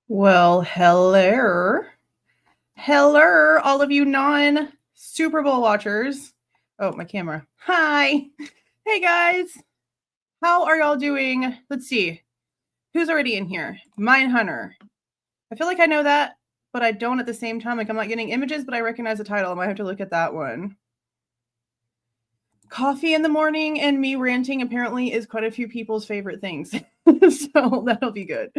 Well, hello. Hello, all of you non-Super Bowl watchers. Oh, my camera. Hi. Hey, guys. How are y'all doing? Let's see. Who's already in here? Mindhunter. I feel like I know that, but I don't at the same time. Like, I'm not getting images, but I recognize the title. I might have to look at that one. Coffee in the morning and me ranting apparently is quite a few people's favorite things. So that'll be good.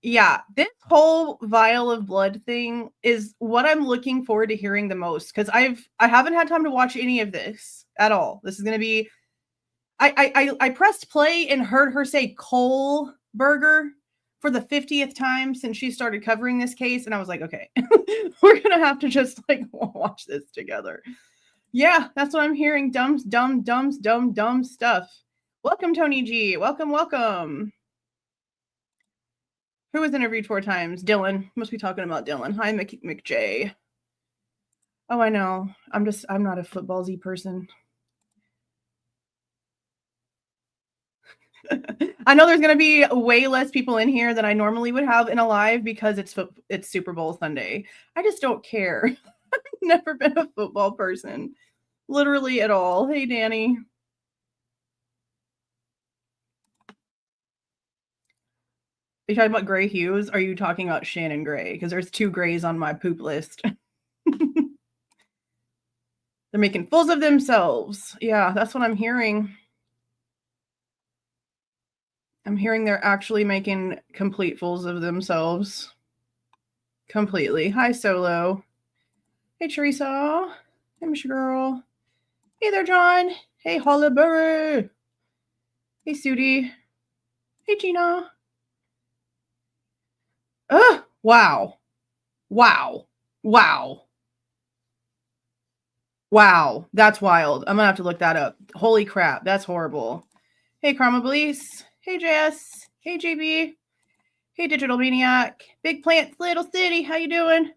Yeah, this whole vial of blood thing is what I'm looking forward to hearing the most because I haven't had time to watch any of this at all. This is gonna be I pressed play and heard her say Kohberger for the 50th time since she started covering this case, and I was like, okay, we're gonna have to just like watch this together. Yeah, that's what I'm hearing. Dumb stuff. Welcome, Tony G. Welcome. Who was interviewed 4 times? Dylan. Must be talking about Dylan. Hi, McJ. Oh, I know. I'm not a football-y person. I know there's going to be way less people in here than I normally would have in a live because it's Super Bowl Sunday. I just don't care. I've never been a football person. Literally at all. Hey, Danny. Are you talking about Gray Hughes? Or are you talking about Shannon Gray? Because there's 2 Grays on my poop list. They're making fools of themselves. Yeah, that's what I'm hearing. I'm hearing they're actually making complete fools of themselves. Completely. Hi, Solo. Hey, Teresa. Hey, Miss Girl. Hey there, John. Hey, Hollyberry. Hey, Sudie. Hey, Gina. Wow. That's wild. I'm gonna have to look that up. Holy crap. That's horrible. Hey, Karma Blease. Hey, Jess. Hey, JB. Hey, Digital Maniac. Big Plants, Little City. How you doing?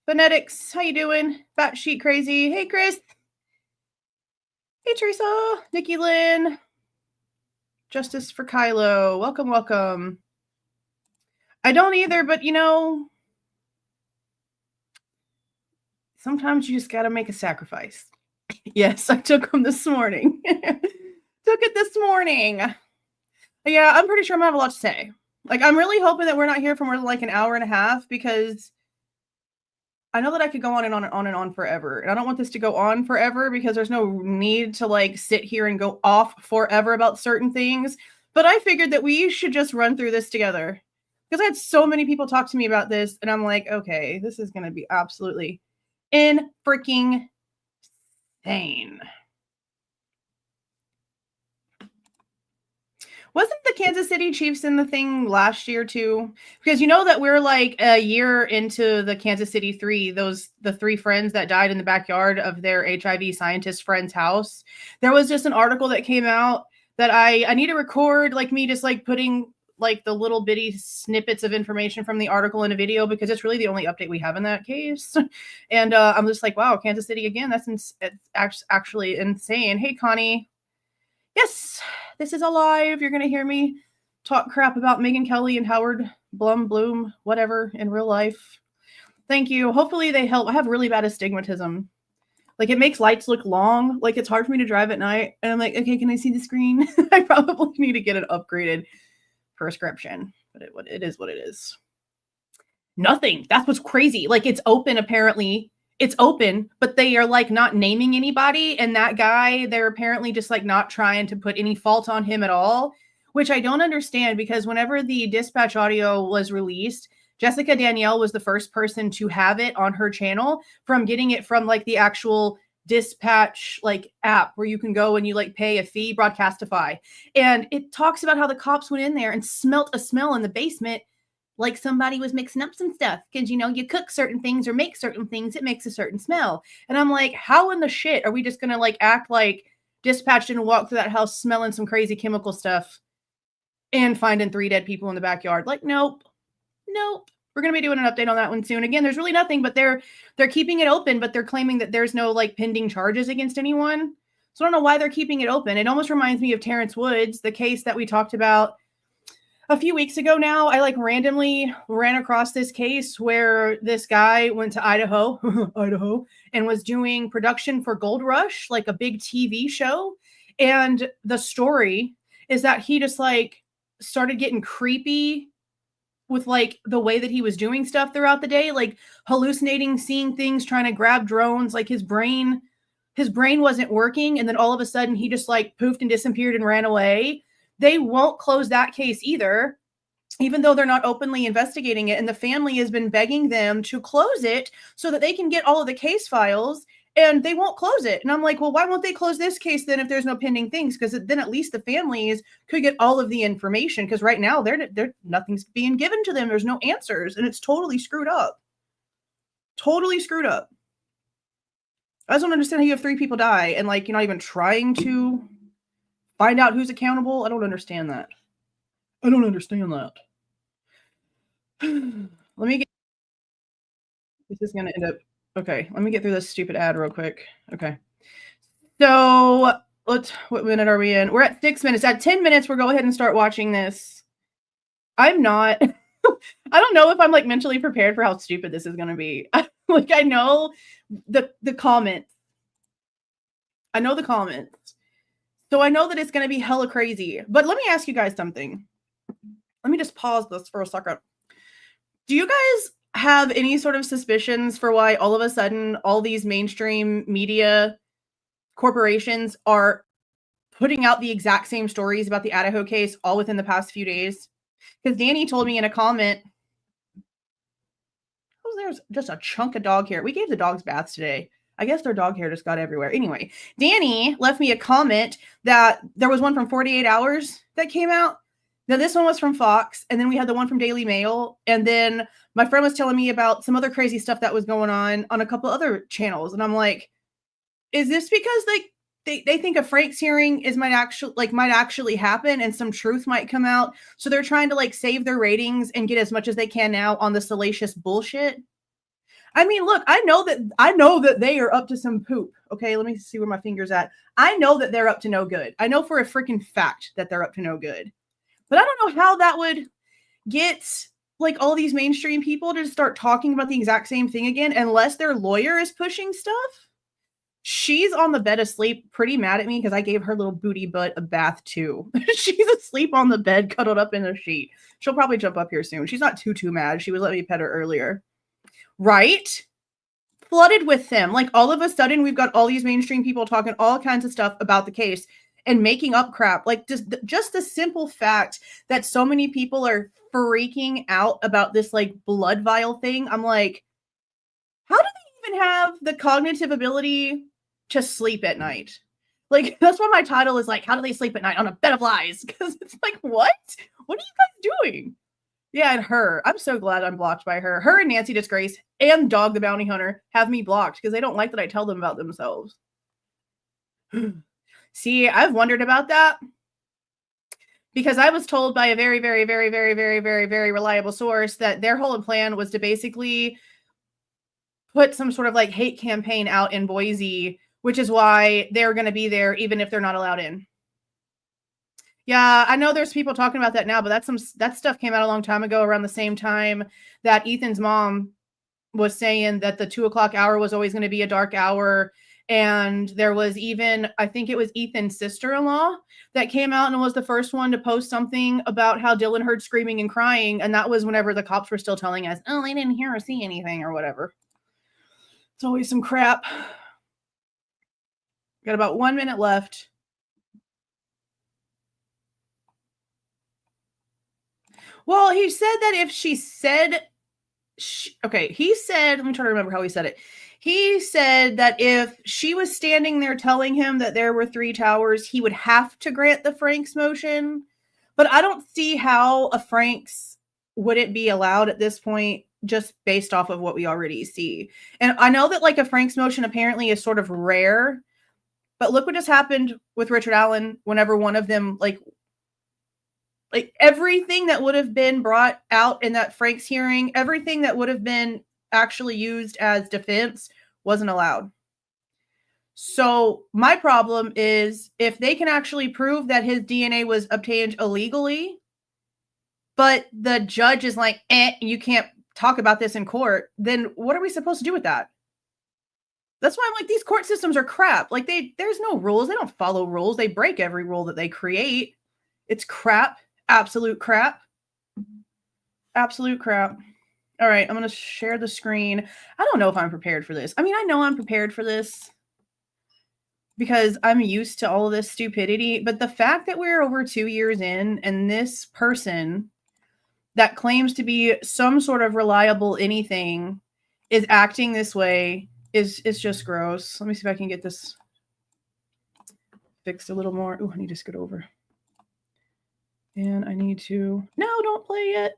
Phonetics. How you doing? Batshit Crazy. Hey, Chris. Hey, Teresa. Nikki Lynn. Justice for Kylo. Welcome. I don't either, but sometimes you just got to make a sacrifice. Yes, I took them this morning. Took it this morning. Yeah, I'm pretty sure I'm going to have a lot to say. Like, I'm really hoping that we're not here for more than like an hour and a half because I know that I could go on and on forever. And I don't want this to go on forever because there's no need to like sit here and go off forever about certain things. But I figured that we should just run through this together because I had so many people talk to me about this. And I'm like, okay, this is going to be absolutely freaking insane. Wasn't the Kansas City Chiefs in the thing last year too? Because you know that we're like a year into the Kansas City 3, the 3 friends that died in the backyard of their HIV scientist friend's house. There was just an article that came out that I need to record, like me just like putting like the little bitty snippets of information from the article in a video because it's really the only update we have in that case. And I'm just like, wow, Kansas City again. It's actually insane. Hey, Connie. Yes, this is alive. You're going to hear me talk crap about Megyn Kelly and Howard Blum, whatever, in real life. Thank you. Hopefully they help. I have really bad astigmatism. Like, it makes lights look long. Like, it's hard for me to drive at night. And I'm like, okay, can I see the screen? I probably need to get an upgraded prescription. But it is what it is. Nothing. That's what's crazy. Like, it's open, apparently. It's open, but they are like not naming anybody. And that guy, they're apparently just like not trying to put any fault on him at all, which I don't understand because whenever the dispatch audio was released, Jessica Danielle was the first person to have it on her channel from getting it from like the actual dispatch like app where you can go and you like pay a fee, Broadcastify. And it talks about how the cops went in there and smelt a smell in the basement like somebody was mixing up some stuff because, you cook certain things or make certain things, it makes a certain smell. And I'm like, how in the shit are we just going to like act like dispatch didn't walk through that house smelling some crazy chemical stuff and finding 3 dead people in the backyard? Like, nope. We're going to be doing an update on that one soon. Again, there's really nothing, but they're keeping it open, but they're claiming that there's no like pending charges against anyone. So I don't know why they're keeping it open. It almost reminds me of Terrence Woods, the case that we talked about a few weeks ago now, I like randomly ran across this case where this guy went to Idaho, Idaho, and was doing production for Gold Rush, like a big TV show. And the story is that he just like started getting creepy with like the way that he was doing stuff throughout the day, like hallucinating, seeing things, trying to grab drones, like his brain wasn't working. And then all of a sudden he just like poofed and disappeared and ran away. They won't close that case either, even though they're not openly investigating it. And the family has been begging them to close it so that they can get all of the case files, and they won't close it. And I'm like, well, why won't they close this case then if there's no pending things? Because then at least the families could get all of the information. Because right now they're nothing's being given to them. There's no answers, and it's totally screwed up. Totally screwed up. I just don't understand how you have 3 people die and like you're not even trying to find out who's accountable. I don't understand that. I don't understand that. Let me get. This is going to end up. Okay, let me get through this stupid ad real quick. Okay. So what minute are we in? We're at 6 minutes. At 10 minutes, we'll go ahead and start watching this. I'm not. I don't know if I'm like mentally prepared for how stupid this is going to be. Like I know the comments. I know the comments. So I know that it's going to be hella crazy. But let me ask you guys something. Let me just pause this for a second. Do you guys have any sort of suspicions for why all of a sudden all these mainstream media corporations are putting out the exact same stories about the Idaho case all within the past few days? Because Danny told me in a comment, oh, there's just a chunk of dog hair. We gave the dogs baths today. I guess their dog hair just got everywhere. Anyway, Danny left me a comment that there was one from 48 Hours that came out. Now, this one was from Fox, and then we had the one from Daily Mail, and then my friend was telling me about some other crazy stuff that was going on a couple other channels, and I'm like, is this because like they think a Frank's hearing might actually happen and some truth might come out, so they're trying to like save their ratings and get as much as they can now on the salacious bullshit? I mean, look, I know that they are up to some poop. Okay, let me see where my finger's at. I know that they're up to no good. I know for a freaking fact that they're up to no good. But I don't know how that would get like all these mainstream people to start talking about the exact same thing again, unless their lawyer is pushing stuff. She's on the bed asleep, pretty mad at me because I gave her little booty butt a bath too. She's asleep on the bed, cuddled up in a sheet. She'll probably jump up here soon. She's not too mad. She was letting me pet her earlier. Right? Flooded with them. Like all of a sudden, we've got all these mainstream people talking all kinds of stuff about the case and making up crap. Like just the simple fact that so many people are freaking out about this like blood vial thing. I'm like, how do they even have the cognitive ability to sleep at night? Like that's what my title is, like, how do they sleep at night on a bed of lies? Because it's like, what are you guys doing? Yeah, and her. I'm so glad I'm blocked by her. Her and Nancy Disgrace and Dog the Bounty Hunter have me blocked because they don't like that I tell them about themselves. See, I've wondered about that because I was told by a very, very, very, very, very, very, very reliable source that their whole plan was to basically put some sort of like hate campaign out in Boise, which is why they're going to be there even if they're not allowed in. Yeah, I know there's people talking about that now, but that stuff came out a long time ago, around the same time that Ethan's mom was saying that the 2:00 hour was always going to be a dark hour. And there was even, I think it was Ethan's sister-in-law that came out and was the first one to post something about how Dylan heard screaming and crying. And that was whenever the cops were still telling us, oh, they didn't hear or see anything or whatever. It's always some crap. Got about 1 minute left. Well, he said that if she said, he said, let me try to remember how he said it. He said that if she was standing there telling him that there were 3 towers, he would have to grant the Franks motion. But I don't see how a Franks wouldn't be allowed at this point, just based off of what we already see. And I know that like a Franks motion apparently is sort of rare, but look what just happened with Richard Allen whenever one of them, like everything that would have been brought out in that Franks hearing, everything that would have been actually used as defense wasn't allowed. So my problem is if they can actually prove that his DNA was obtained illegally, but the judge is like, you can't talk about this in court, then what are we supposed to do with that? That's why I'm like, these court systems are crap. Like there's no rules. They don't follow rules. They break every rule that they create. It's crap. Absolute crap. Absolute crap. All right, I'm going to share the screen. I don't know if I'm prepared for this. I mean, I know I'm prepared for this because I'm used to all of this stupidity, but the fact that we're over 2 years in and this person that claims to be some sort of reliable anything is acting this way is just gross. Let me see if I can get this fixed a little more. Oh, I need to scoot over. And I need to... No, don't play it.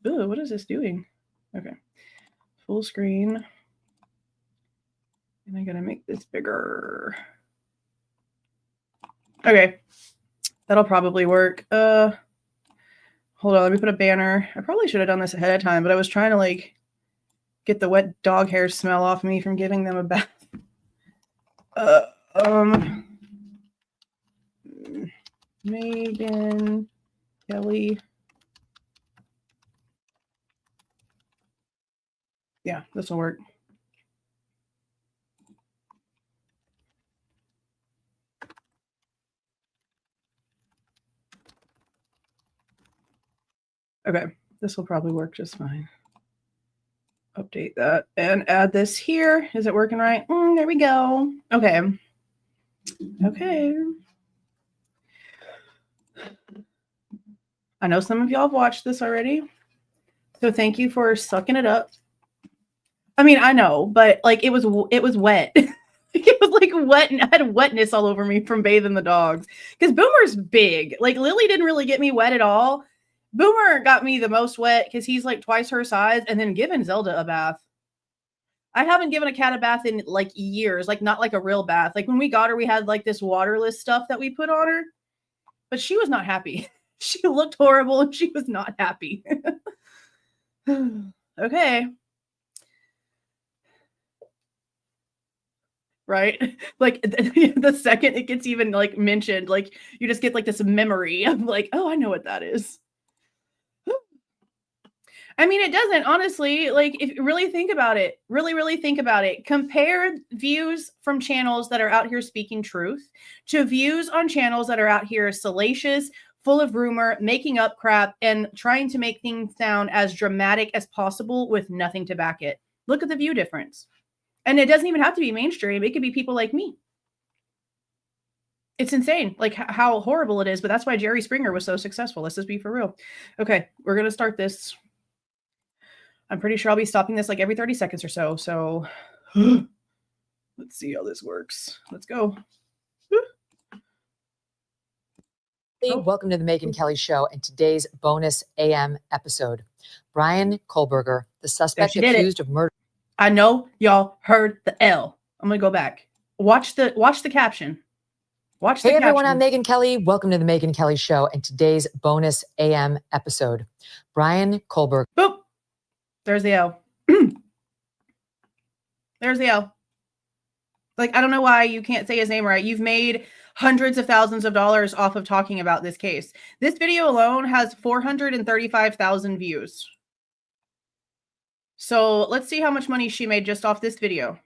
Ooh, what is this doing? Okay. Full screen. And I gotta make this bigger. Okay. That'll probably work. Hold on, let me put a banner. I probably should have done this ahead of time, but I was trying to like get the wet dog hair smell off me from giving them a bath. Megyn, Kelly. Yeah, this will work. Okay, this will probably work just fine. Update that and add this here. Is it working right? There we go. Okay. Okay. I know some of y'all have watched this already, so thank you for sucking it up. I mean, I know, but like it was wet. It was like wet and I had wetness all over me from bathing the dogs because Boomer's big. Like Lily didn't really get me wet at all. Boomer got me the most wet because he's like twice her size, and then giving Zelda a bath. I haven't given a cat a bath in like years, like not like a real bath. Like when we got her, we had like this waterless stuff that we put on her, but she was not happy. She looked horrible and she was not happy. Okay. Right? Like the second it gets even like mentioned, like you just get like this memory of like, oh, I know what that is. I mean, it doesn't, honestly. Like, if you really think about it, really think about it. Compare views from channels that are out here speaking truth to views on channels that are out here salacious, full of rumor, making up crap, and trying to make things sound as dramatic as possible with nothing to back it. Look at the view difference. And it doesn't even have to be mainstream. It could be people like me. It's insane, like how horrible it is. But that's why Jerry Springer was so successful. Let's just be for real. Okay, we're going to start this. I'm pretty sure I'll be stopping this like every 30 seconds or so. So let's see how this works. Let's go. Hey, welcome to the Megyn Kelly Show and today's bonus AM episode. Bryan Kohberger, the suspect accused of murder. I know y'all heard the L. I'm gonna go back. Watch the caption. Watch the Hey everyone, caption. I'm Megyn Kelly. Welcome to the Megyn Kelly Show and today's bonus AM episode. Bryan Kohberger. Boop. There's the L. There's the L. Like, I don't know why you can't say his name right. You've made hundreds of thousands of dollars off of talking about this case. This video alone has 435,000 views. So let's see how much money she made just off this video.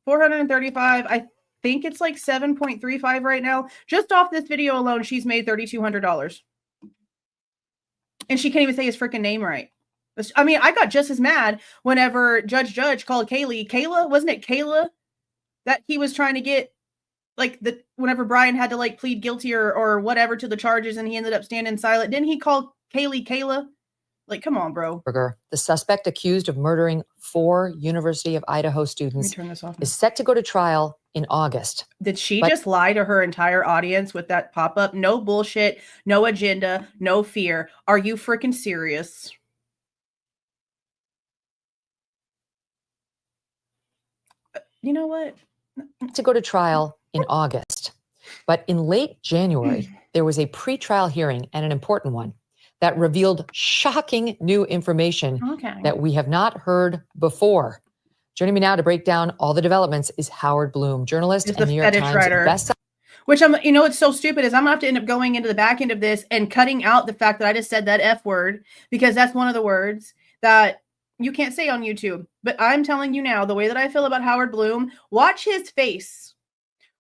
435. I think it's like 7.35 right now. Just off this video alone, she's made $3,200. And she can't even say his freaking name right. I mean, I got just as mad whenever Judge called Kayla, wasn't it Kayla? That he was trying to get, like, whenever Bryan had to, like, plead guilty or whatever to the charges and he ended up standing silent. Didn't he call Kayla? Like, come on, bro. The suspect accused of murdering 4 University of Idaho students Let me turn this off. is set to go to trial in August. Did she just lie to her entire audience with that pop-up? No bullshit, no agenda, no fear. Are you freaking serious? You know what? To go to trial in August. But in late January, there was a pre-trial hearing, and an important one, that revealed shocking new information that we have not heard before. Joining me now to break down all the developments is Howard Blum, journalist and New York Times bestseller. Which it's so stupid is I'm gonna have to end up going into the back end of this and cutting out the fact that I just said that F word, because that's one of the words that you can't say on YouTube. But I'm telling you now, the way that I feel about Howard Blum, watch his face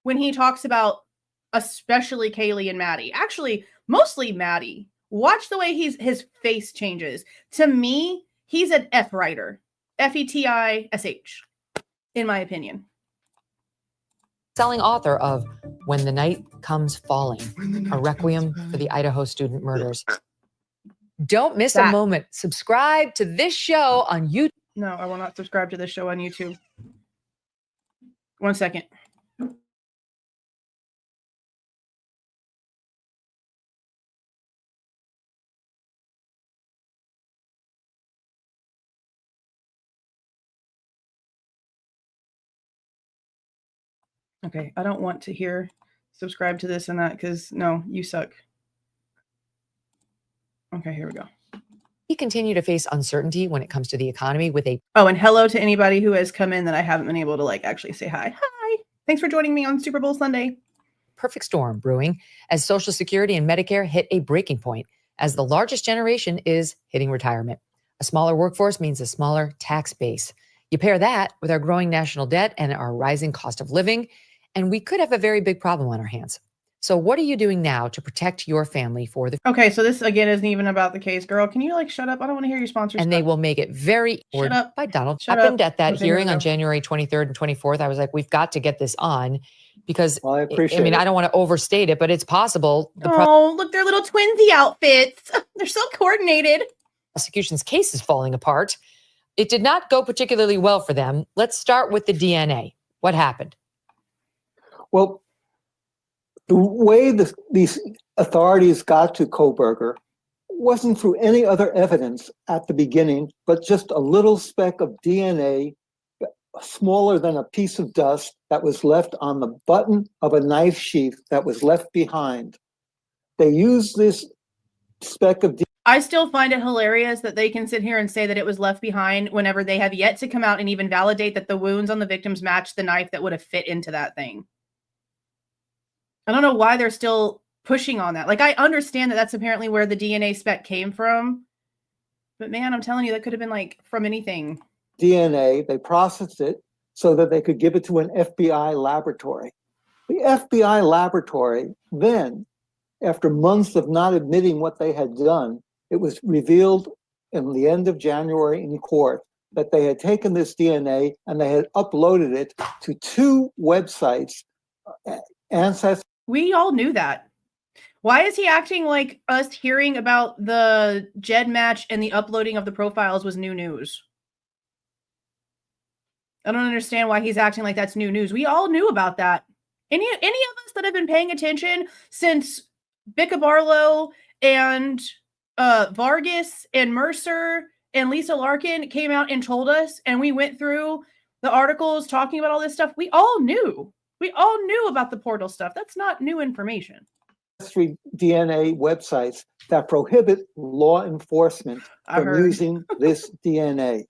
when he talks about especially Kaylee and Maddie. Actually, mostly Maddie. Watch the way his face changes. To me, he's an F writer. Fetish, in my opinion. Selling author of When the Night Comes Falling, a requiem for the Idaho student murders. Don't miss a moment. Subscribe to this show on YouTube. No, I will not subscribe to this show on YouTube. 1 second. Okay, I don't want to hear subscribe to this and that because no, you suck. Okay, here we go. We continue to face uncertainty when it comes to the economy with a... Oh, and hello to anybody who has come in that I haven't been able to actually say hi. Hi. Thanks for joining me on Super Bowl Sunday. Perfect storm brewing as Social Security and Medicare hit a breaking point as the largest generation is hitting retirement. A smaller workforce means a smaller tax base. You pair that with our growing national debt and our rising cost of living, and we could have a very big problem on our hands. So what are you doing now to protect your family for the... Okay, so this again isn't even about the case. Girl, can you shut up? I don't want to hear your sponsors. And they will make it very... Shut up. By Donald. Shut Happened up. at that hearing on January 23rd and 24th. I was like, we've got to get this on because I appreciate I don't want to overstate it, but it's possible. Look, their little twinsy outfits. They're so coordinated. Prosecution's case is falling apart. It did not go particularly well for them. Let's start with the DNA. What happened? Well, the way these authorities got to Kohberger wasn't through any other evidence at the beginning, but just a little speck of DNA, smaller than a piece of dust, that was left on the button of a knife sheath that was left behind. They used this speck of DNA. I still find it hilarious that they can sit here and say that it was left behind whenever they have yet to come out and even validate that the wounds on the victims match the knife that would have fit into that thing. I don't know why they're still pushing on that. I understand that that's apparently where the DNA speck came from. But man, I'm telling you, that could have been from anything. DNA, they processed it so that they could give it to an FBI laboratory. The FBI laboratory then, after months of not admitting what they had done, it was revealed in the end of January in court that they had taken this DNA and they had uploaded it to 2 websites, Ancestry. We all knew that. Why is he acting like us hearing about the Jed match and the uploading of the profiles was new news? I don't understand why he's acting like that's new news. We all knew about that. Any of us that have been paying attention since Bicca Barlow and Vargas and Mercer and Lisa Larkin came out and told us, and we went through the articles talking about all this stuff, we all knew. We all knew about the portal stuff. That's not new information. DNA websites that prohibit law enforcement from using this DNA.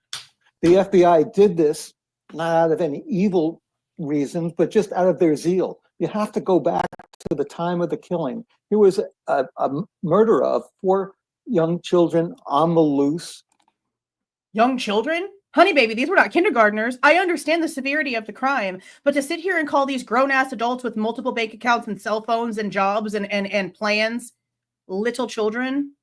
The FBI did this not out of any evil reasons, but just out of their zeal. You have to go back to the time of the killing. There was a murder of 4 young children on the loose. Young children? Honey baby, these were not kindergartners. I understand the severity of the crime, but to sit here and call these grown-ass adults with multiple bank accounts and cell phones and jobs and plans little children?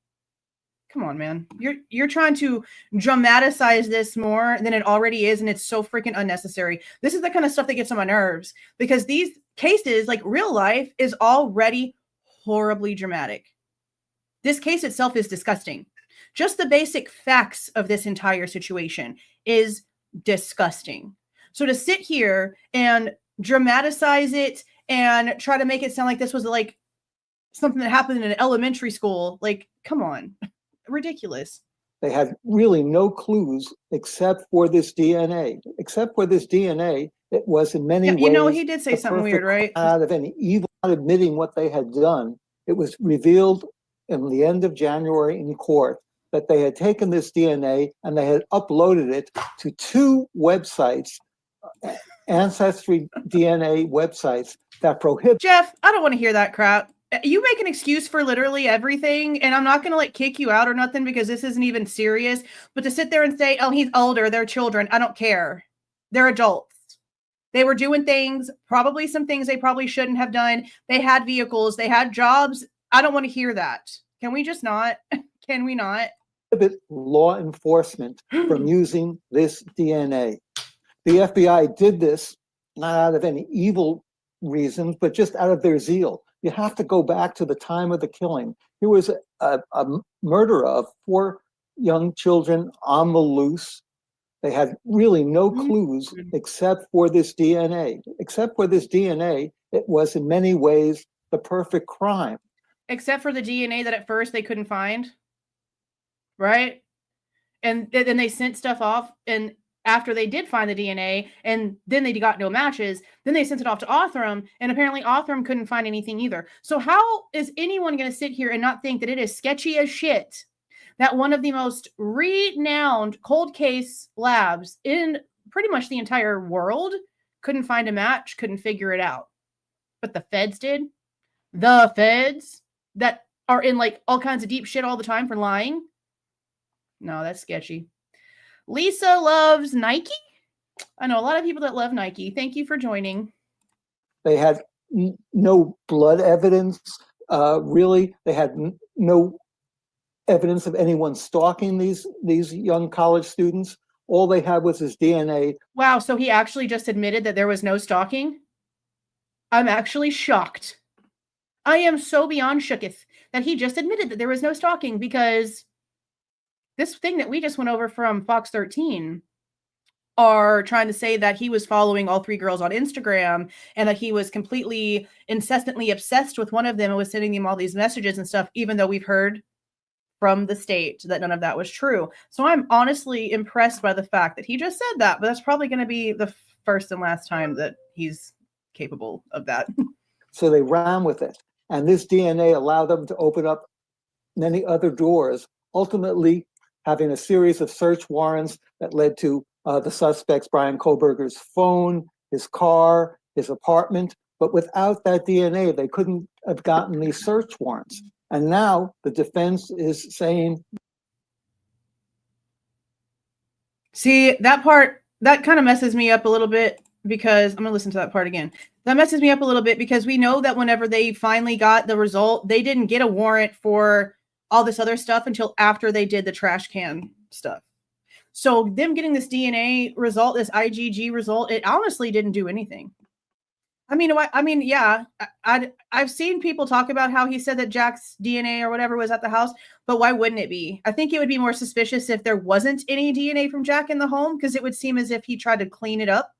Come on, man. You're trying to dramatize this more than it already is, and it's so freaking unnecessary. This is the kind of stuff that gets on my nerves because these cases, real life, is already horribly dramatic. This case itself is disgusting. Just the basic facts of this entire situation is disgusting. So to sit here and dramatize it and try to make it sound like this was something that happened in an elementary school, come on. Ridiculous. They had really no clues except for this DNA. It was in many ways. He did say something weird, right? Out of any evil, not admitting what they had done. It was revealed in the end of January in court that they had taken this DNA and they had uploaded it to 2 websites, Ancestry DNA websites that prohibit. Jeff, I don't want to hear that crap. You make an excuse for literally everything, and I'm not going to like kick you out or nothing because this isn't even serious. But to sit there and say, oh, he's older, they're children, I don't care. They're adults. They were doing things, probably some things they probably shouldn't have done. They had vehicles, they had jobs. I don't want to hear that. Can we just not? Can we not? Prohibit law enforcement from using this DNA. The FBI did this not out of any evil reasons, but just out of their zeal. You have to go back to the time of the killing. Here was a murder of 4 young children on the loose. They had really no clues except for this DNA. Except for this DNA, it was in many ways the perfect crime. Except for the DNA that at first they couldn't find, right? And then they sent stuff off, and after they did find the DNA, and then they got no matches, then they sent it off to Othram, and apparently Othram couldn't find anything either. So how is anyone going to sit here and not think that it is sketchy as shit that one of the most renowned cold case labs in pretty much the entire world couldn't find a match, couldn't figure it out? But the feds did. The feds that are in like all kinds of deep shit all the time for lying. No, that's sketchy. Lisa loves Nike. I know a lot of people that love Nike. Thank you for joining. They had no blood evidence, really. They had no evidence of anyone stalking these young college students. All they had was his DNA. Wow, so he actually just admitted that there was no stalking? I'm actually shocked. I am so beyond shooketh that he just admitted that there was no stalking, because this thing that we just went over from Fox 13 are trying to say that he was following all 3 girls on Instagram and that he was completely incessantly obsessed with one of them and was sending them all these messages and stuff, even though we've heard from the state that none of that was true. So I'm honestly impressed by the fact that he just said that, but that's probably going to be the first and last time that he's capable of that. So they ran with it. And this DNA allowed them to open up many other doors, ultimately having a series of search warrants that led to the suspect's, Bryan Kohberger's, phone, his car, his apartment. But without that DNA, they couldn't have gotten these search warrants. And now the defense is saying. See, that part, that kind of messes me up a little bit, because I'm going to listen to that part again. That messes me up a little bit because we know that whenever they finally got the result, they didn't get a warrant for all this other stuff until after they did the trash can stuff. So them getting this DNA result, this IgG result, it honestly didn't do anything. Yeah, I've seen people talk about how he said that Jack's DNA or whatever was at the house, but why wouldn't it be? I think it would be more suspicious if there wasn't any DNA from Jack in the home, because it would seem as if he tried to clean it up.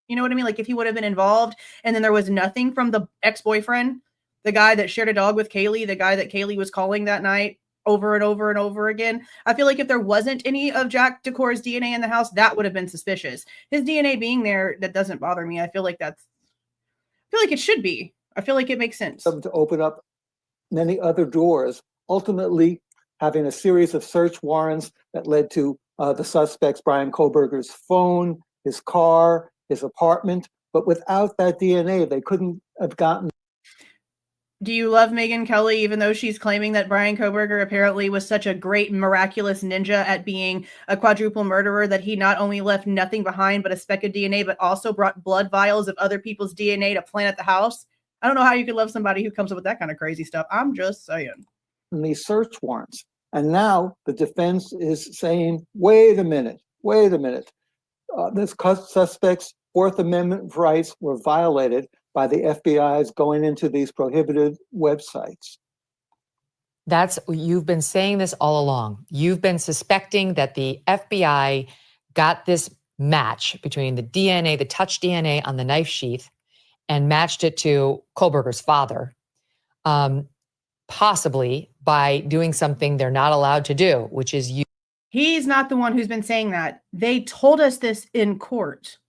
You know what I mean? Like if he would have been involved and then there was nothing from the ex-boyfriend, the guy that shared a dog with Kaylee, the guy that Kaylee was calling that night over and over and over again. I feel like if there wasn't any of Jack DeCour's DNA in the house, that would have been suspicious. His DNA being there, that doesn't bother me. I feel like it should be. I feel like it makes sense. To open up many other doors, ultimately having a series of search warrants that led to the suspect's, Bryan Kohberger's, phone, his car, his apartment. But without that DNA, they couldn't have gotten. Do you love Megyn Kelly, even though she's claiming that Bryan Kohberger apparently was such a great, miraculous ninja at being a quadruple murderer that he not only left nothing behind but a speck of DNA, but also brought blood vials of other people's DNA to plant at the house? I don't know how you could love somebody who comes up with that kind of crazy stuff. I'm just saying. These search warrants. And now the defense is saying, wait a minute. This suspect's Fourth Amendment rights were violated by the FBI's going into these prohibited websites. You've been saying this all along. You've been suspecting that the FBI got this match between the DNA, the touch DNA on the knife sheath, and matched it to Kohberger's father, possibly by doing something they're not allowed to do, which is you. He's not the one who's been saying that. They told us this in court.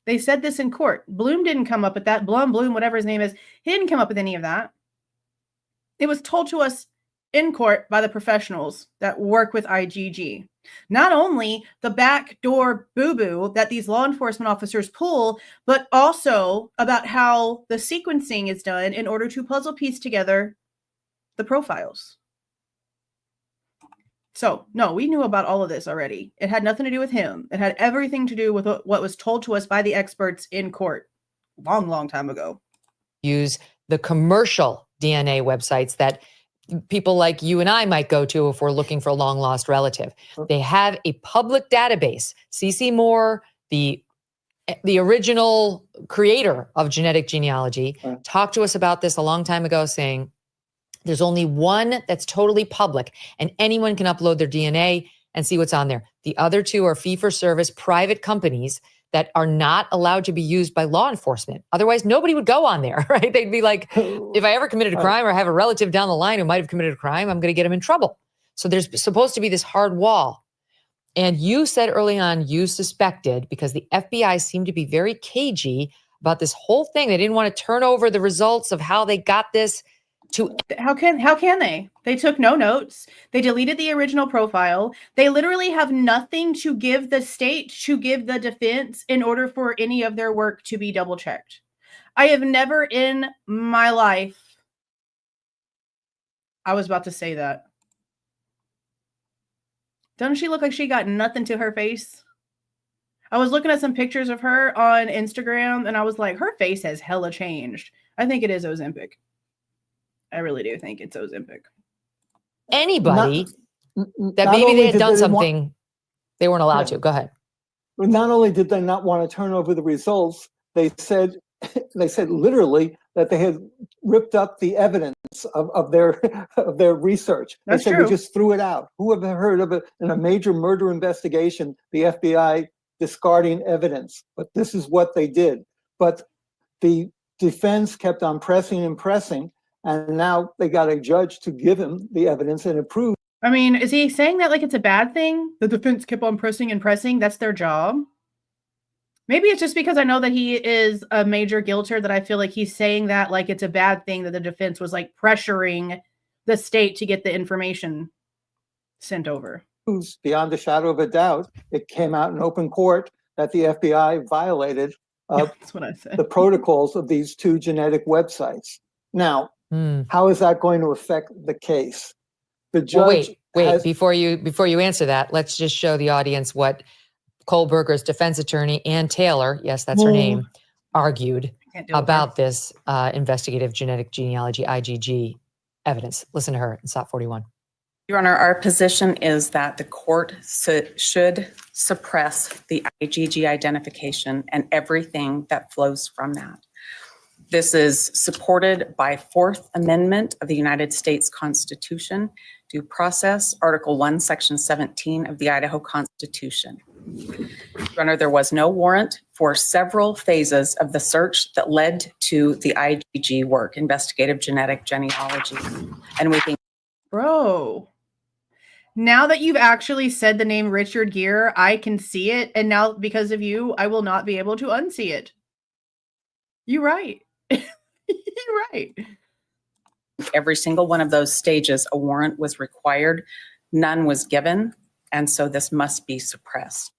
They said this in court. Blum didn't come up with that. Blum, whatever his name is, he didn't come up with any of that. It was told to us in court by the professionals that work with IGG. Not only the backdoor boo-boo that these law enforcement officers pull, but also about how the sequencing is done in order to puzzle piece together the profiles. So, no, we knew about all of this already. It had nothing to do with him. It had everything to do with what was told to us by the experts in court long, long time ago. Use the commercial DNA websites that people like you and I might go to if we're looking for a long lost relative. They have a public database. CC Moore, the original creator of genetic genealogy, talked to us about this a long time ago, saying there's only one that's totally public and anyone can upload their DNA and see what's on there. The other two are fee-for-service private companies that are not allowed to be used by law enforcement. Otherwise, nobody would go on there, right? They'd be like, if I ever committed a crime or have a relative down the line who might have committed a crime, I'm going to get him in trouble. So there's supposed to be this hard wall. And you said early on you suspected, because the FBI seemed to be very cagey about this whole thing. They didn't want to turn over the results of how they got this to. How can they? They took no notes. They deleted the original profile. They literally have nothing to give the state, to give the defense in order for any of their work to be double checked. I have never in my life. I was about to say that. Doesn't she look like she got nothing to her face? I was looking at some pictures of her on Instagram and I was like, her face has hella changed. I think it is Ozempic. I really do think it's Ozempic. Anybody that maybe they had done something they weren't allowed to. Go ahead. Not only did they not want to turn over the results, they said literally that they had ripped up the evidence of their research. That's they said true. We just threw it out. Who ever heard of it in a major murder investigation, the FBI discarding evidence? But this is what they did. But the defense kept on pressing and pressing, and now they got a judge to give him the evidence and approve. I mean, is he saying that like it's a bad thing? The defense kept on pressing and pressing. That's their job. Maybe it's just because I know that he is a major guilter that I feel like he's saying that like it's a bad thing that the defense was like pressuring the state to get the information sent over. Beyond a shadow of a doubt, it came out in open court that the FBI violated That's what I said. the protocols of these two genetic websites. Now, how is that going to affect the case? The judge. Wait. Before you answer that, let's just show the audience what Kohberger's defense attorney, Ann Taylor, yes, that's her name, argued about this investigative genetic genealogy, IGG, evidence. Listen to her in SOT 41. Your Honor, our position is that the court should suppress the IGG identification and everything that flows from that. This is supported by Fourth Amendment of the United States Constitution, due process, Article 1, Section 17 of the Idaho Constitution. Your Honor, there was no warrant for several phases of the search that led to the IGG work, investigative genetic genealogy. And we think. Bro, now that you've actually said the name Richard Gere, I can see it. And now because of you, I will not be able to unsee it. You're right. You're right. Every single one of those stages, a warrant was required. None was given. And so this must be suppressed.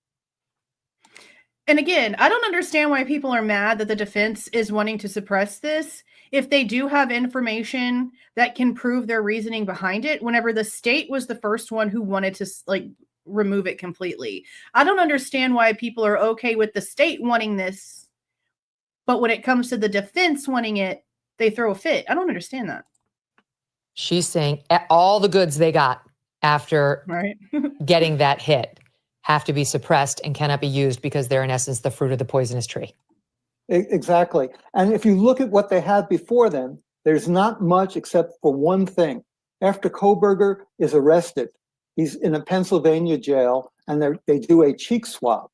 And again, I don't understand why people are mad that the defense is wanting to suppress this if they do have information that can prove their reasoning behind it, whenever the state was the first one who wanted to like remove it completely. I don't understand why people are okay with the state wanting this, but when it comes to the defense wanting it, they throw a fit. I don't understand that. She's saying all the goods they got after getting that hit have to be suppressed and cannot be used because they're in essence the fruit of the poisonous tree. Exactly. And if you look at what they had before then, there's not much except for one thing. After Kohberger is arrested, he's in a Pennsylvania jail and they do a cheek swab.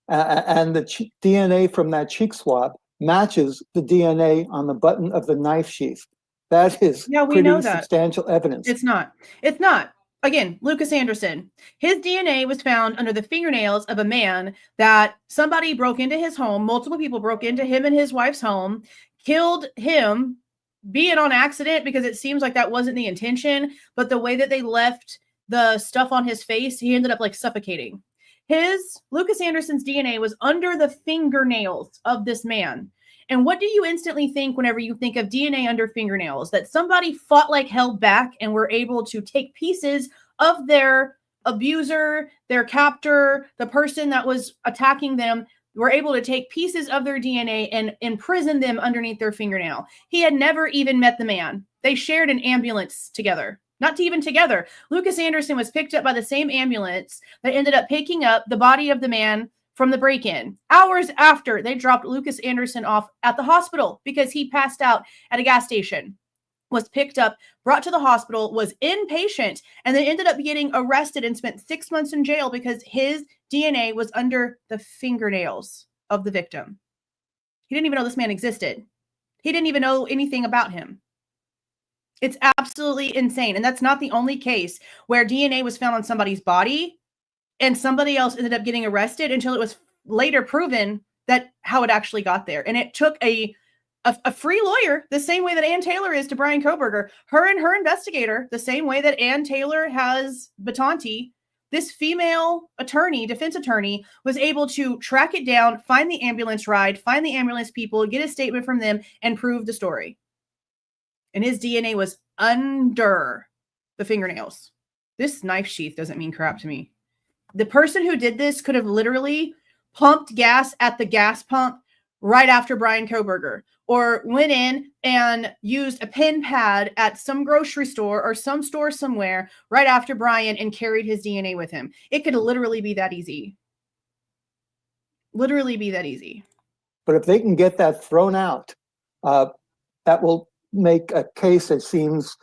And the DNA from that cheek swab matches the DNA on the button of the knife sheath. That is pretty substantial evidence. It's not. Again, Lucas Anderson, his DNA was found under the fingernails of a man that somebody broke into his home. Multiple people broke into him and his wife's home, killed him, be it on accident, because it seems like that wasn't the intention, but the way that they left the stuff on his face, he ended up like suffocating. Lucas Anderson's DNA was under the fingernails of this man. And what do you instantly think whenever you think of DNA under fingernails? That somebody fought like hell back and were able to take pieces of their abuser, their captor, the person that was attacking them, were able to take pieces of their DNA and imprison them underneath their fingernail. He had never even met the man. They shared an ambulance together. Not even together. Lucas Anderson was picked up by the same ambulance that ended up picking up the body of the man from the break-in. Hours after they dropped Lucas Anderson off at the hospital because he passed out at a gas station, was picked up, brought to the hospital, was inpatient, and then ended up getting arrested and spent 6 months in jail because his DNA was under the fingernails of the victim. He didn't even know this man existed. He didn't even know anything about him. It's absolutely insane. And that's not the only case where DNA was found on somebody's body and somebody else ended up getting arrested until it was later proven that how it actually got there. And it took a free lawyer, the same way that Ann Taylor is to Bryan Kohberger, her and her investigator, the same way that Ann Taylor has Batanti. This female attorney, defense attorney, was able to track it down, find the ambulance ride, find the ambulance people, get a statement from them, and prove the story. And his DNA was under the fingernails. This knife sheath doesn't mean crap to me. The person who did this could have literally pumped gas at the gas pump right after Bryan Kohberger, or went in and used a pen pad at some grocery store or some store somewhere right after Bryan and carried his DNA with him. It could literally be that easy. Literally be that easy. But if they can get that thrown out, that will make a case that seems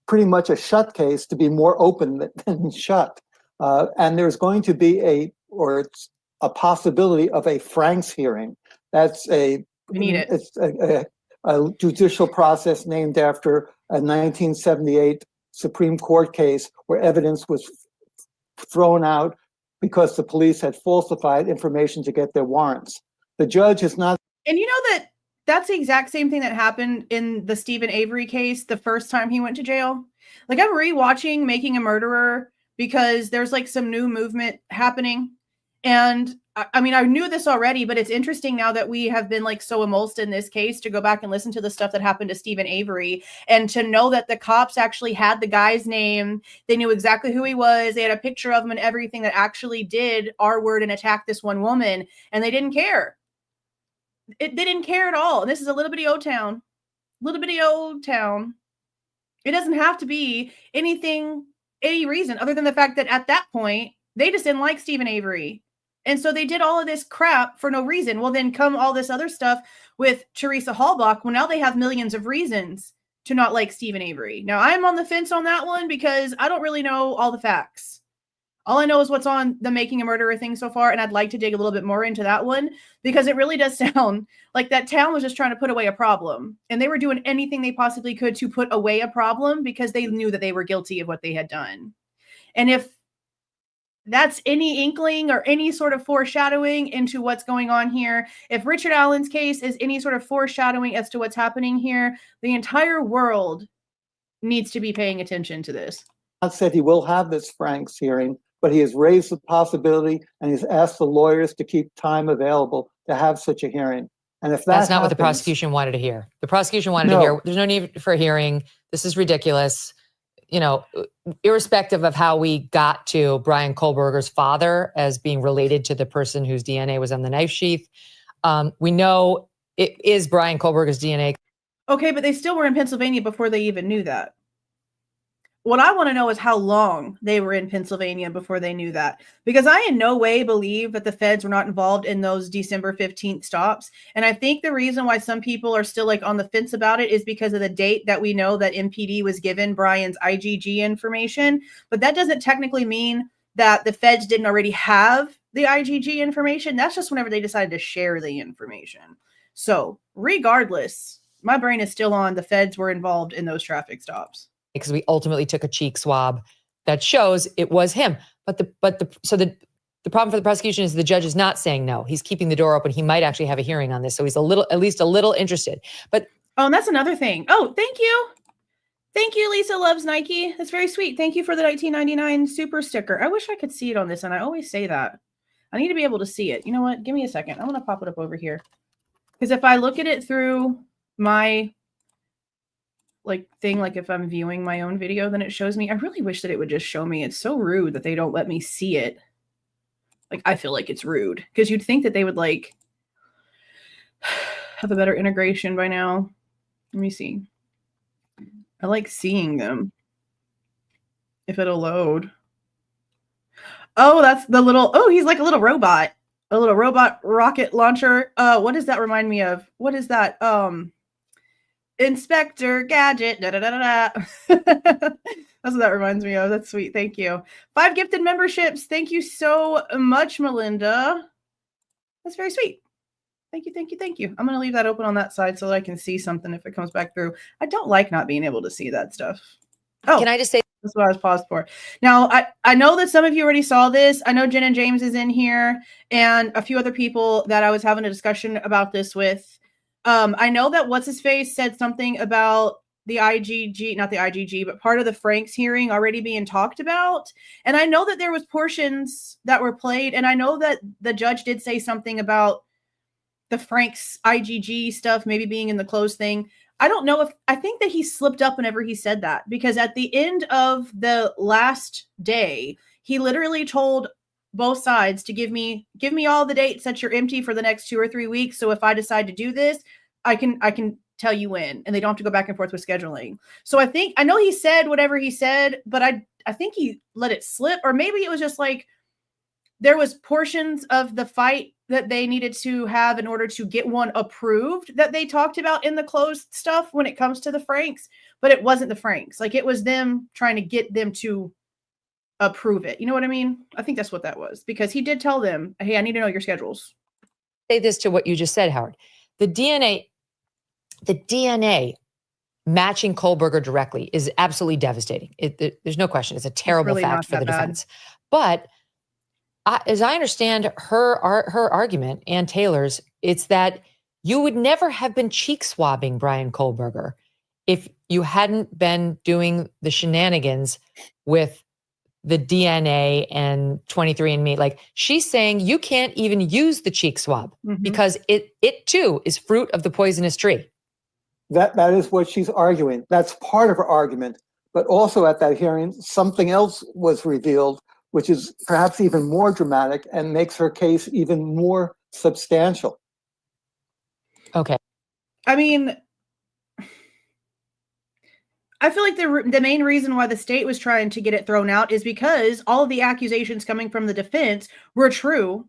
pretty much a shut case to be more open than shut. And there's going to be it's a possibility of a Franks hearing. That's we need it. It's a judicial process named after a 1978 Supreme Court case where evidence was thrown out because the police had falsified information to get their warrants. The judge is not. And you know that's the exact same thing that happened in the Stephen Avery case the first time he went to jail. Like, I'm rewatching Making a Murderer because there's like some new movement happening. And I mean, I knew this already, but it's interesting now that we have been like so immersed in this case to go back and listen to the stuff that happened to Stephen Avery and to know that the cops actually had the guy's name. They knew exactly who he was. They had a picture of him and everything that actually did R-word and attack this one woman. And they didn't care. They didn't care at all. And this is a little bitty old town. It doesn't have to be any reason other than the fact that at that point, they just didn't like Stephen Avery. And so they did all of this crap for no reason. Well, then come all this other stuff with Teresa Halbach. Well, now they have millions of reasons to not like Stephen Avery. Now, I'm on the fence on that one because I don't really know all the facts. All I know is what's on the Making a Murderer thing so far, and I'd like to dig a little bit more into that one because it really does sound like that town was just trying to put away a problem. And they were doing anything they possibly could to put away a problem because they knew that they were guilty of what they had done. And if that's any inkling or any sort of foreshadowing into what's going on here, if Richard Allen's case is any sort of foreshadowing as to what's happening here, the entire world needs to be paying attention to this. Not said he will have this Franks hearing, but he has raised the possibility and he's asked the lawyers to keep time available to have such a hearing. And if that's not what the prosecution wanted to hear. The prosecution wanted to hear, there's no need for a hearing. This is ridiculous. You know, irrespective of how we got to Bryan Kohberger's father as being related to the person whose DNA was on the knife sheath, we know it is Bryan Kohberger's DNA. Okay, but they still were in Pennsylvania before they even knew that. What I want to know is how long they were in Pennsylvania before they knew that. Because I in no way believe that the feds were not involved in those December 15th stops. And I think the reason why some people are still like on the fence about it is because of the date that we know that MPD was given Bryan's IgG information. But that doesn't technically mean that the feds didn't already have the IgG information. That's just whenever they decided to share the information. So regardless, my brain is still on the feds were involved in those traffic stops. Because we ultimately took a cheek swab that shows it was him. But the problem for the prosecution is the judge is not saying no. He's keeping the door open. He might actually have a hearing on this. So he's at least a little interested. But Oh, and that's another thing. Oh, thank you. Thank you, Lisa Loves Nike. That's very sweet. Thank you for the 1999 super sticker. I wish I could see it on this, and I always say that. I need to be able to see it. You know what? Give me a second. I'm going to pop it up over here. Because if I look at it through my thing, like if I'm viewing my own video, then it shows me. I really wish that it would just show me. It's so rude that they don't let me see it. Like, I feel like it's rude. Because you'd think that they would, like, have a better integration by now. Let me see. I like seeing them. If it'll load. Oh, that's the little, oh, he's like a little robot. A little robot rocket launcher. What does that remind me of? What is that? Inspector Gadget. Da, da, da, da, da. That's what that reminds me of. That's sweet. Thank you. 5 gifted memberships. Thank you so much, Melinda. That's very sweet. Thank you, thank you, thank you. I'm going to leave that open on that side so that I can see something if it comes back through. I don't like not being able to see that stuff. Oh, can I just say that's what I was paused for. Now, I know that some of you already saw this. I know Jen and James is in here and a few other people that I was having a discussion about this with. I know that What's-His-Face said something about the IGG, not the IGG, but part of the Franks hearing already being talked about. And I know that there was portions that were played. And I know that the judge did say something about the Franks IGG stuff maybe being in the closed thing. I don't know if, I think that he slipped up whenever he said that, because at the end of the last day, he literally told both sides to give me all the dates that you're empty for the next 2 or 3 weeks. So if I decide to do this, I can tell you when, and they don't have to go back and forth with scheduling. So I know he said whatever he said, but I think he let it slip, or maybe it was just like there was portions of the fight that they needed to have in order to get one approved that they talked about in the closed stuff when it comes to the Franks, but it wasn't the Franks. Like, it was them trying to get them to approve it. You know what I mean? I think that's what that was, because he did tell them, hey, I need to know your schedules. Say this to what you just said, Howard. The DNA matching Kohberger directly is absolutely devastating. There's no question. It's a terrible fact for the defense. But as I understand her argument and Taylor's, it's that you would never have been cheek swabbing Bryan Kohberger if you hadn't been doing the shenanigans with the DNA and 23andMe. Like, she's saying you can't even use the cheek swab because it too is fruit of the poisonous tree. That is what she's arguing. That's part of her argument. But also at that hearing, something else was revealed, which is perhaps even more dramatic and makes her case even more substantial. Okay. I mean, I feel like the main reason why the state was trying to get it thrown out is because all of the accusations coming from the defense were true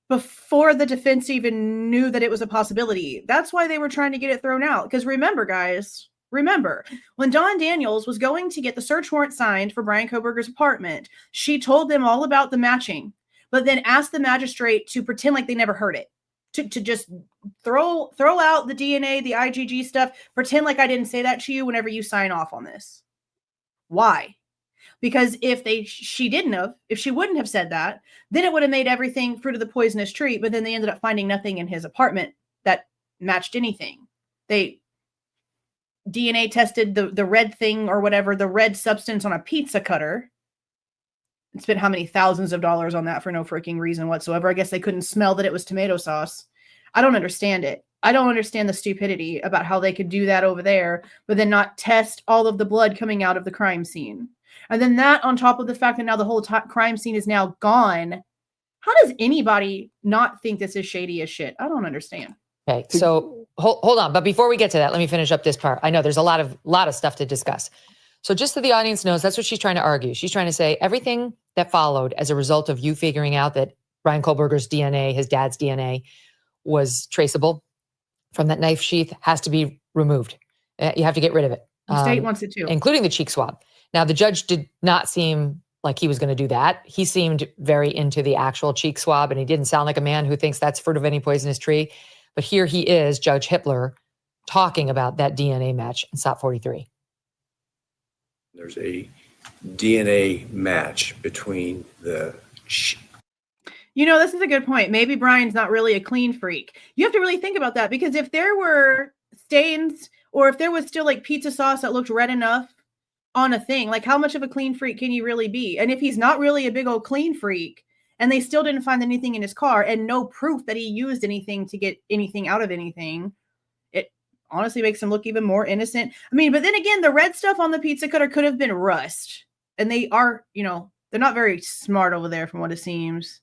before the defense even knew that it was a possibility. That's why they were trying to get it thrown out. Because remember, guys, when Dawn Daniels was going to get the search warrant signed for Bryan Kohberger's apartment, she told them all about the matching, but then asked the magistrate to pretend like they never heard it, to just throw out the DNA, the IGG stuff, pretend like I didn't say that to you whenever you sign off on this. Why? Because if she wouldn't have said that, then it would have made everything fruit of the poisonous tree, but then they ended up finding nothing in his apartment that matched anything. They DNA tested the red thing or whatever, the red substance on a pizza cutter. And spent how many thousands of dollars on that for no freaking reason whatsoever. I guess they couldn't smell that it was tomato sauce. I don't understand it. I don't understand the stupidity about how they could do that over there, but then not test all of the blood coming out of the crime scene. And then that on top of the fact that now the whole crime scene is now gone. How does anybody not think this is shady as shit? I don't understand. Okay, so hold on. But before we get to that, let me finish up this part. I know there's a lot of stuff to discuss. So just so the audience knows, that's what she's trying to argue. She's trying to say everything that followed as a result of you figuring out that Bryan Kohberger's DNA, his dad's DNA, was traceable from that knife sheath has to be removed. You have to get rid of it. The state wants it too. Including the cheek swab. Now, the judge did not seem like he was going to do that. He seemed very into the actual cheek swab, and he didn't sound like a man who thinks that's fruit of any poisonous tree. But here he is, Judge Hitler, talking about that DNA match in SOT 43. There's a DNA match between the... You know, this is a good point. Maybe Bryan's not really a clean freak. You have to really think about that, because if there were stains, or if there was still like pizza sauce that looked red enough on a thing, like how much of a clean freak can you really be? And if he's not really a big old clean freak and they still didn't find anything in his car and no proof that he used anything to get anything out of anything, it honestly makes him look even more innocent. I mean, but then again, the red stuff on the pizza cutter could have been rust. And they are, you know, they're not very smart over there from what it seems.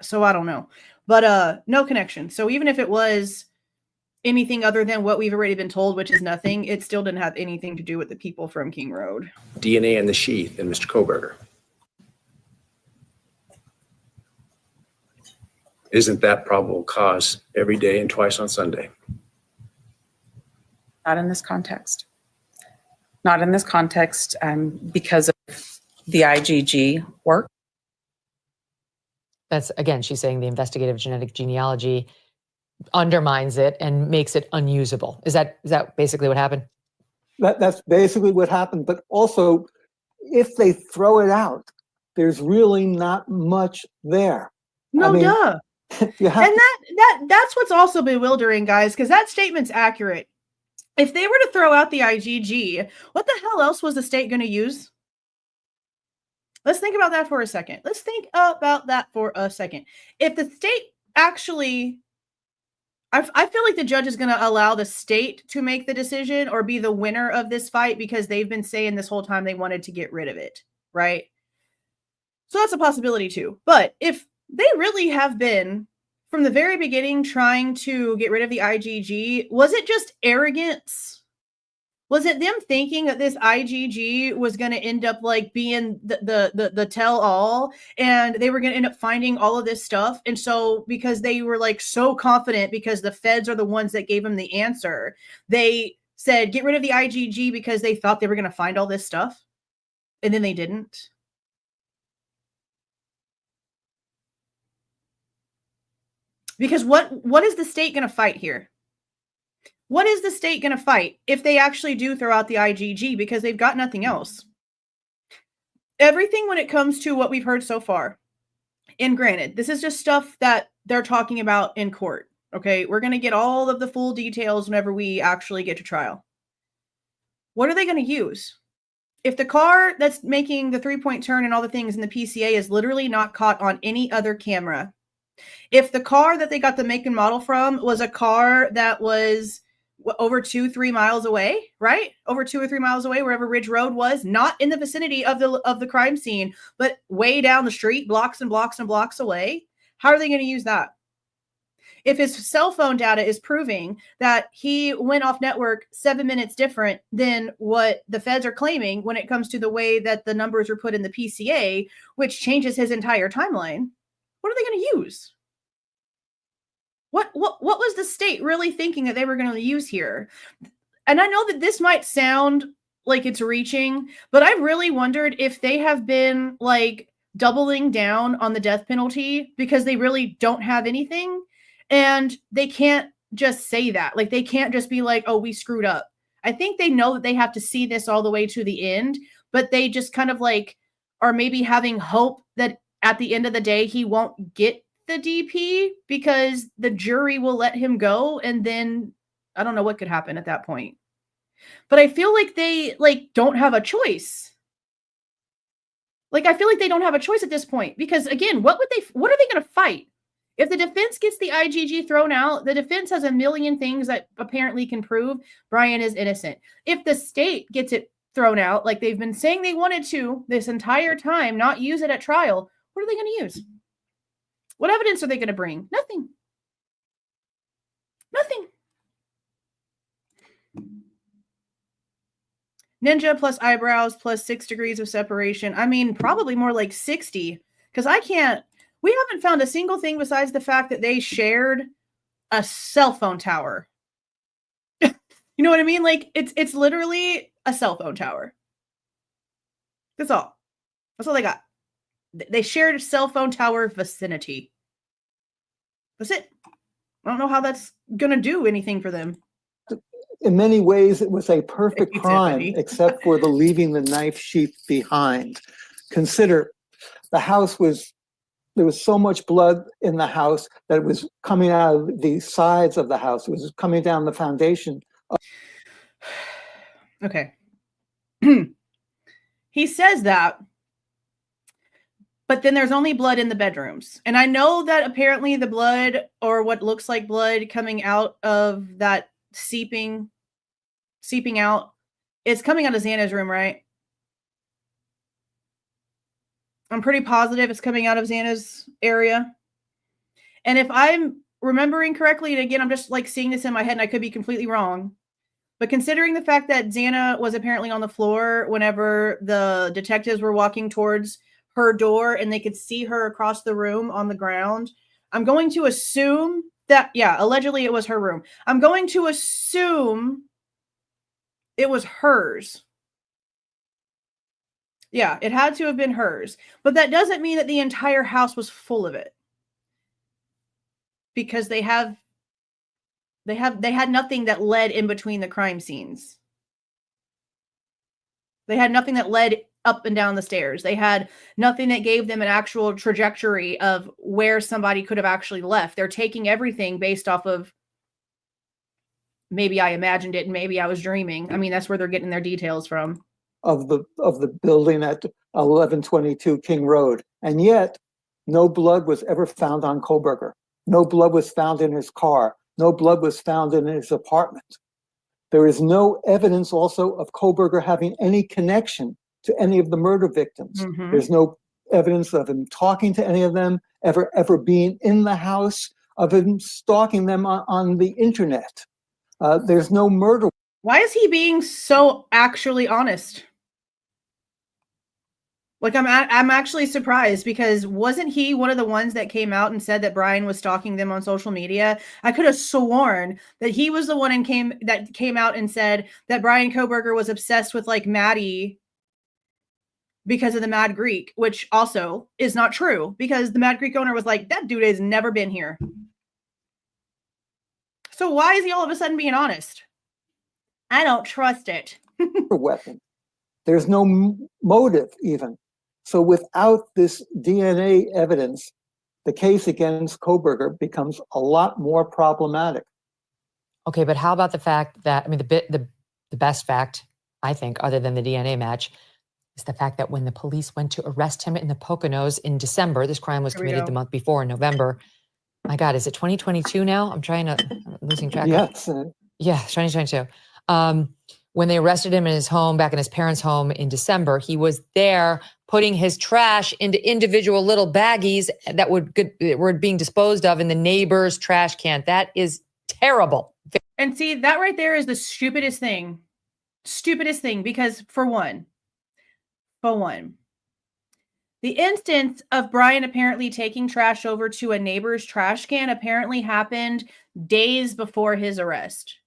So I don't know. But no connection. So even if it was anything other than what we've already been told, which is nothing, it still didn't have anything to do with the people from King Road. DNA in the sheath in Mr. Kohberger. Isn't that probable cause every day and twice on Sunday? Not in this context. Not in this context because of the IgG work. That's, again, she's saying the investigative genetic genealogy undermines it and makes it unusable. Is that basically what happened? That's basically what happened. But also, if they throw it out, there's really not much there. No, I mean, duh. And that's what's also bewildering, guys, because that statement's accurate. If they were to throw out the IgG, what the hell else was the state going to use? Let's think about that for a second. If the state actually, I feel like the judge is going to allow the state to make the decision or be the winner of this fight because they've been saying this whole time they wanted to get rid of it, right? So that's a possibility too. But if they really have been, from the very beginning, trying to get rid of the IgG, was it just arrogance? Was it them thinking that this IgG was going to end up like being the tell-all and they were going to end up finding all of this stuff? And so because they were like so confident because the feds are the ones that gave them the answer, they said, get rid of the IgG because they thought they were going to find all this stuff. And then they didn't. Because what is the state going to fight here? What is the state going to fight if they actually do throw out the IgG because they've got nothing else? Everything when it comes to what we've heard so far, and granted, this is just stuff that they're talking about in court, okay? We're going to get all of the full details whenever we actually get to trial. What are they going to use? If the car that's making the three-point turn and all the things in the PCA is literally not caught on any other camera, if the car that they got the make and model from was a car that was over 2-3 miles away, right? Over 2 or 3 miles away, wherever Ridge Road was, not in the vicinity of the crime scene, but way down the street, blocks and blocks and blocks away. How are they going to use that? If his cell phone data is proving that he went off network 7 minutes different than what the feds are claiming when it comes to the way that the numbers were put in the PCA, which changes his entire timeline, what are they going to use? What was the state really thinking that they were going to use here? And I know that this might sound like it's reaching, but I really wondered if they have been like doubling down on the death penalty because they really don't have anything and they can't just say that. Like they can't just be like, oh, we screwed up. I think they know that they have to see this all the way to the end, but they just kind of like are maybe having hope that at the end of the day, he won't get the DP because the jury will let him go. And then I don't know what could happen at that point. But I feel like they don't have a choice. Like, I feel like they don't have a choice at this point because again, what are they going to fight? If the defense gets the IgG thrown out, the defense has a million things that apparently can prove Bryan is innocent. If the state gets it thrown out, like they've been saying they wanted to this entire time, not use it at trial, what are they going to use? What evidence are they going to bring? Nothing. Nothing. Ninja plus eyebrows plus 6 degrees of separation. I mean, probably more like 60. Because we haven't found a single thing besides the fact that they shared a cell phone tower. You know what I mean? Like, it's literally a cell phone tower. That's all. That's all they got. They shared a cell phone tower vicinity. That's it. I don't know how that's going to do anything for them. In many ways, it was a perfect crime, except for the leaving the knife sheath behind. Consider the house was there was so much blood in the house that it was coming out of the sides of the house. It was coming down the foundation. Okay. He says that, but then there's only blood in the bedrooms. And I know that apparently the blood, or what looks like blood coming out of that seeping out, is coming out of Xana's room, right? I'm pretty positive it's coming out of Xana's area. And if I'm remembering correctly, and again, I'm just like seeing this in my head and I could be completely wrong, but considering the fact that Xana was apparently on the floor whenever the detectives were walking towards her door and they could see her across the room on the ground, I'm going to assume that, yeah, allegedly it was her room. I'm going to assume it was hers. Yeah, it had to have been hers. But that doesn't mean that the entire house was full of it. Because they had nothing that led in between the crime scenes. They had nothing that led up and down the stairs. They had nothing that gave them an actual trajectory of where somebody could have actually left. They're taking everything based off of, maybe I imagined it and maybe I was dreaming. I mean, that's where they're getting their details from. Of the building at 1122 King Road. And yet, no blood was ever found on Kohberger. No blood was found in his car. No blood was found in his apartment. There is no evidence also of Kohberger having any connection to any of the murder victims. Mm-hmm. There's no evidence of him talking to any of them, ever being in the house, of him stalking them on the internet. There's no murder. Why is he being so actually honest? Like, I'm actually surprised, because wasn't he one of the ones that came out and said that Bryan was stalking them on social media? I could have sworn that he was the one that came out and said that Bryan Kohberger was obsessed with like Maddie because of the Mad Greek, which also is not true, because the Mad Greek owner was like, that dude has never been here. So why is he all of a sudden being honest? I don't trust it. Weapon. There's no motive even. So without this DNA evidence, the case against Kohberger becomes a lot more problematic. Okay, but how about the fact that, I mean, the best fact, I think, other than the DNA match, is the fact that when the police went to arrest him in the Poconos in December, this crime was committed the month before in November. My God, is it 2022 now? I'm losing track. Yes. Yeah, 2022. When they arrested him in his home, back in his parents' home in December, he was there putting his trash into individual little baggies that were being disposed of in the neighbor's trash can. That is terrible. And see, that right there is the stupidest thing. Stupidest thing, because for one, the instance of Bryan apparently taking trash over to a neighbor's trash can apparently happened days before his arrest,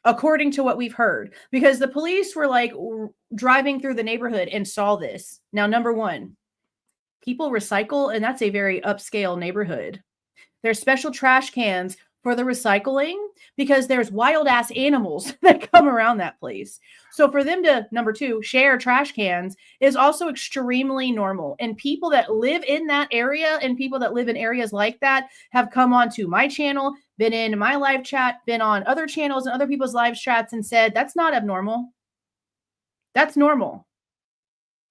according to what we've heard, because the police were like driving through the neighborhood and saw this. Now, number one, people recycle, and that's a very upscale neighborhood. There's special trash cans for the recycling because there's wild ass animals that come around that place. So for them to, number two, share trash cans is also extremely normal. And people that live in that area and people that live in areas like that have come onto my channel, been in my live chat, been on other channels and other people's live chats and said, that's not abnormal. That's normal.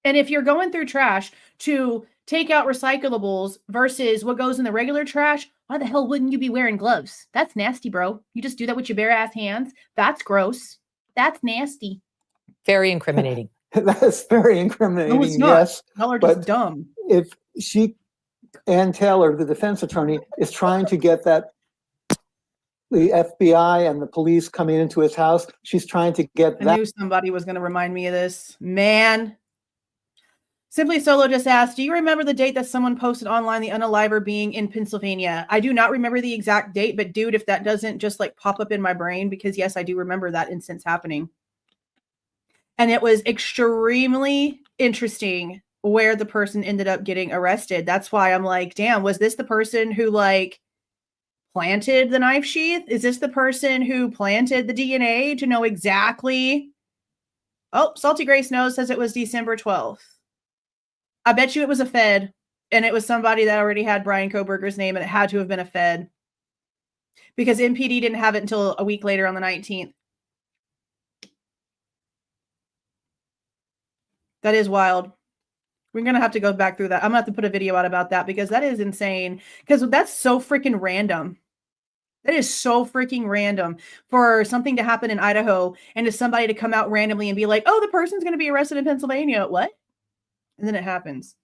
And if you're going through trash to take out recyclables versus what goes in the regular trash, why the hell wouldn't you be wearing gloves? That's nasty, bro. You just do that with your bare ass hands. That's gross. That's nasty. Very incriminating. That's very incriminating. No, it's not. Yes, Y'all are just dumb. If Ann Taylor, the defense attorney, is trying to get the FBI and the police coming into his house, she's trying to get that. I knew somebody was going to remind me of this. Man. Simply Solo just asked, do you remember the date that someone posted online the unaliver being in Pennsylvania? I do not remember the exact date, but dude, if that doesn't just like pop up in my brain, because yes, I do remember that instance happening. And it was extremely interesting where the person ended up getting arrested. That's why I'm like, damn, was this the person who like planted the knife sheath? Is this the person who planted the DNA to know exactly? Oh, Salty Grace knows, says it was December 12th. I bet you it was a Fed. And it was somebody that already had Bryan Kohberger's name, and it had to have been a Fed. Because MPD didn't have it until a week later on the 19th. That is wild. We're going to have to go back through that. I'm going to have to put a video out about that because that is insane. Because that's so freaking random. That is so freaking random for something to happen in Idaho and to somebody to come out randomly and be like, oh, the person's going to be arrested in Pennsylvania. What? And then it happens.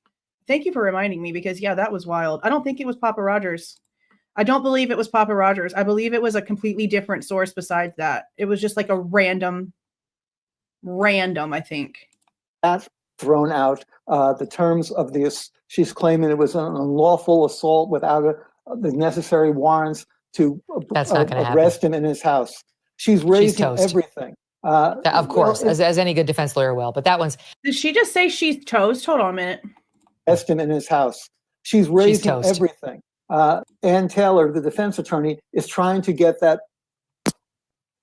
Thank you for reminding me because, yeah, that was wild. I don't think it was Papa Rogers. I don't believe it was Papa Rogers. I believe it was a completely different source besides that. It was just like a random, I think. That's thrown out. The terms of this, she's claiming it was an unlawful assault without the necessary warrants to arrest him in his house. She's raising everything. Of course, as any good defense lawyer will. But that one's... Did she just say she's toast? Hold on a minute. Arrest him in his house. She's raising everything. Ann Taylor, the defense attorney, is trying to get the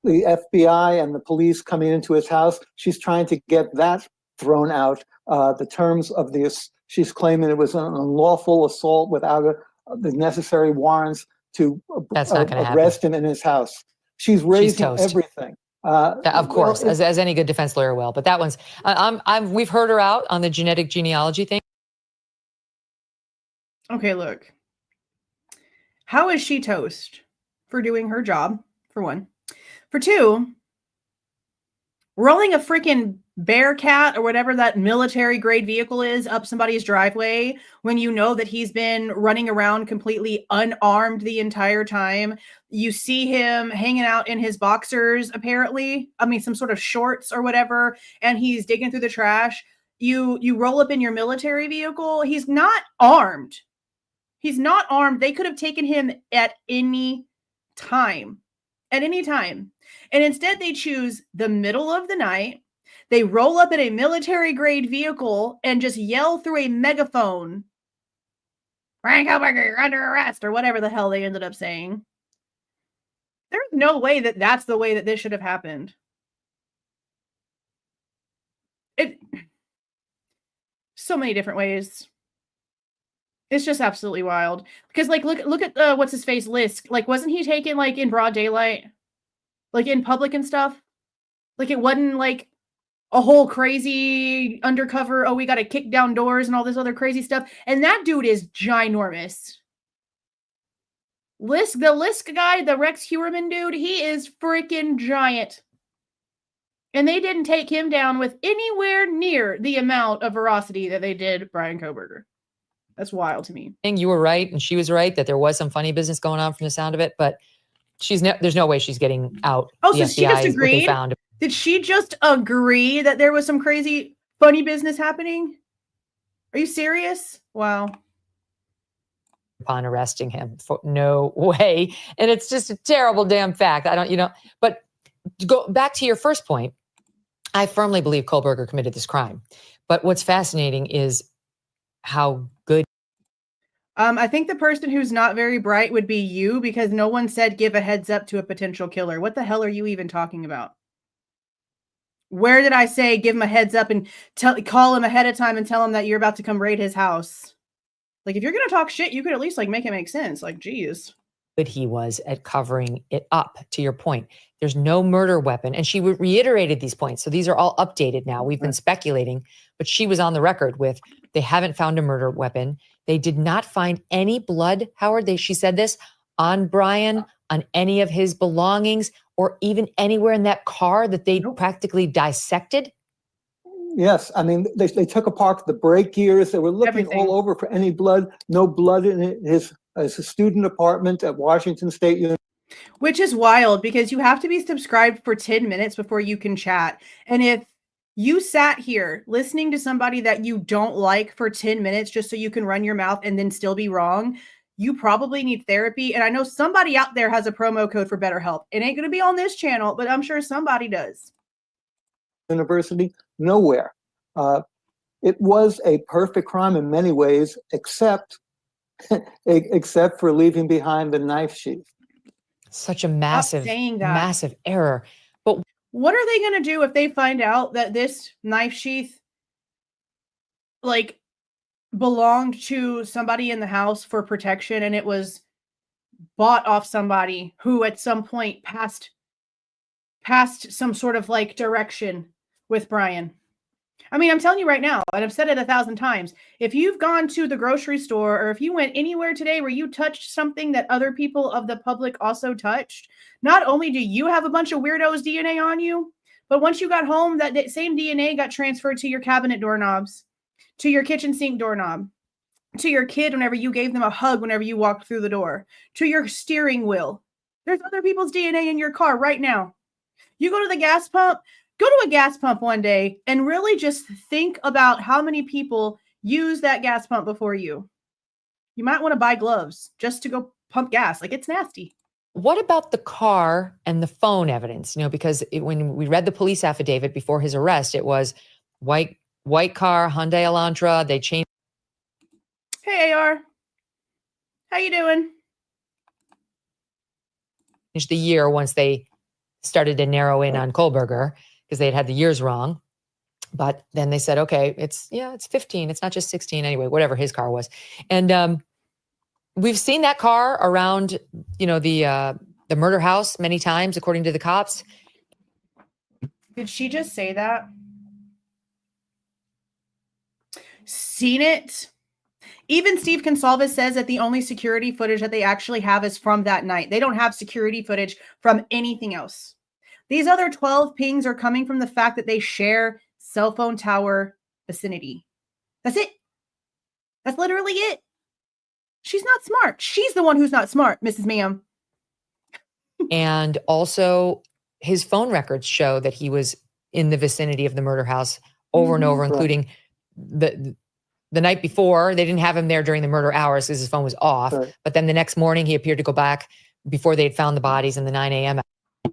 FBI and the police coming into his house. She's trying to get that thrown out. The terms of this, she's claiming it was an unlawful assault without the necessary warrants to arrest him in his house. She's raising everything. Of course, as any good defense lawyer will. But that one's, we've heard her out on the genetic genealogy thing. Okay, look. How is she toast? For doing her job, for one. For two, rolling a freaking Bearcat or whatever that military grade vehicle is up somebody's driveway when you know that he's been running around completely unarmed the entire time. You see him hanging out in his boxers, apparently. I mean, some sort of shorts or whatever, and he's digging through the trash. You roll up in your military vehicle. He's not armed. He's not armed. They could have taken him at any time. At any time. And instead they choose the middle of the night. They roll up in a military grade vehicle and just yell through a megaphone, Bryan Kohberger, you're under arrest, or whatever the hell they ended up saying. There's no way that that's the way that this should have happened. So many different ways. It's just absolutely wild. Because, like, look at what's his face Lisk. Like, wasn't he taken like in broad daylight, like in public and stuff? Like, it wasn't like a whole crazy undercover. Oh, we got to kick down doors and all this other crazy stuff. And that dude is ginormous. The Lisk guy, the Rex Heuermann dude, he is freaking giant. And they didn't take him down with anywhere near the amount of ferocity that they did Bryan Kohberger. That's wild to me. You were right, and she was right that there was some funny business going on from the sound of it, but there's no way she's getting out. Oh, so she just agreed? Did she just agree that there was some crazy funny business happening? Are you serious? Wow. Upon arresting him. No way. And it's just a terrible damn fact. But to go back to your first point, I firmly believe Kohberger committed this crime. But what's fascinating is how good. I think the person who's not very bright would be you, because no one said give a heads up to a potential killer. What the hell are you even talking about? Where did I say give him a heads up and call him ahead of time and tell him that you're about to come raid his house? Like, if you're going to talk shit, you could at least like make it make sense. Like, geez. Good he was at covering it up, to your point. There's no murder weapon. And she reiterated these points. So these are all updated now. We've been speculating, but she was on the record with, they haven't found a murder weapon. They did not find any blood, Howard. She said this, on Bryan, on any of his belongings, or even anywhere in that car that they practically dissected. Yes. I mean, they took apart the brake gears. They were looking all over for any blood. No blood in his student apartment at Washington State University. Which is wild, because you have to be subscribed for 10 minutes before you can chat. And if you sat here listening to somebody that you don't like for 10 minutes just so you can run your mouth and then still be wrong, you probably need therapy. And I know somebody out there has a promo code for BetterHelp. It ain't going to be on this channel, but I'm sure somebody does. University, nowhere. It was a perfect crime in many ways, except for leaving behind the knife sheath. Such a massive error. But what are they going to do if they find out that this knife sheath, like, belonged to somebody in the house for protection, and it was bought off somebody who at some point passed some sort of like direction with Bryan. I mean, I'm telling you right now, and I've said it 1,000 times, if you've gone to the grocery store or if you went anywhere today where you touched something that other people of the public also touched, not only do you have a bunch of weirdos' DNA on you, but once you got home, that same DNA got transferred to your cabinet doorknobs, to your kitchen sink doorknob, to your kid whenever you gave them a hug whenever you walked through the door, to your steering wheel. There's other people's DNA in your car right now. You go to the gas pump, go to a gas pump one day and really just think about how many people use that gas pump before you. You might want to buy gloves just to go pump gas. Like, it's nasty. What about the car and the phone evidence? Because when we read the police affidavit before his arrest, it was white car, Hyundai Elantra. They changed. Hey, AR. How you doing? The year once they started to narrow in on Kohberger because they had the years wrong. But then they said, okay, it's 15. It's not just 16 anyway, whatever his car was. And we've seen that car around, the murder house many times, according to the cops. Did she just say that? Seen it? Even Steve Goncalves says that the only security footage that they actually have is from that night. They don't have security footage from anything else. These other 12 pings are coming from the fact that they share cell phone tower vicinity. That's it. That's literally it. She's not smart. She's the one who's not smart, Mrs. Ma'am. And also his phone records show that he was in the vicinity of the murder house over and over, including the night before. They didn't have him there during the murder hours because his phone was off. Right. But then the next morning he appeared to go back before they had found the bodies in the 9 a.m.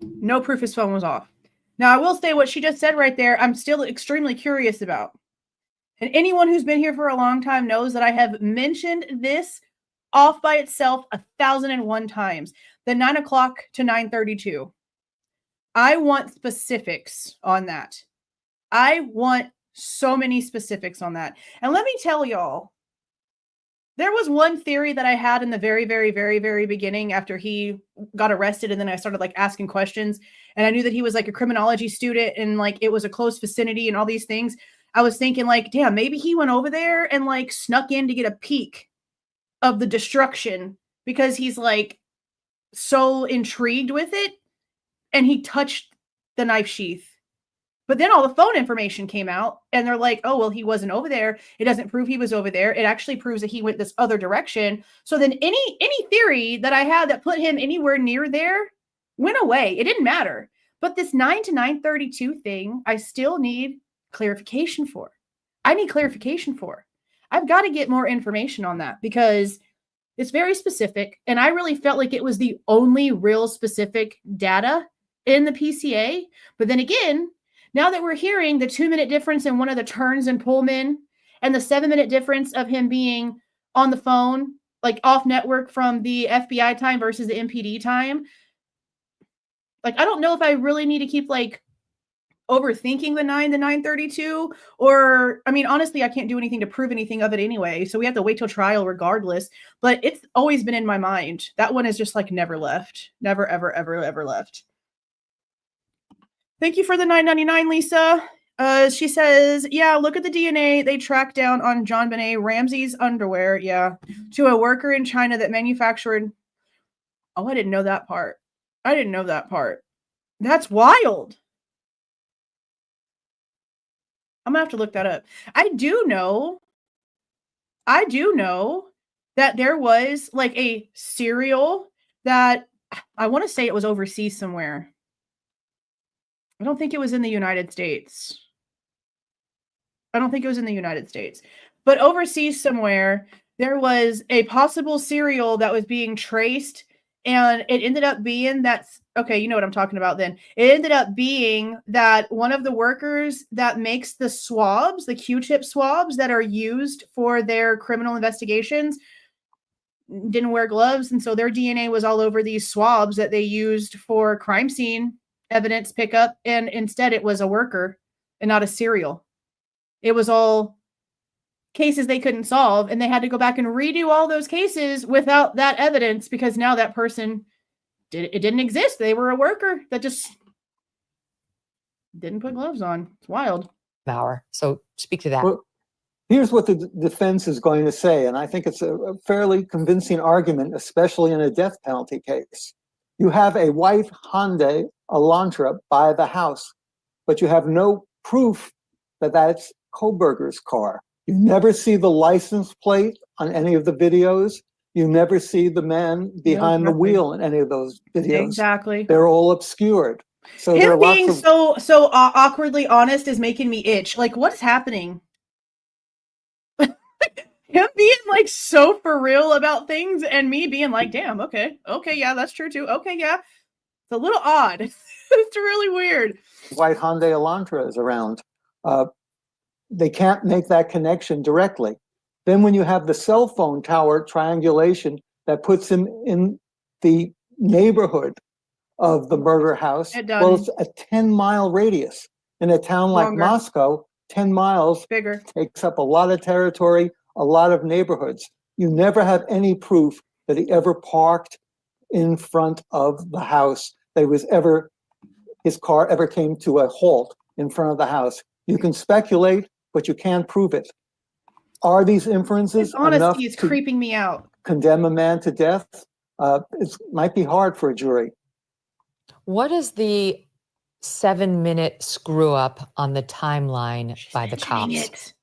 No proof his phone was off. Now, I will say what she just said right there, I'm still extremely curious about. And anyone who's been here for a long time knows that I have mentioned this off by itself 1,001 times. The 9 o'clock to 9:32. I want specifics on that. I want so many specifics on that. And let me tell y'all, there was one theory that I had in the very, very, very, very beginning after he got arrested. And then I started like asking questions, and I knew that he was like a criminology student and like it was a close vicinity and all these things. I was thinking like, damn, maybe he went over there and like snuck in to get a peek of the destruction because he's like so intrigued with it, and he touched the knife sheath. But then all the phone information came out and they're like, oh, well, he wasn't over there. It doesn't prove he was over there. It actually proves that he went this other direction. So then any theory that I had that put him anywhere near there went away. It didn't matter. But this 9 to 9:32 thing, I still need clarification for. I need clarification for. I've got to get more information on that because it's very specific. And I really felt like it was the only real specific data in the PCA. But then again, now that we're hearing the 2-minute difference in one of the turns in Pullman and the 7-minute difference of him being on the phone, like off network from the FBI time versus the MPD time, like, I don't know if I really need to keep like overthinking the 9 to 9:32, or, I mean, honestly, I can't do anything to prove anything of it anyway. So we have to wait till trial regardless, but it's always been in my mind. That one is just like never left. Never, ever, ever, ever left. Thank you for the $9.99, Lisa. She says, yeah, look at the DNA they tracked down on John Benet Ramsey's underwear. Yeah. To a worker in China that manufactured. Oh, I didn't know that part. I didn't know that part. That's wild. I'm gonna have to look that up. I do know that there was like a cereal that I want to say it was overseas somewhere. I don't think it was in the United States. But overseas somewhere, there was a possible cereal that was being traced, and it ended up being okay, you know what I'm talking about then. It ended up being that one of the workers that makes the swabs, the Q-tip swabs that are used for their criminal investigations, didn't wear gloves, and so their DNA was all over these swabs that they used for crime scene evidence pickup, and instead it was a worker and not a cereal. It was all cases they couldn't solve, and they had to go back and redo all those cases without that evidence because now that person didn't exist. They were a worker that just didn't put gloves on. It's wild. So speak to that. Well, here's what the defense is going to say, and I think it's a fairly convincing argument, especially in a death penalty case. You have a white Hyundai Elantra by the house, but you have no proof that that's Kohberger's car. You never see the license plate on any of the videos. You never see the man behind the wheel in any of those videos. Exactly. They're all obscured. So him being so awkwardly honest is making me itch. Like, what's happening? Him being like so for real about things and me being like, damn, okay, yeah, that's true too. Okay, yeah. It's a little odd. It's really weird. White Hyundai Elantra is around. They can't make that connection directly. Then when you have the cell phone tower triangulation that puts him in the neighborhood of the murder house, well, it's a 10-mile radius. In a town like Moscow, 10 miles bigger takes up a lot of territory, a lot of neighborhoods. You never have any proof that he ever parked in front of the house. His car ever came to a halt in front of the house. You can speculate, but you can't prove it. Are these inferences enough is creeping me out? Condemn a man to death? It might be hard for a jury. What is the 7-minute screw up on the timeline by the cops?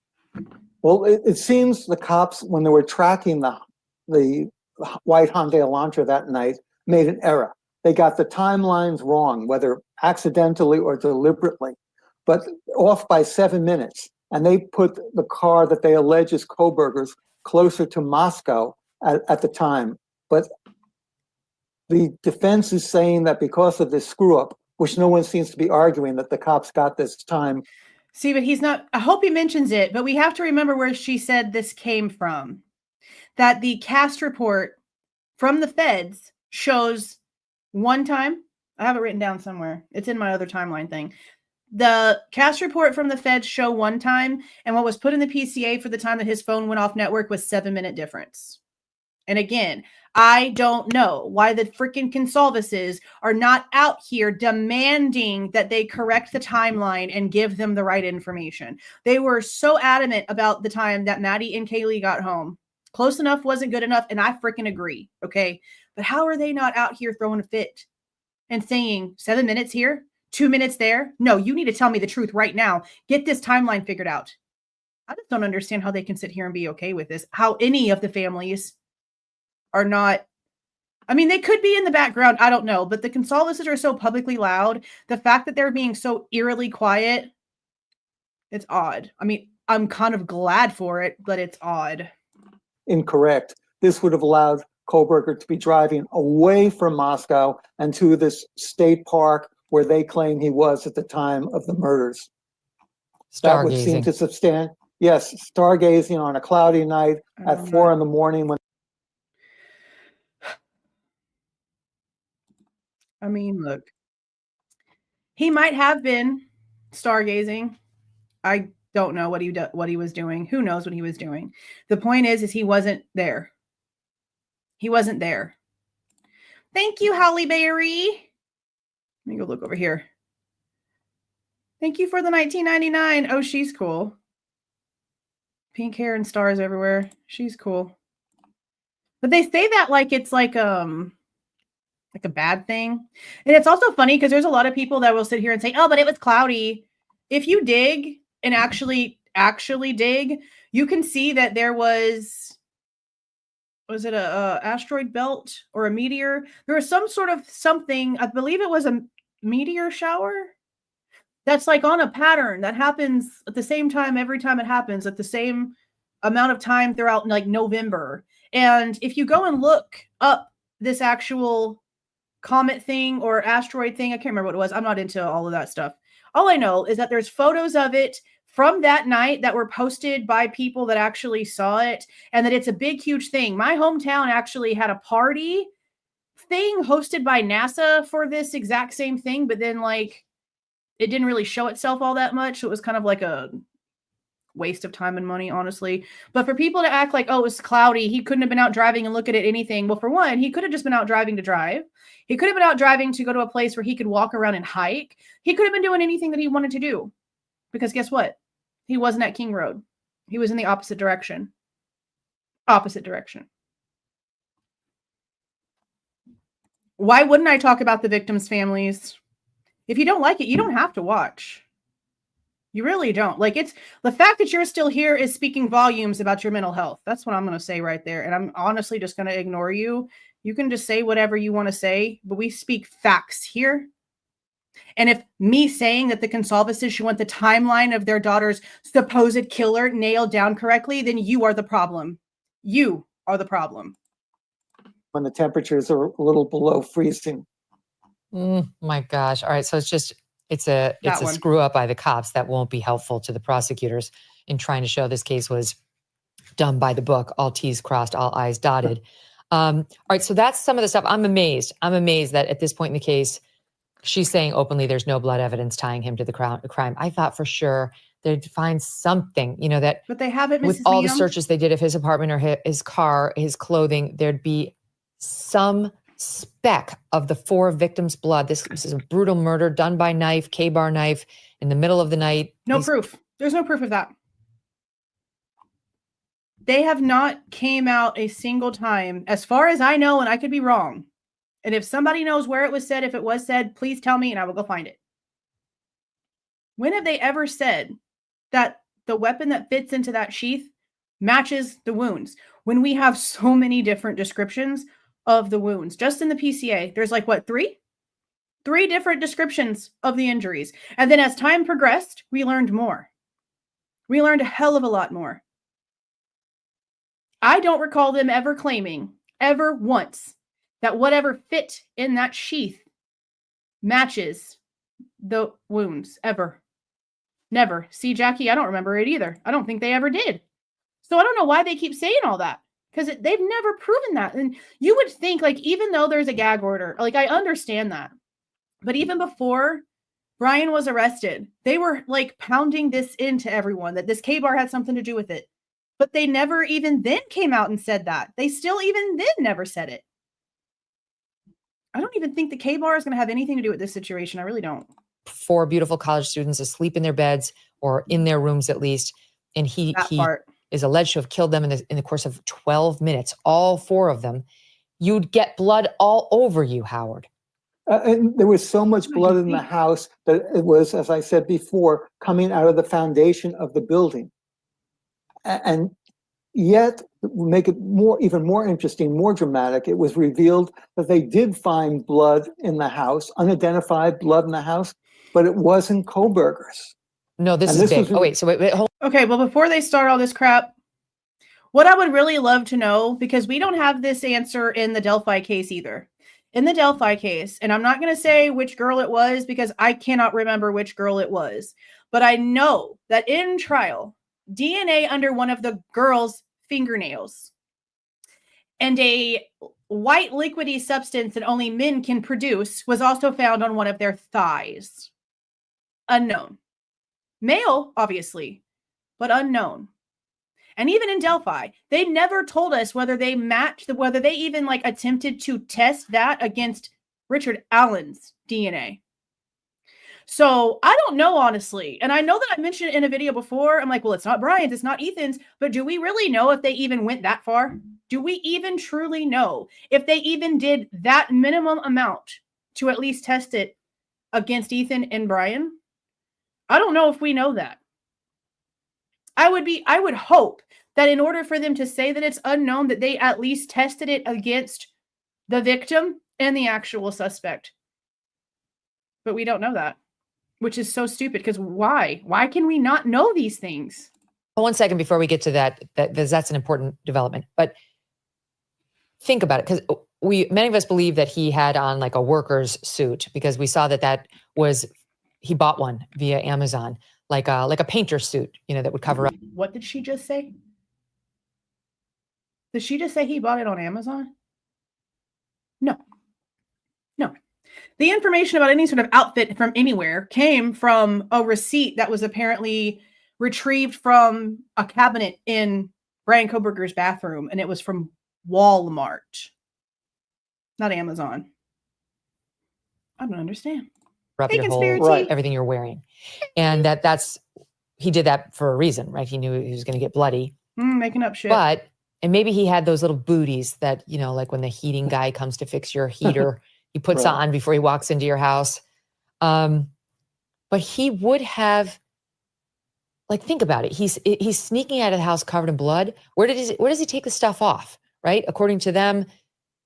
Well, it seems the cops, when they were tracking the white Hyundai Elantra that night, made an error. They got the timelines wrong, whether accidentally or deliberately, but off by 7 minutes. And they put the car that they allege is Kohberger's closer to Moscow at the time. But the defense is saying that because of this screw up, which no one seems to be arguing, that the cops got this time. See, but he's not, I hope he mentions it, but we have to remember where she said this came from. That the cast report from the feds shows one time. I have it written down somewhere. It's in my other timeline thing. The cast report from the feds show one time, and what was put in the PCA for the time that his phone went off network was 7-minute difference. And again, I don't know why the freaking Goncalveses are not out here demanding that they correct the timeline and give them the right information. They were so adamant about the time that Maddie and Kaylee got home. Close enough wasn't good enough, and I freaking agree, okay? But how are they not out here throwing a fit and saying 7 minutes here, 2 minutes there? No, you need to tell me the truth right now. Get this timeline figured out. I just don't understand how they can sit here and be okay with this. How any of the families are not, I mean, they could be in the background. I don't know, but the Goncalveses are so publicly loud. The fact that they're being so eerily quiet, it's odd. I mean, I'm kind of glad for it, but it's odd. Incorrect. This would have allowed Kohberger to be driving away from Moscow and to this state park where they claim he was at the time of the murders. That would seem to stargazing on a cloudy night at 4 in the morning when. I mean, look, he might have been stargazing. I don't know what he was doing. Who knows what he was doing? The point is he wasn't there. He wasn't there. Thank you, Holly Berry. Let me go look over here. Thank you for the $19.99. Oh, she's cool. Pink hair and stars everywhere. She's cool. But they say that like it's like a bad thing. And it's also funny because there's a lot of people that will sit here and say, oh, but it was cloudy. If you dig and actually dig, you can see that there was it a asteroid belt or a meteor? There was some sort of something, I believe it was a meteor shower that's like on a pattern that happens at the same time every time it happens, at the same amount of time throughout like November. And if you go and look up this actual comet thing or asteroid thing, I can't remember what it was. I'm not into all of that stuff. All I know is that there's photos of it from that night that were posted by people that actually saw it, and that it's a big, huge thing. My hometown actually had a party thing hosted by NASA for this exact same thing, but then like it didn't really show itself all that much. So it was kind of like a waste of time and money, honestly. But for people to act like, oh, it's cloudy, he couldn't have been out driving and looking at anything. Well, for one, he could have just been out driving to drive. He could have been out driving to go to a place where he could walk around and hike. He could have been doing anything that he wanted to do. Because guess what? He wasn't at King Road. He was in the opposite direction. Opposite direction. Why wouldn't I talk about the victims' families? If you don't like it, you don't have to watch. You really don't. Like, it's the fact that you're still here is speaking volumes about your mental health. That's what I'm going to say right there. And I'm honestly just going to ignore you. You can just say whatever you want to say, but we speak facts here. And if me saying that the Goncalveses should want the timeline of their daughter's supposed killer nailed down correctly, then you are the problem. You are the problem. When the temperatures are a little below freezing. My gosh. All right. So it's a screw up by the cops that won't be helpful to the prosecutors in trying to show this case was done by the book, all T's crossed, all I's dotted. All right. So that's some of the stuff. I'm amazed that at this point in the case, she's saying openly there's no blood evidence tying him to the crime. I thought for sure they'd find something, that. But they haven't, Mrs. With all the Needham. searches they did of his apartment or his car, his clothing, there'd be some speck of the 4 victims' blood. This is a brutal murder done by knife, K-bar knife, in the middle of the night. No proof. There's no proof of that. They have not came out a single time, as far as I know, and I could be wrong. And if somebody knows where it was said, if it was said, please tell me and I will go find it. When have they ever said that the weapon that fits into that sheath matches the wounds? When we have so many different descriptions of the wounds. Just in the PCA, there's like, what, 3? 3 different descriptions of the injuries. And then as time progressed, we learned more. We learned a hell of a lot more. I don't recall them ever claiming, ever once, that whatever fit in that sheath matches the wounds, ever. Never. See, Jackie, I don't remember it either. I don't think they ever did. So I don't know why they keep saying all that. Because they've never proven that. And you would think, like, even though there's a gag order, like, I understand that. But even before Bryan was arrested, they were, like, pounding this into everyone, that this K-bar had something to do with it. But they never even then came out and said that. They still even then never said it. I don't even think the K-bar is going to have anything to do with this situation. I really don't. 4 beautiful college students asleep in their beds or in their rooms at least. And he is alleged to have killed them in the course of 12 minutes, all 4 of them. You'd get blood all over you, Howard. And there was so much blood in the house that it was, as I said before, coming out of the foundation of the building. And yet, to make it even more interesting, more dramatic, it was revealed that they did find blood in the house, unidentified blood in the house, but it wasn't Kohberger's. No, this is big. Oh, wait. So wait, hold. Okay, well, before they start all this crap, what I would really love to know, because we don't have this answer in the Delphi case either. In the Delphi case, and I'm not going to say which girl it was because I cannot remember which girl it was, but I know that in trial, DNA under one of the girls' fingernails and a white liquidy substance that only men can produce was also found on one of their thighs. Unknown. Male, obviously, but unknown. And even in Delphi, they never told us whether they matched, whether they even like attempted to test that against Richard Allen's DNA. So I don't know, honestly. And I know that I mentioned it in a video before. I'm like, well, it's not Bryan's, it's not Ethan's, but do we really know if they even went that far? Do we even truly know if they even did that minimum amount to at least test it against Ethan and Bryan? I don't know if we know that. I would hope that in order for them to say that it's unknown, that they at least tested it against the victim and the actual suspect. But we don't know that, which is so stupid, because why? Why can we not know these things? 1 second before we get to that, because that's an important development. But think about it, because many of us believe that he had on like a worker's suit, because we saw that was, he bought one via Amazon, like a painter suit, that would cover up. What did she just say? Did she just say he bought it on Amazon? No. The information about any sort of outfit from anywhere came from a receipt that was apparently retrieved from a cabinet in Bryan Kohberger's bathroom, and it was from Walmart, not Amazon. I don't understand. Up Hey, your whole conspiracy. everything you're wearing, and that's he did that for a reason, right? He knew he was going to get bloody, Making up shit. And maybe he had those little booties that, you know, like when the heating guy comes to fix your heater, he puts on before he walks into your house. But he would have, like, think about it. He's sneaking out of the house covered in blood. Where does he take the stuff off? Right? According to them,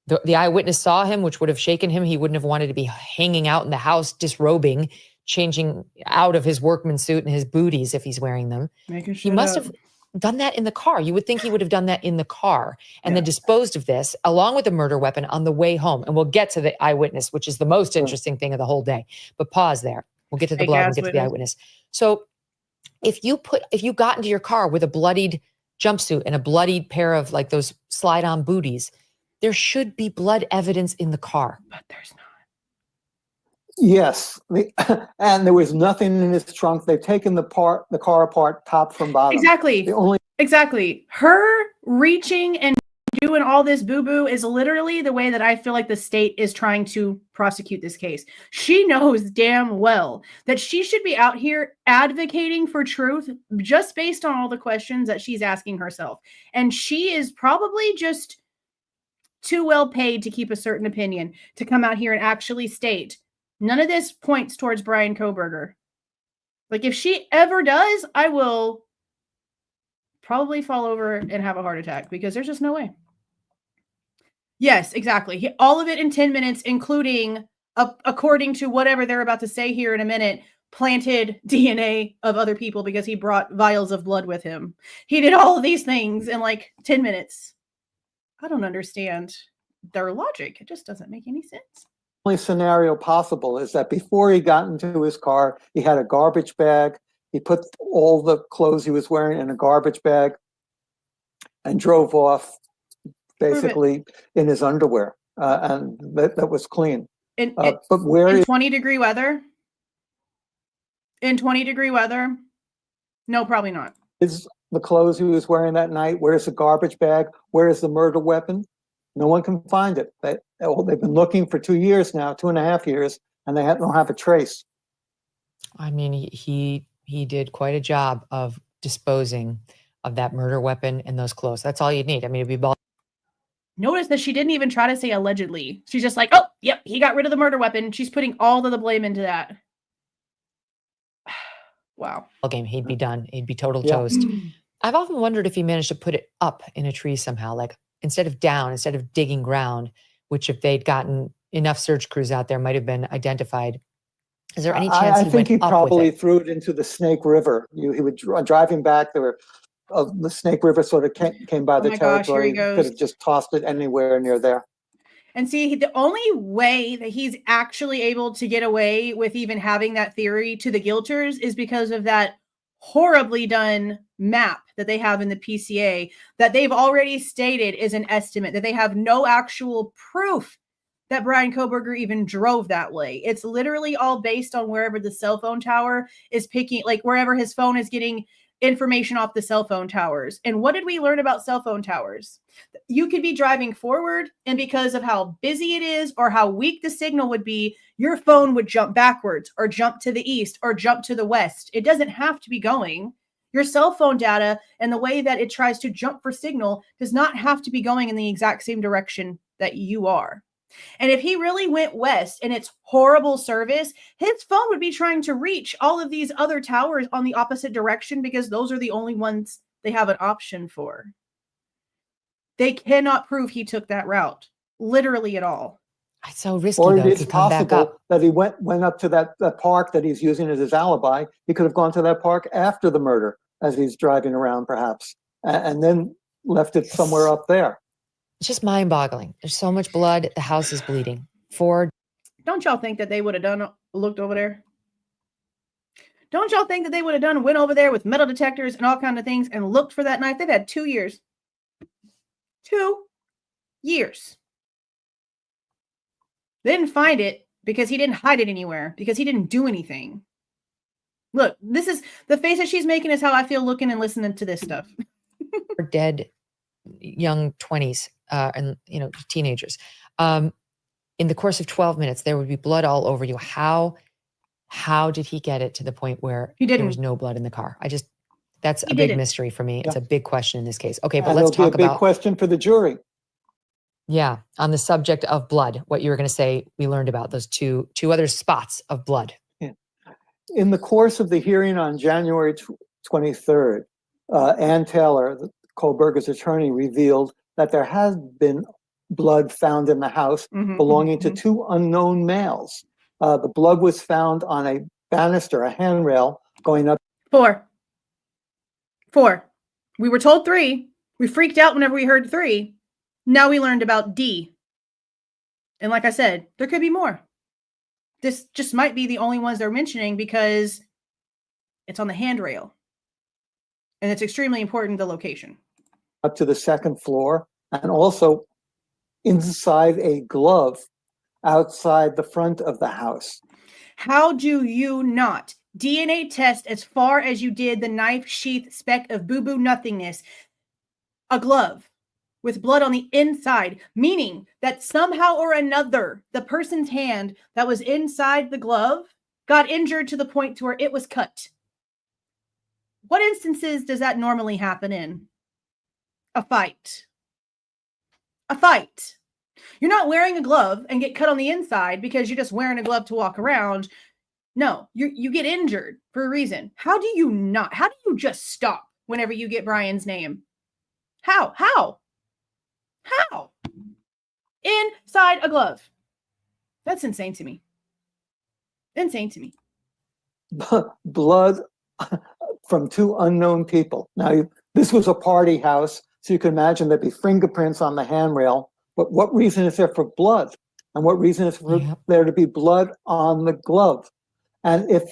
the eyewitness saw him, which would have shaken him. He wouldn't have wanted to be hanging out in the house, disrobing, changing out of his workman suit and his booties if he's wearing them. He must have done that in the car. You would think he would have done that in the car and then disposed of this along with the murder weapon on the way home. And we'll get to the eyewitness, which is the most interesting thing of the whole day. But pause there. We'll get to the blood. We'll get to the eyewitness. So if you got into your car with a bloodied jumpsuit and a bloodied pair of like those slide-on booties, there should be blood evidence in the car. But there's not. Yes, and there was nothing in his trunk. They've taken the car apart, top from bottom. Exactly. Her reaching and doing all this boo-boo is literally the way that I feel like the state is trying to prosecute this case. She knows damn well that she should be out here advocating for truth just based on all the questions that she's asking herself. And she is probably just too well paid to keep a certain opinion to come out here and actually state none of this points towards Bryan Kohberger. Like, if she ever does, I will probably fall over and have a heart attack because there's just no way. Yes, exactly. All of it in 10 minutes, including, according to whatever they're about to say here in a minute, planted DNA of other people because he brought vials of blood with him. He did all of these things in like 10 minutes. I don't understand their logic. It just doesn't make any sense. Only scenario possible is that before he got into his car, he had a garbage bag. He put all the clothes he was wearing in a garbage bag and drove off basically in his underwear. And that was clean. But where in 20-degree weather? In 20-degree weather? No, probably not. Is the clothes he was wearing that night? Where's the garbage bag? Where is the murder weapon? No one can find it. They've been looking for 2 years now, 2.5 years, and they don't have a trace. I mean, he did quite a job of disposing of that murder weapon and those clothes. That's all you need. I mean, it'd be Notice that she didn't even try to say allegedly. She's just like, oh, yep, he got rid of the murder weapon. She's putting all of the blame into that. Wow. Game, he'd be done. He'd be total toast. I've often wondered if he managed to put it up in a tree somehow, like instead of down, instead of digging ground, which if they'd gotten enough search crews out there might have been identified. Is there any chance I think he probably it? threw it into the Snake River. He would driving back. There were the Snake River sort of came by the territory. He could have just tossed it anywhere near there. And see, the only way that he's actually able to get away with even having that theory to the guilters is because of that horribly done map that they have in the PCA that they've already stated is an estimate, that they have no actual proof that Bryan Kohberger even drove that way. It's literally all based on wherever the cell phone tower is picking, like wherever his phone is getting information off the cell phone towers. And what did we learn about cell phone towers? You could be driving forward, and because of how busy it is or how weak the signal would be, your phone would jump backwards or jump to the east or jump to the west. It doesn't have to be going. Your cell phone data and the way that it tries to jump for signal does not have to be going in the exact same direction that you are. And if he really went west and it's horrible service, his phone would be trying to reach all of these other towers on the opposite direction because those are the only ones they have an option for. They cannot prove he took that route, literally at all. It's so risky, or though, it's possible that he went up to that park that he's using as his alibi. He could have gone to that park after the murder as he's driving around, perhaps, and then left it somewhere up there. It's just mind-boggling. There's so much blood. The house is bleeding. Don't y'all think that they would have looked over there? Don't y'all think that they would have went over there with metal detectors and all kinds of things and looked for that knife? They've had 2 years. 2 years. They didn't find it because he didn't hide it anywhere, because he didn't do anything. Look, this is the face that she's making is how I feel looking and listening to this stuff. Dead young 20s and teenagers. In the course of 12 minutes, there would be blood all over you. How did he get it to the point where there was no blood in the car? That's a big mystery for me. It's a big question in this case. Okay, but let's talk about. It'll be a big question for the jury. Yeah, on the subject of blood, what you were going to say, we learned about those two other spots of blood. Yeah. In the course of the hearing on January 23rd, Ann Taylor, Kohberger's attorney, revealed that there has been blood found in the house belonging to two unknown males. The blood was found on a banister, a handrail, going up. 4. We were told 3. We freaked out whenever we heard 3. Now we learned about D. And like I said, there could be more. This just might be the only ones they're mentioning because it's on the handrail. And it's extremely important, the location. Up to the second floor, and also inside a glove outside the front of the house. How do you not DNA test as far as you did the knife sheath speck of boo-boo nothingness, a glove with blood on the inside, meaning that somehow or another, the person's hand that was inside the glove got injured to the point to where it was cut? What instances does that normally happen in? A fight. A fight. You're not wearing a glove and get cut on the inside because you're just wearing a glove to walk around. No, you get injured for a reason. How do you just stop whenever you get Bryan's name? How? Inside a glove. That's insane to me. Blood from two unknown people. Now, this was a party house, so you can imagine there'd be fingerprints on the handrail. But what reason is there for blood? And what reason is for there to be blood on the glove? And if,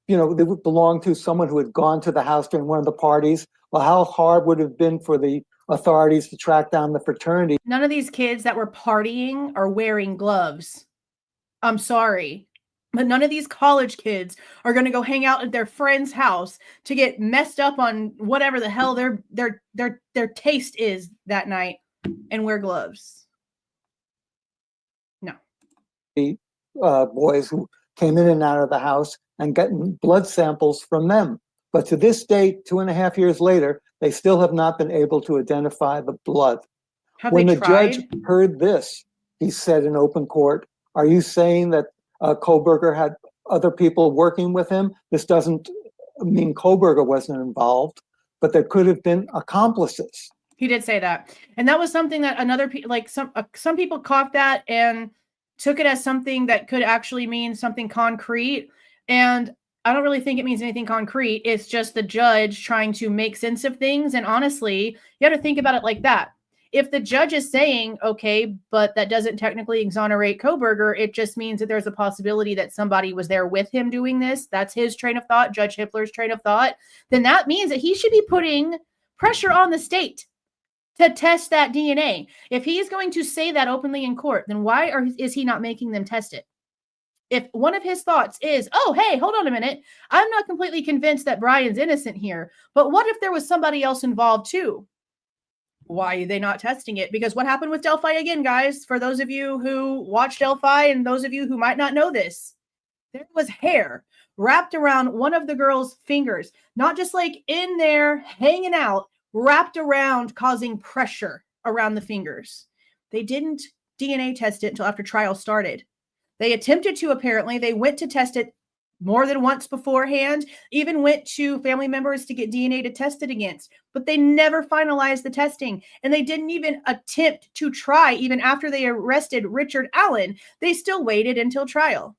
they would belong to someone who had gone to the house during one of the parties, well, how hard would it have been for the authorities to track down the fraternity? None of these kids that were partying are wearing gloves. I'm sorry, but none of these college kids are going to go hang out at their friend's house to get messed up on whatever the hell their taste is that night and wear gloves. No. The boys who came in and out of the house and gotten blood samples from them. But to this day, 2.5 years later, they still have not been able to identify the blood. When the judge heard this, he said in open court, "Are you saying that Kohberger had other people working with him? This doesn't mean Kohberger wasn't involved, but there could have been accomplices." He did say that. And that was something that some people caught that and took it as something that could actually mean something concrete. And I don't really think it means anything concrete. It's just the judge trying to make sense of things. And honestly, you have to think about it like that. If the judge is saying, okay, but that doesn't technically exonerate Kohberger, it just means that there's a possibility that somebody was there with him doing this. That's his train of thought, Judge Hippler's train of thought. Then that means that he should be putting pressure on the state to test that DNA. If he's going to say that openly in court, then why is he not making them test it? If one of his thoughts is, oh, hey, hold on a minute, I'm not completely convinced that Bryan's innocent here, but what if there was somebody else involved too? Why are they not testing it? Because what happened with Delphi again, guys, for those of you who watched Delphi and those of you who might not know this, there was hair wrapped around one of the girl's fingers, not just like in there hanging out, wrapped around, causing pressure around the fingers. They didn't DNA test it until after trial started. They attempted to, apparently. They went to test it more than once beforehand, even went to family members to get DNA to test it against, but they never finalized the testing. And they didn't even attempt to try, even after they arrested Richard Allen. They still waited until trial.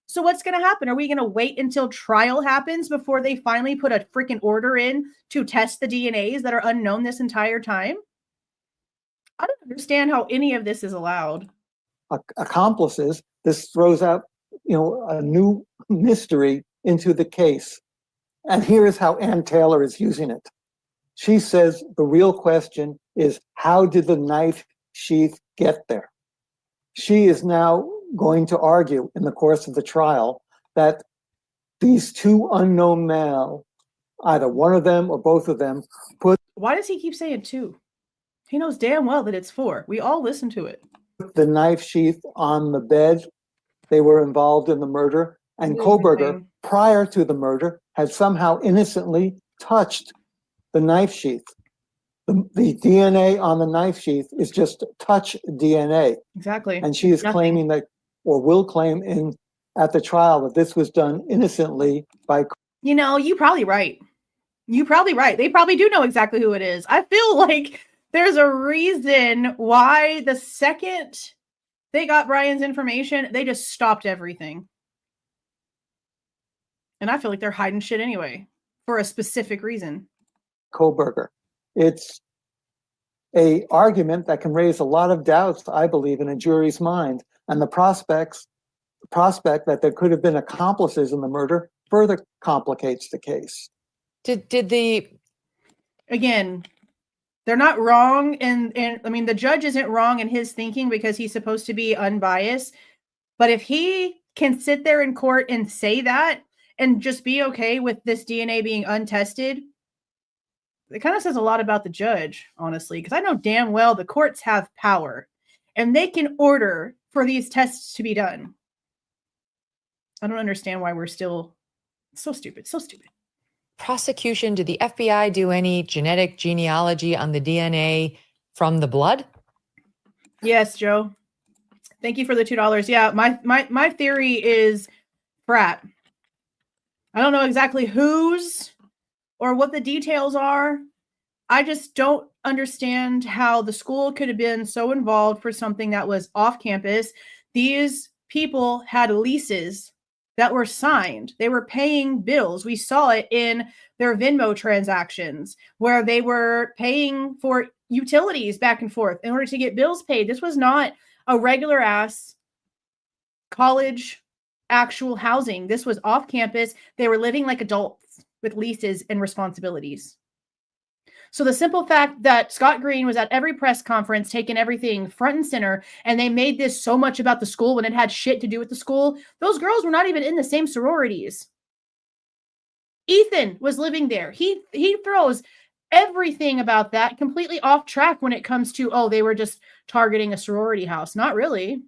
So what's going to happen? Are we going to wait until trial happens before they finally put a freaking order in to test the DNAs that are unknown this entire time? I don't understand how any of this is allowed. Accomplices, this throws out, a new mystery into the case. And here is how Ann Taylor is using it. She says the real question is, how did the knife sheath get there? She is now going to argue in the course of the trial that these two unknown male, either one of them or both of them, put Why does he keep saying two? He knows damn well that it's 4. We all listen to it. the knife sheath on the bed. They were involved in the murder. And Kohberger, prior to the murder, had somehow innocently touched the knife sheath. The DNA on the knife sheath is just touch DNA. Exactly. And she is claiming that, or will claim at the trial, that this was done innocently by. You know, you're probably right. You're probably right. They probably do know exactly who it is. I feel like there's a reason why the second they got Bryan's information, they just stopped everything. And I feel like they're hiding shit anyway for a specific reason. Kohberger. It's a argument that can raise a lot of doubts, I believe, in a jury's mind. And the prospect that there could have been accomplices in the murder further complicates the case. Again, they're not wrong. And I mean, the judge isn't wrong in his thinking because he's supposed to be unbiased. But if he can sit there in court and say that and just be okay with this DNA being untested, it kind of says a lot about the judge, honestly, because I know damn well the courts have power and they can order for these tests to be done. I don't understand why we're still so stupid. Prosecution, did the FBI do any genetic genealogy on the DNA from the blood? Yes, Joe. Thank you for the $2. Yeah, my theory is frat. I don't know exactly whose or what the details are. I just don't understand how the school could have been so involved for something that was off campus. These people had leases that were signed. They were paying bills. We saw it in their Venmo transactions where they were paying for utilities back and forth in order to get bills paid. This was not a regular ass college actual housing. This was off campus. They were living like adults with leases and responsibilities. So the simple fact that Scott Green was at every press conference, taking everything front and center, and they made this so much about the school when it had shit to do with the school, those girls were not even in the same sororities. Ethan was living there. He throws everything about that completely off track when it comes to, oh, they were just targeting a sorority house. Not really.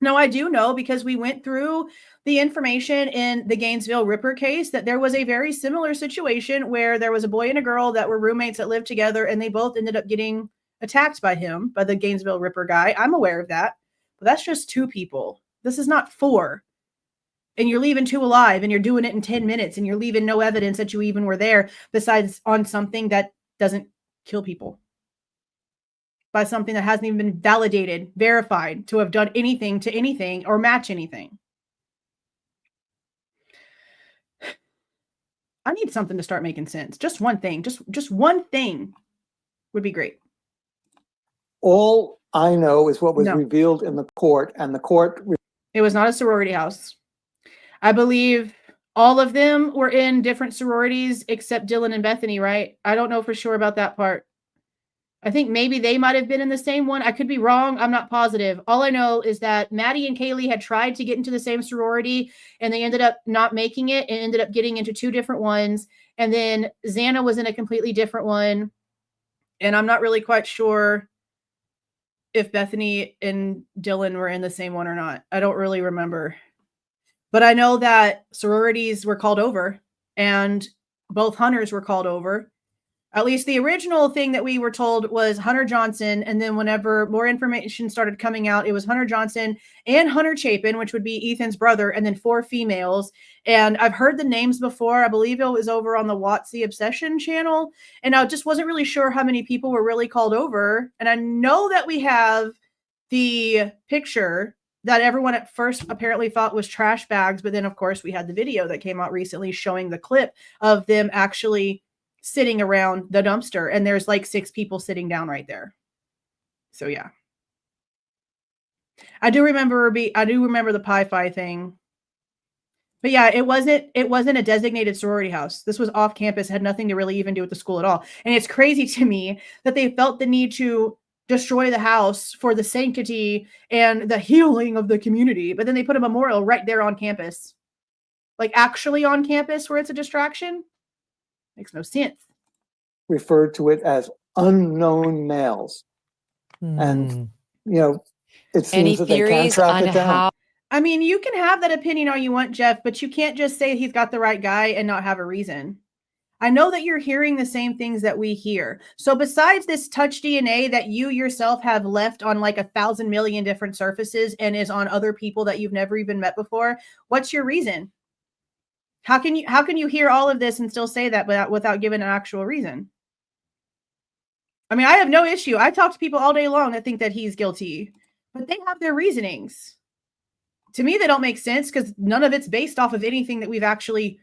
No, I do know because we went through the information in the Gainesville Ripper case that there was a very similar situation where there was a boy and a girl that were roommates that lived together and they both ended up getting attacked by the Gainesville Ripper guy. I'm aware of that, but that's just 2 people. This is not 4. And you're leaving 2 alive and you're doing it in 10 minutes and you're leaving no evidence that you even were there besides on something that doesn't kill people. By something that hasn't even been validated, verified to have done anything to anything or match anything. I need something to start making sense. Just one thing. Just one thing would be great. All I know is what was revealed in the court, and the court. It was not a sorority house. I believe all of them were in different sororities except Dylan and Bethany, right? I don't know for sure about that part. I think maybe they might have been in the same one. I could be wrong. I'm not positive. All I know is that Maddie and Kaylee had tried to get into the same sorority and they ended up not making it and ended up getting into 2 different ones. And then Xana was in a completely different one. And I'm not really quite sure if Bethany and Dylan were in the same one or not. I don't really remember. But I know that sororities were called over and both hunters were called over. At least the original thing that we were told was Hunter Johnson. And then whenever more information started coming out, it was Hunter Johnson and Hunter Chapin, which would be Ethan's brother, and then 4 females. And I've heard the names before. I believe it was over on the What's the Obsession channel. And I just wasn't really sure how many people were really called over. And I know that we have the picture that everyone at first apparently thought was trash bags. But then, of course, we had the video that came out recently showing the clip of them actually sitting around the dumpster, and there's like 6 people sitting down right there. So yeah, I do remember the Pi Phi thing, but yeah, it wasn't a designated sorority house. This was off campus, had nothing to really even do with the school at all. And it's crazy to me that they felt the need to destroy the house for the sanctity and the healing of the community, but then they put a memorial right there on campus. Like actually on campus where it's a distraction? Makes no sense. Referred to it as unknown males. And, you know, it seems that they can't track it down. I mean, you can have that opinion all you want, Jeff, but you can't just say he's got the right guy and not have a reason. I know that you're hearing the same things that we hear. So besides this touch DNA that you yourself have left on like 1,000 million different surfaces and is on other people that you've never even met before, what's your reason? How can you hear all of this and still say that without giving an actual reason? I mean, I have no issue. I talk to people all day long that think that he's guilty, but they have their reasonings. To me, they don't make sense because none of it's based off of anything that we've actually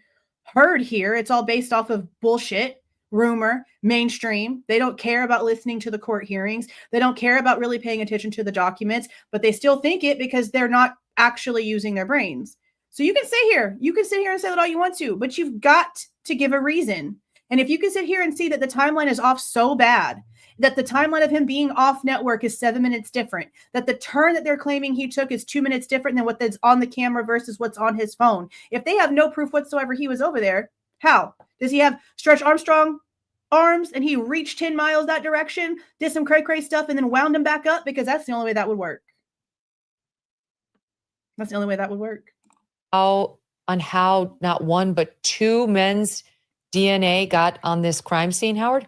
heard here. It's all based off of bullshit, rumor, mainstream. They don't care about listening to the court hearings. They don't care about really paying attention to the documents, but they still think it because they're not actually using their brains. So you can sit here and say that all you want to, but you've got to give a reason. And if you can sit here and see that the timeline is off so bad, that the timeline of him being off network is 7 minutes different, that the turn that they're claiming he took is 2 minutes different than what's on the camera versus what's on his phone. If they have no proof whatsoever he was over there, how? Does he have Stretch Armstrong arms and he reached 10 miles that direction, did some cray-cray stuff, and then wound him back up? Because that's the only way that would work. That's the only way that would work. On how not one, but two men's DNA got on this crime scene, Howard?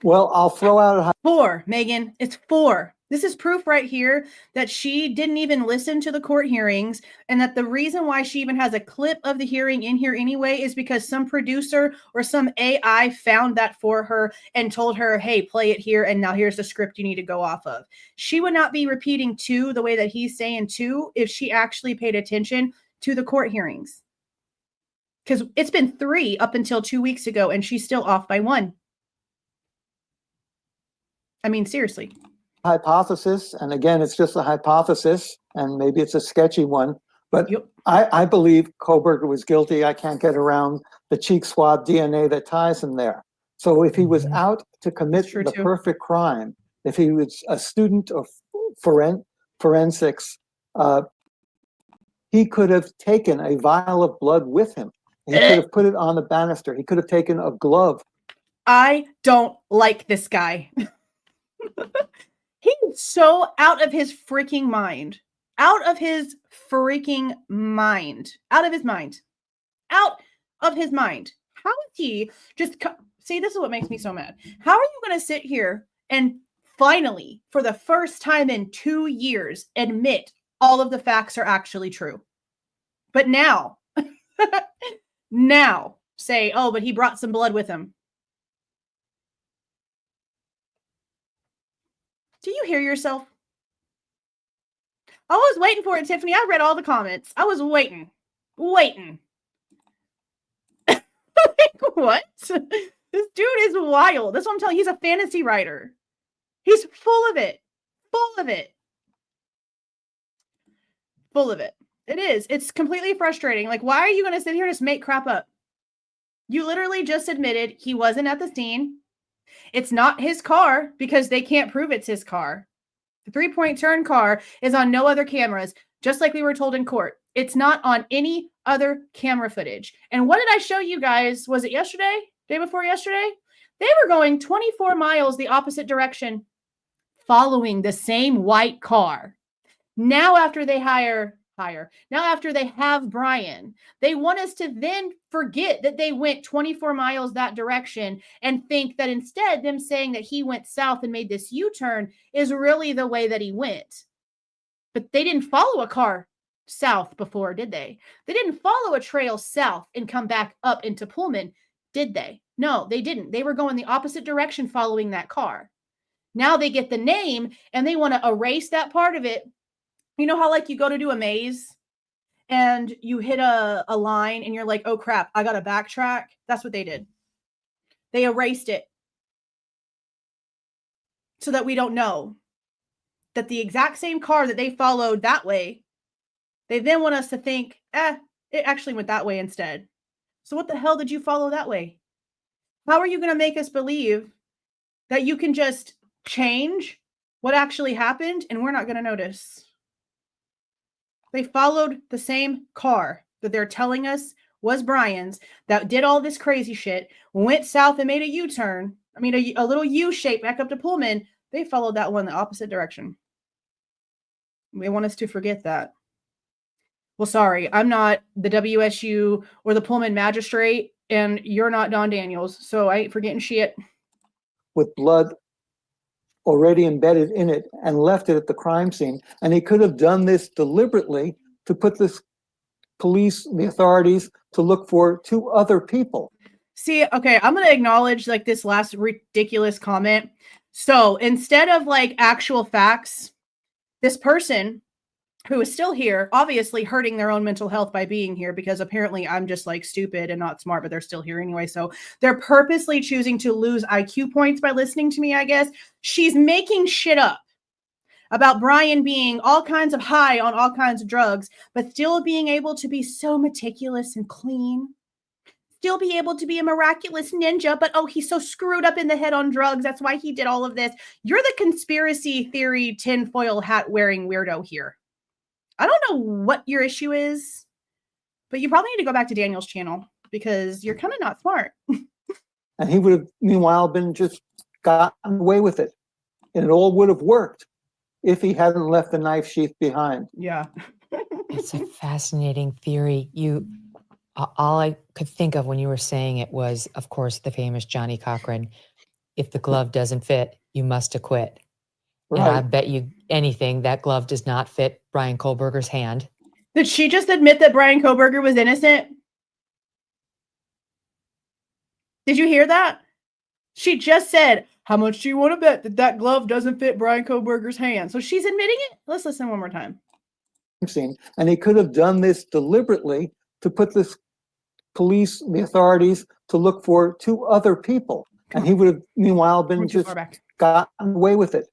Well, I'll throw out 4, Megyn. It's 4. This is proof right here that she didn't even listen to the court hearings, and that the reason why she even has a clip of the hearing in here anyway is because some producer or some AI found that for her and told her, hey, play it here, and now here's the script you need to go off of. She would not be repeating 2 the way that he's saying 2 if she actually paid attention to the court hearings. Because it's been 3 up until 2 weeks ago, and she's still off by 1. I mean, seriously. Hypothesis, and again, it's just a hypothesis, and maybe it's a sketchy one, but I believe Kohberger was guilty. I can't get around the cheek swab DNA that ties him there. So if he was out to commit the perfect crime, if he was a student of forensics, he could have taken a vial of blood with him. He could have put it on the banister. He could have taken a glove. I don't like this guy. He's so out of his freaking mind. Out of his freaking mind. Out of his mind. Out of his mind. How is he just... See, this is what makes me so mad. How are you going to sit here and finally, for the first time in 2 years, admit all of the facts are actually true? But now, now say, oh, but he brought some blood with him. Do you hear yourself? I was waiting for it, Tiffany. I read all the comments. I was waiting. Like, what? This dude is wild. That's what I'm telling you. He's a fantasy writer. He's full of it. Full of it. Full of it. It is. It's completely frustrating. Like, why are you going to sit here and just make crap up? You literally just admitted he wasn't at the scene. It's not his car because they can't prove it's his car. The 3-point turn car is on no other cameras, just like we were told in court. It's not on any other camera footage. And what did I show you guys? Was it yesterday? Day before yesterday? They were going 24 miles the opposite direction, following the same white car. Now after they now after they have Bryan, they want us to then forget that they went 24 miles that direction and think that instead them saying that he went south and made this U-turn is really the way that he went. But they didn't follow a car south before, did they? They didn't follow a trail south and come back up into Pullman, did they? No, they didn't. They were going the opposite direction following that car. Now they get the name and they want to erase that part of it. You know how like you go to do a maze and you hit a line and you're like, oh crap, I got to backtrack. That's what they did. They erased it so that we don't know that the exact same car that they followed that way, they then want us to think, it actually went that way instead. So what the hell did you follow that way? How are you going to make us believe that you can just change what actually happened and we're not going to notice? They followed the same car that they're telling us was Bryan's, that did all this crazy shit, went south and made a U-turn. I mean, a little U shape back up to Pullman. They followed that one the opposite direction. They want us to forget that. Well, sorry, I'm not the WSU or the Pullman magistrate, and you're not Don Daniels, so I ain't forgetting shit. With blood already embedded in it and left it at the crime scene. And he could have done this deliberately to put this police, the authorities, to look for two other people. See, okay, I'm going to acknowledge like this last ridiculous comment. So instead of like actual facts, this person who is still here, obviously hurting their own mental health by being here, because apparently I'm just like stupid and not smart, but they're still here anyway. So they're purposely choosing to lose IQ points by listening to me, I guess. She's making shit up about Bryan being all kinds of high on all kinds of drugs, but still being able to be so meticulous and clean. Still be able to be a miraculous ninja, but oh, he's so screwed up in the head on drugs. That's why he did all of this. You're the conspiracy theory tinfoil hat wearing weirdo here. I don't know what your issue is, but you probably need to go back to Daniel's channel because you're kind of not smart. And he would have, meanwhile, been just gotten away with it. And it all would have worked if he hadn't left the knife sheath behind. Yeah. It's a fascinating theory. All I could think of when you were saying it was, of course, the famous Johnny Cochran, if the glove doesn't fit, you must acquit. Right. And I bet you anything that glove does not fit Bryan Kohberger's hand. Did she just admit that Bryan Kohberger was innocent? Did you hear that? She just said, how much do you want to bet that that glove doesn't fit Bryan Kohberger's hand? So she's admitting it? Let's listen one more time. And he could have done this deliberately to put this police, the authorities, to look for two other people. And he would have, meanwhile, been just gotten away with it.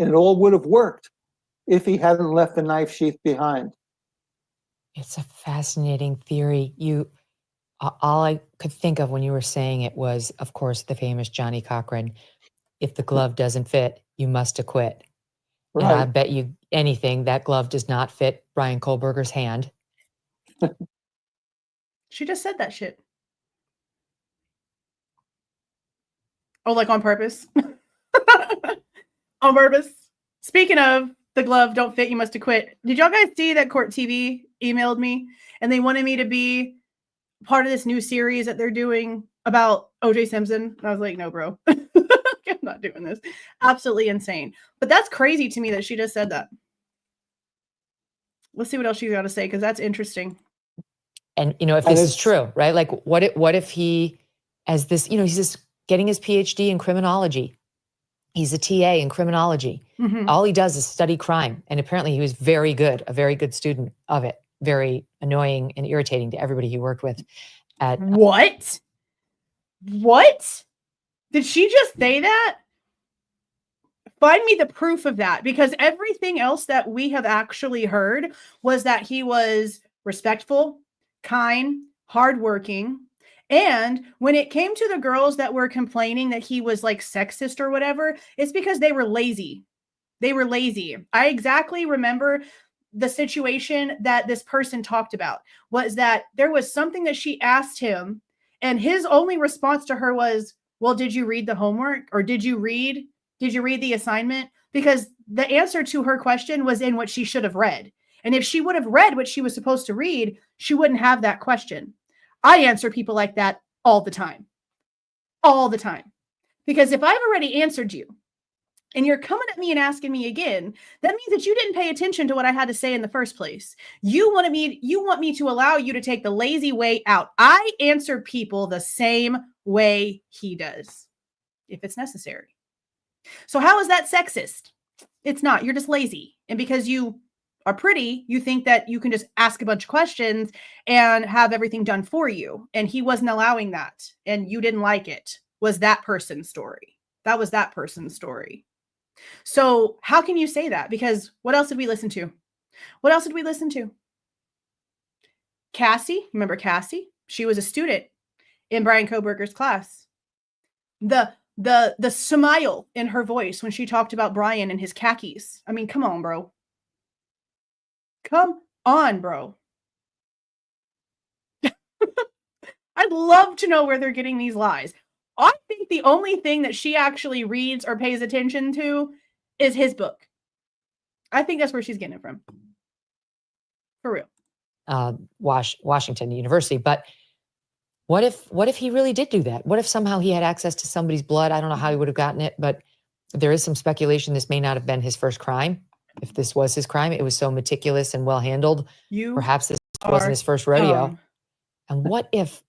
And it all would have worked if he hadn't left the knife sheath behind. It's a fascinating theory. All I could think of when you were saying it was, of course, the famous Johnny Cochran, if the glove doesn't fit, you must acquit. Right. And I bet you anything that glove does not fit Bryan Kohberger's hand. She just said that shit. Oh, like on purpose? On purpose. Speaking of the glove don't fit, you must acquit. Did y'all guys see that Court TV emailed me and they wanted me to be part of this new series that they're doing about OJ Simpson? And I was like, no, bro. I'm not doing this. Absolutely insane. But that's crazy to me that she just said that. Let's see what else she's got to say, because that's interesting. And, if this is true, right? Like, what if he, as this, he's just getting his PhD in criminology. He's a TA in criminology. Mm-hmm. All he does is study crime. And apparently he was a very good student of it. Very annoying and irritating to everybody he worked with. What? What? Did she just say that? Find me the proof of that, because everything else that we have actually heard was that he was respectful, kind, hardworking. And when it came to the girls that were complaining that he was like sexist or whatever, it's because they were lazy. They were lazy. I exactly remember the situation that this person talked about was that there was something that she asked him, and his only response to her was, well, did you read the homework? Or did you read the assignment? Because the answer to her question was in what she should have read. And if she would have read what she was supposed to read, she wouldn't have that question. I answer people like that all the time. All the time. Because if I've already answered you and you're coming at me and asking me again, that means that you didn't pay attention to what I had to say in the first place. You want me to allow you to take the lazy way out. I answer people the same way he does, if it's necessary. So how is that sexist? It's not. You're just lazy. And because you are pretty, you think that you can just ask a bunch of questions and have everything done for you. And he wasn't allowing that. And you didn't like it. Was that person's story. That was that person's story. So how can you say that? Because what else did we listen to? What else did we listen to? Cassie, remember Cassie? She was a student in Bryan Kohberger's class. The smile in her voice when she talked about Bryan and his khakis. I mean, come on, bro. Come on, bro. I'd love to know where they're getting these lies. I think the only thing that she actually reads or pays attention to is his book. I think that's where she's getting it from. For real. Washington University. But what if he really did do that? What if somehow he had access to somebody's blood? I don't know how he would have gotten it, but there is some speculation this may not have been his first crime. If this was his crime, it was so meticulous and well handled. Perhaps this wasn't his first rodeo. And what if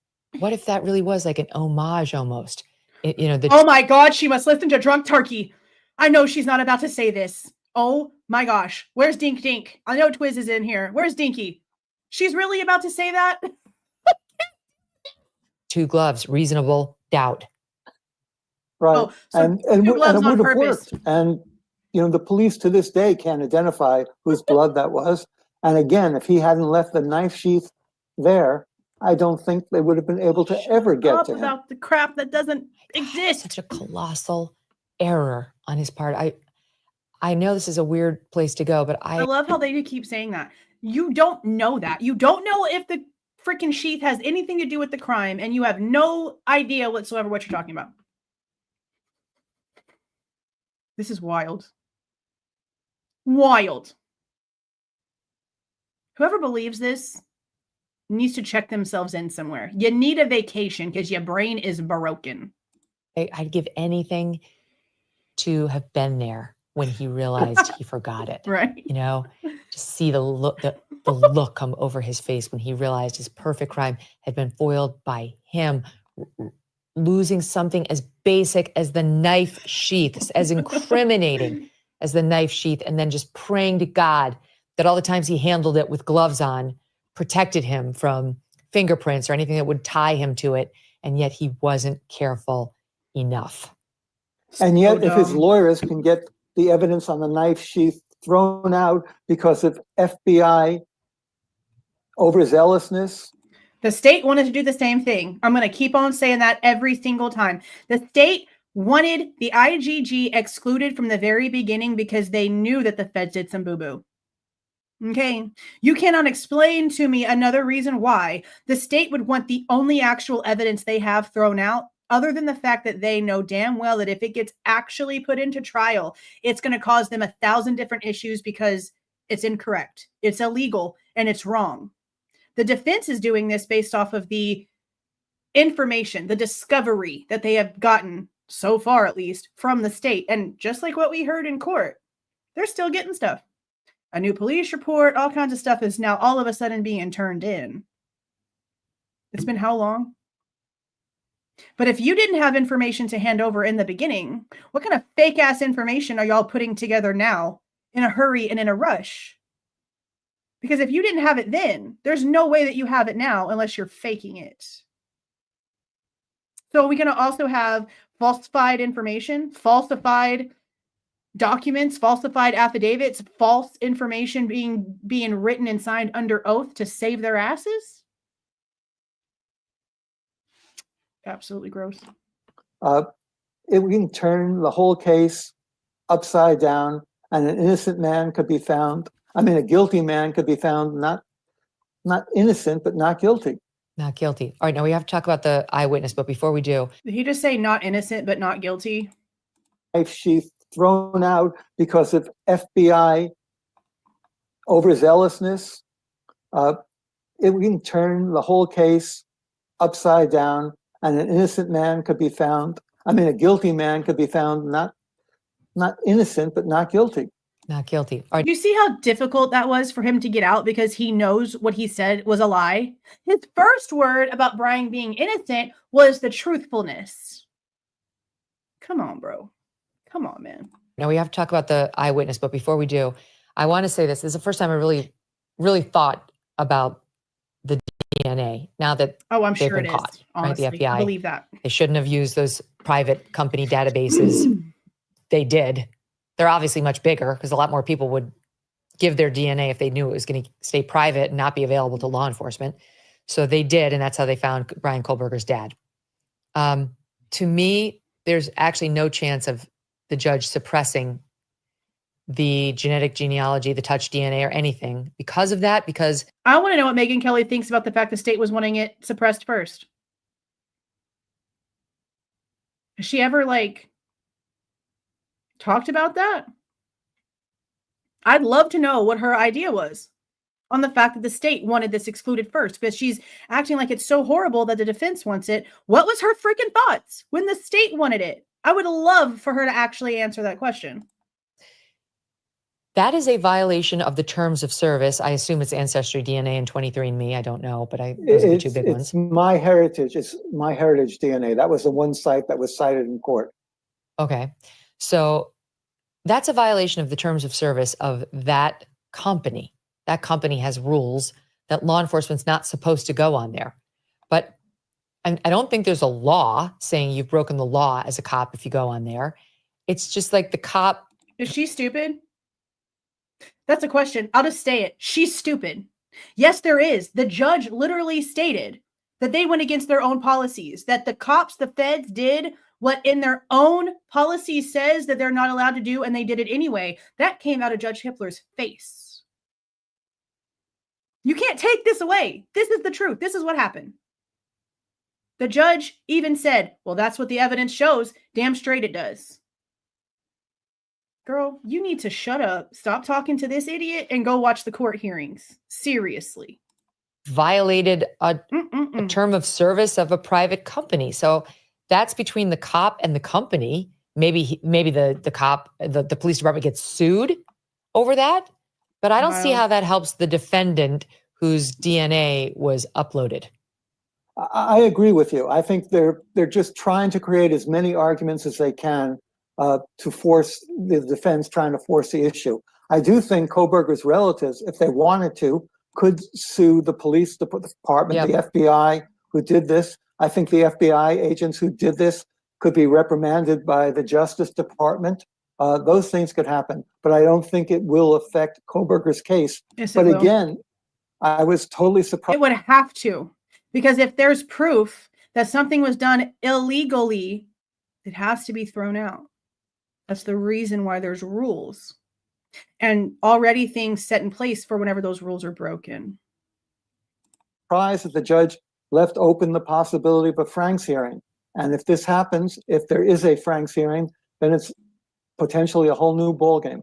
that really was like an homage almost? Oh my God, she must listen to Drunk Turkey. I know she's not about to say this. Oh my gosh. Where's Dink Dink? I know Twiz is in here. Where's Dinky? She's really about to say that? Two gloves, reasonable doubt. Right. Oh, so and it would have worked. And, the police to this day can't identify whose blood that was. And again, if he hadn't left the knife sheath there, I don't think they would have been able to ever get to him. About the crap that doesn't exist. Such a colossal error on his part. I know this is a weird place to go, but I love how they keep saying that. You don't know that. You don't know if the freaking sheath has anything to do with the crime, and you have no idea whatsoever what you're talking about. This is wild. Wild. Whoever believes this needs to check themselves in somewhere. You need a vacation because your brain is broken. I'd give anything to have been there when he realized he forgot it. Right. Just see the look come over his face when he realized his perfect crime had been foiled by him losing something as basic as the knife sheath, as incriminating as the knife sheath, and then just praying to God that all the times he handled it with gloves on protected him from fingerprints or anything that would tie him to it. And yet he wasn't careful enough. And yet, if his lawyers can get the evidence on the knife sheath thrown out because of FBI overzealousness. The state wanted to do the same thing. I'm going to keep on saying that every single time. The state wanted the IGG excluded from the very beginning because they knew that the feds did some boo-boo. Okay. You cannot explain to me another reason why the state would want the only actual evidence they have thrown out, other than the fact that they know damn well that if it gets actually put into trial, it's going to cause them 1,000 different issues because it's incorrect, it's illegal, and it's wrong. The defense is doing this based off of the information, the discovery that they have gotten so far, at least from the state. And just like what we heard in court, they're still getting stuff. A new police report, all kinds of stuff is now all of a sudden being turned in. It's been how long? But if you didn't have information to hand over in the beginning, what kind of fake ass information are y'all putting together now in a hurry and in a rush? Because if you didn't have it then, there's no way that you have it now unless you're faking it. So we're going to also have falsified information, falsified documents, falsified affidavits, false information being written and signed under oath to save their asses. Absolutely gross. We can turn the whole case upside down, and an innocent man could be found. I mean, a guilty man could be found not innocent, but not guilty. Not guilty. All right, now we have to talk about the eyewitness, but before we do. Did he just say not innocent, but not guilty? Knife sheath thrown out because of FBI overzealousness. We can turn the whole case upside down, and an innocent man could be found. I mean, a guilty man could be found not innocent, but not guilty. Not guilty. All right. You see how difficult that was for him to get out because he knows what he said was a lie? His first word about Bryan being innocent was the truthfulness. Come on, bro. Come on, man. Now we have to talk about the eyewitness, but before we do, I want to say this. This is the first time I really thought about the DNA. Now that I'm they've sure been it caught, is. Honestly, right? The FBI. I believe that. They shouldn't have used those private company databases. They did. They're obviously much bigger because a lot more people would give their DNA if they knew it was going to stay private and not be available to law enforcement. So they did, and that's how they found Bryan Kohberger's dad. To me, there's actually no chance of the judge suppressing the genetic genealogy, the touch DNA or anything because of that, because I want to know what Megyn Kelly thinks about the fact the state was wanting it suppressed first. Has she ever talked about that? I'd love to know what her idea was on the fact that the state wanted this excluded first, because she's acting like it's so horrible that the defense wants it. What was her freaking thoughts when the state wanted it? I would love for her to actually answer that question. that is a violation of the terms of service. I assume it's Ancestry DNA and 23andMe. I don't know, but those are the two big ones. It's MyHeritage. It's MyHeritage DNA. That was the one site that was cited in court. Okay. So that's a violation of the terms of service of that company. That company has rules that law enforcement's not supposed to go on there. But I don't think there's a law saying you've broken the law as a cop if you go on there. It's just like the cop. Is she stupid? That's a question. I'll just say it. She's stupid. Yes, there is. The judge literally stated that they went against their own policies, that the cops, the feds did what in their own policy says that they're not allowed to do, and they did it anyway. That came out of Judge Hippler's face. You can't take this away. This is the truth. This is what happened. The judge even said, well, that's what the evidence shows. Damn straight it does. Girl, you need to shut up, stop talking to this idiot, and go watch the court hearings. Seriously. Violated a term of service of a private company. So that's between the cop and the company. Maybe the cop, the police department gets sued over that. But I don't see how that helps the defendant whose DNA was uploaded. I agree with you. I think they're just trying to create as many arguments as they can to force the defense, trying to force the issue. I do think Kohberger's relatives, if they wanted to, could sue the police department, the FBI who did this. I think the FBI agents who did this could be reprimanded by the Justice Department. Those things could happen, but I don't think it will affect Kohberger's case. Yes, but again, I was totally surprised. It would have to, because if there's proof that something was done illegally, it has to be thrown out. That's the reason why there's rules and already things set in place for whenever those rules are broken. Surprised that the judge left open the possibility of a Franks hearing. And if this happens, if there is a Franks hearing, then it's potentially a whole new ballgame.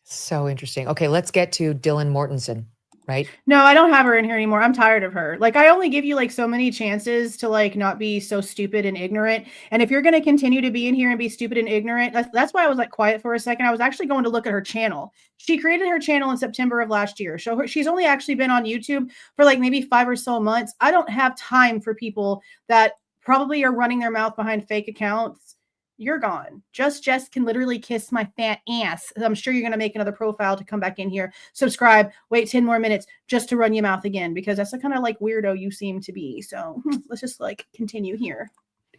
So interesting. Okay, let's get to Dylan Mortensen, right? No, I don't have her in here anymore. I'm tired of her. I only give you so many chances to not be so stupid and ignorant. And if you're going to continue to be in here and be stupid and ignorant, that's why I was quiet for a second. I was actually going to look at her channel. She created her channel in September of last year. So she's only actually been on YouTube for maybe 5 or so months. I don't have time for people that probably are running their mouth behind fake accounts. You're gone. Jess can literally kiss my fat ass. I'm sure you're going to make another profile to come back in here, subscribe, wait 10 more minutes just to run your mouth again, because that's the kind of weirdo you seem to be. So let's just continue here.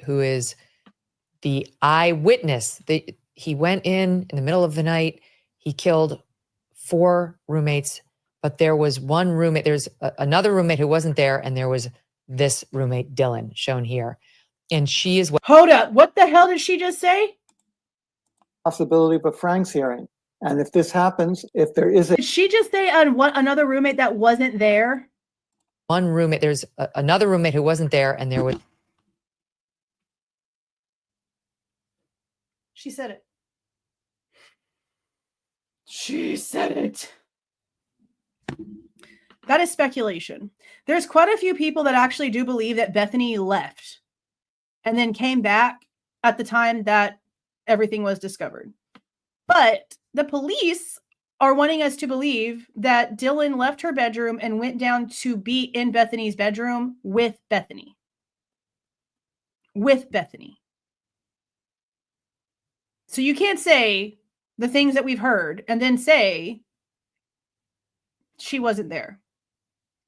Who is the eyewitness? He went in the middle of the night. He killed 4 roommates, but there was one roommate. There's another roommate who wasn't there. And there was this roommate, Dylan, shown here. And she is what? Hold up. What the hell did she just say? Possibility of a Franks hearing. And if this happens, if there is a... Did she just say another roommate that wasn't there? One roommate. There's another roommate who wasn't there. And there was... She said it. She said it. That is speculation. There's quite a few people that actually do believe that Bethany left and then came back at the time that everything was discovered. But the police are wanting us to believe that Dylan left her bedroom and went down to be in Bethany's bedroom with Bethany. With Bethany. So you can't say the things that we've heard and then say she wasn't there.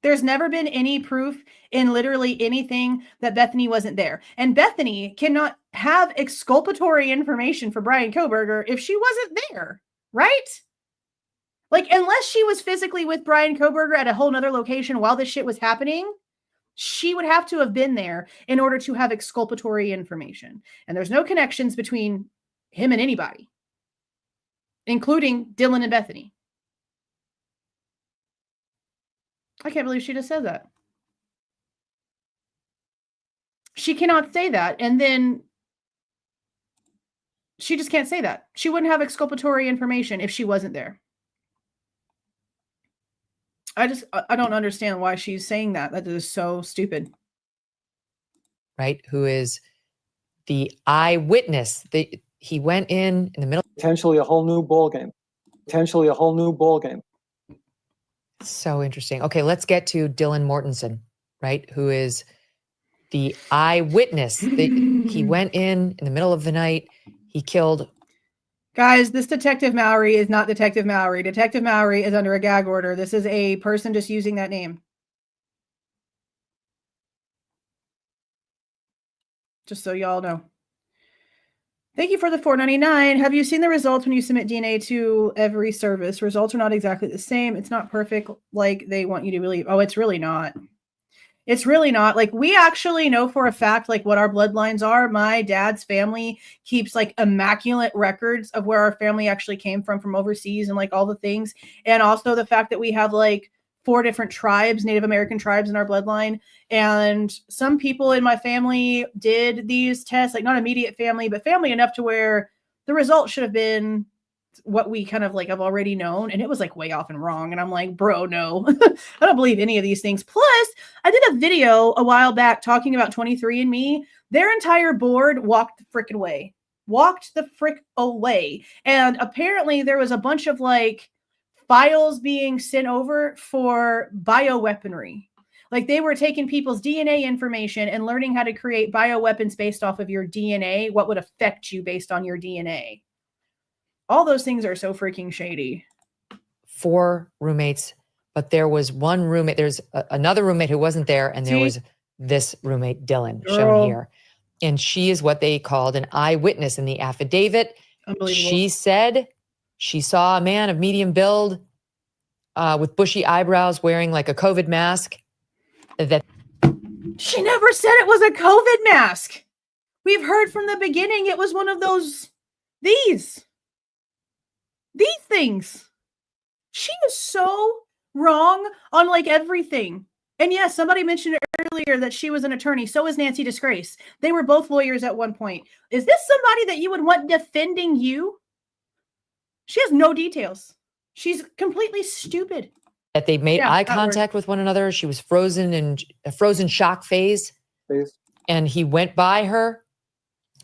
There's never been any proof in literally anything that Bethany wasn't there. And Bethany cannot have exculpatory information for Bryan Kohberger if she wasn't there, right? Unless she was physically with Bryan Kohberger at a whole nother location while this shit was happening, she would have to have been there in order to have exculpatory information. And there's no connections between him and anybody. including Dylan and Bethany. I can't believe she just said that. She cannot say that. And then she just can't say that. She wouldn't have exculpatory information if she wasn't there. I don't understand why she's saying that. That is so stupid. Right? Who is the eyewitness? He went in the middle. Potentially a whole new ball game. Potentially a whole new ball game. So interesting. Okay, let's get to Dylan Mortensen, right? Who is the eyewitness. He went in the middle of the night. He killed. Guys, this Detective Mallory is not Detective Mallory. Detective Mallory is under a gag order. This is a person just using that name. Just so y'all know. Thank you for the $4.99. Have you seen the results when you submit DNA to every service? Results are not exactly the same. It's not perfect like they want you to believe. Oh, it's really not. It's really not. Like, we actually know for a fact, like, what our bloodlines are. My dad's family keeps, like, immaculate records of where our family actually came from overseas and, like, all the things. And also the fact that we have, like, 4 different tribes, Native American tribes in our bloodline. And some people in my family did these tests, like, not immediate family, but family enough to where the result should have been what we kind of like have already known, and it was like way off and wrong. And I'm like, bro, no. I don't believe any of these things. Plus, I did a video a while back talking about 23andMe. Their entire board walked the frick away. Walked the frick away. And apparently there was a bunch of like files being sent over for bioweaponry. Like, they were taking people's DNA information and learning how to create bioweapons based off of your DNA, what would affect you based on your DNA. All those things are so freaking shady. 4 roommates, but there was one roommate. There's another roommate who wasn't there, and there was this roommate, Dylan, shown here. And she is what they called an eyewitness in the affidavit. She said she saw a man of medium build with bushy eyebrows wearing like a COVID mask. That she never said it was a COVID mask. We've heard from the beginning it was one of those, these things. She is so wrong on like everything. And yes, somebody mentioned it earlier that she was an attorney. So is Nancy Disgrace. They were both lawyers at one point. Is this somebody that you would want defending you? She has no details. She's completely stupid. That they made eye contact with one another. She was frozen in a frozen shock phase. And he went by her.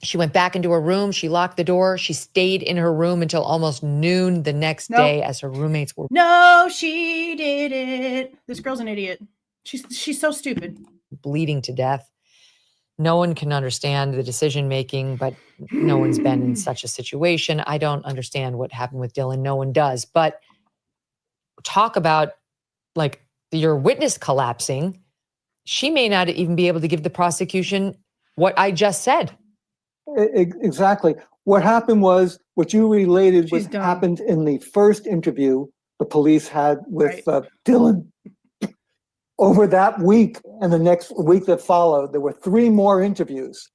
She went back into her room. She locked the door. She stayed in her room until almost noon the next day as her roommates were. No, she didn't. This girl's an idiot. She's so stupid. Bleeding to death. No one can understand the decision making, but no one's been in such a situation. I don't understand what happened with Dylan. No one does. But talk about like your witness collapsing. She may not even be able to give the prosecution what I just said. Exactly. What happened was what you related happened in the first interview the police had with Dylan. Over that week and the next week that followed, there were 3 more interviews.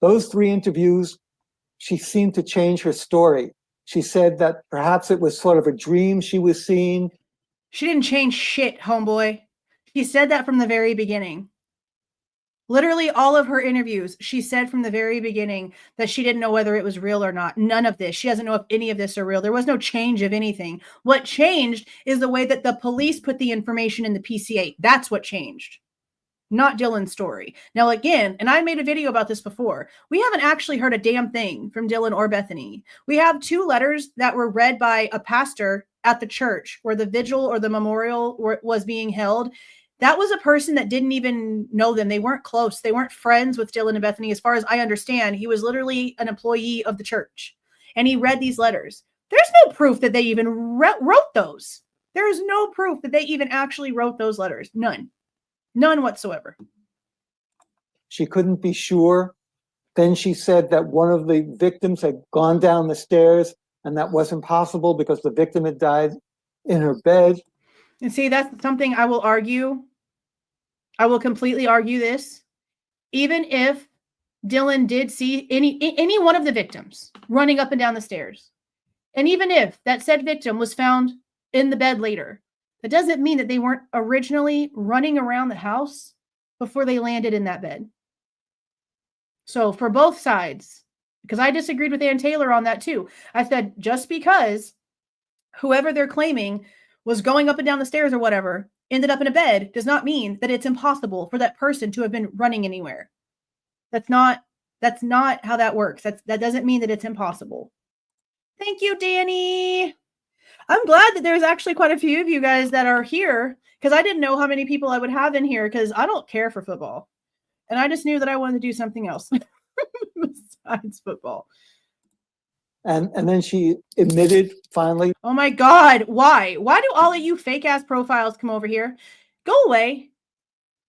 Those 3 interviews, she seemed to change her story. She said that perhaps it was sort of a dream she was seeing. She didn't change shit, homeboy. She said that from the very beginning. Literally all of her interviews, she said from the very beginning that she didn't know whether it was real or not. None of this. She doesn't know if any of this are real. There was no change of anything. What changed is the way that the police put the information in the PCA. That's what changed. Not Dylan's story. Now, again, and I made a video about this before, we haven't actually heard a damn thing from Dylan or Bethany. We have 2 letters that were read by a pastor at the church where the vigil or the memorial was being held. That was a person that didn't even know them. They weren't close. They weren't friends with Dylan and Bethany. As far as I understand, he was literally an employee of the church. And he read these letters. There's no proof that they even wrote those. There is no proof that they even actually wrote those letters. None. None whatsoever. She couldn't be sure. Then she said that one of the victims had gone down the stairs, and that wasn't possible because the victim had died in her bed. And see, that's something I will argue. I will completely argue this. Even if Dylan did see any one of the victims running up and down the stairs, And even if that said victim was found in the bed later, that doesn't mean that they weren't originally running around the house before they landed in that bed. So for both sides, because I disagreed with Ann Taylor on that too. I said, just because whoever they're claiming was going up and down the stairs or whatever ended up in a bed does not mean that it's impossible for that person to have been running anywhere. That's not how that works. That doesn't mean that it's impossible. Thank you, Danny. I'm glad that there's actually quite a few of you guys that are here, because I didn't know how many people I would have in here, because I don't care for football. And I just knew that I wanted to do something else besides football. And then she admitted finally. Oh my God, why? Why do all of you fake ass profiles come over here? Go away.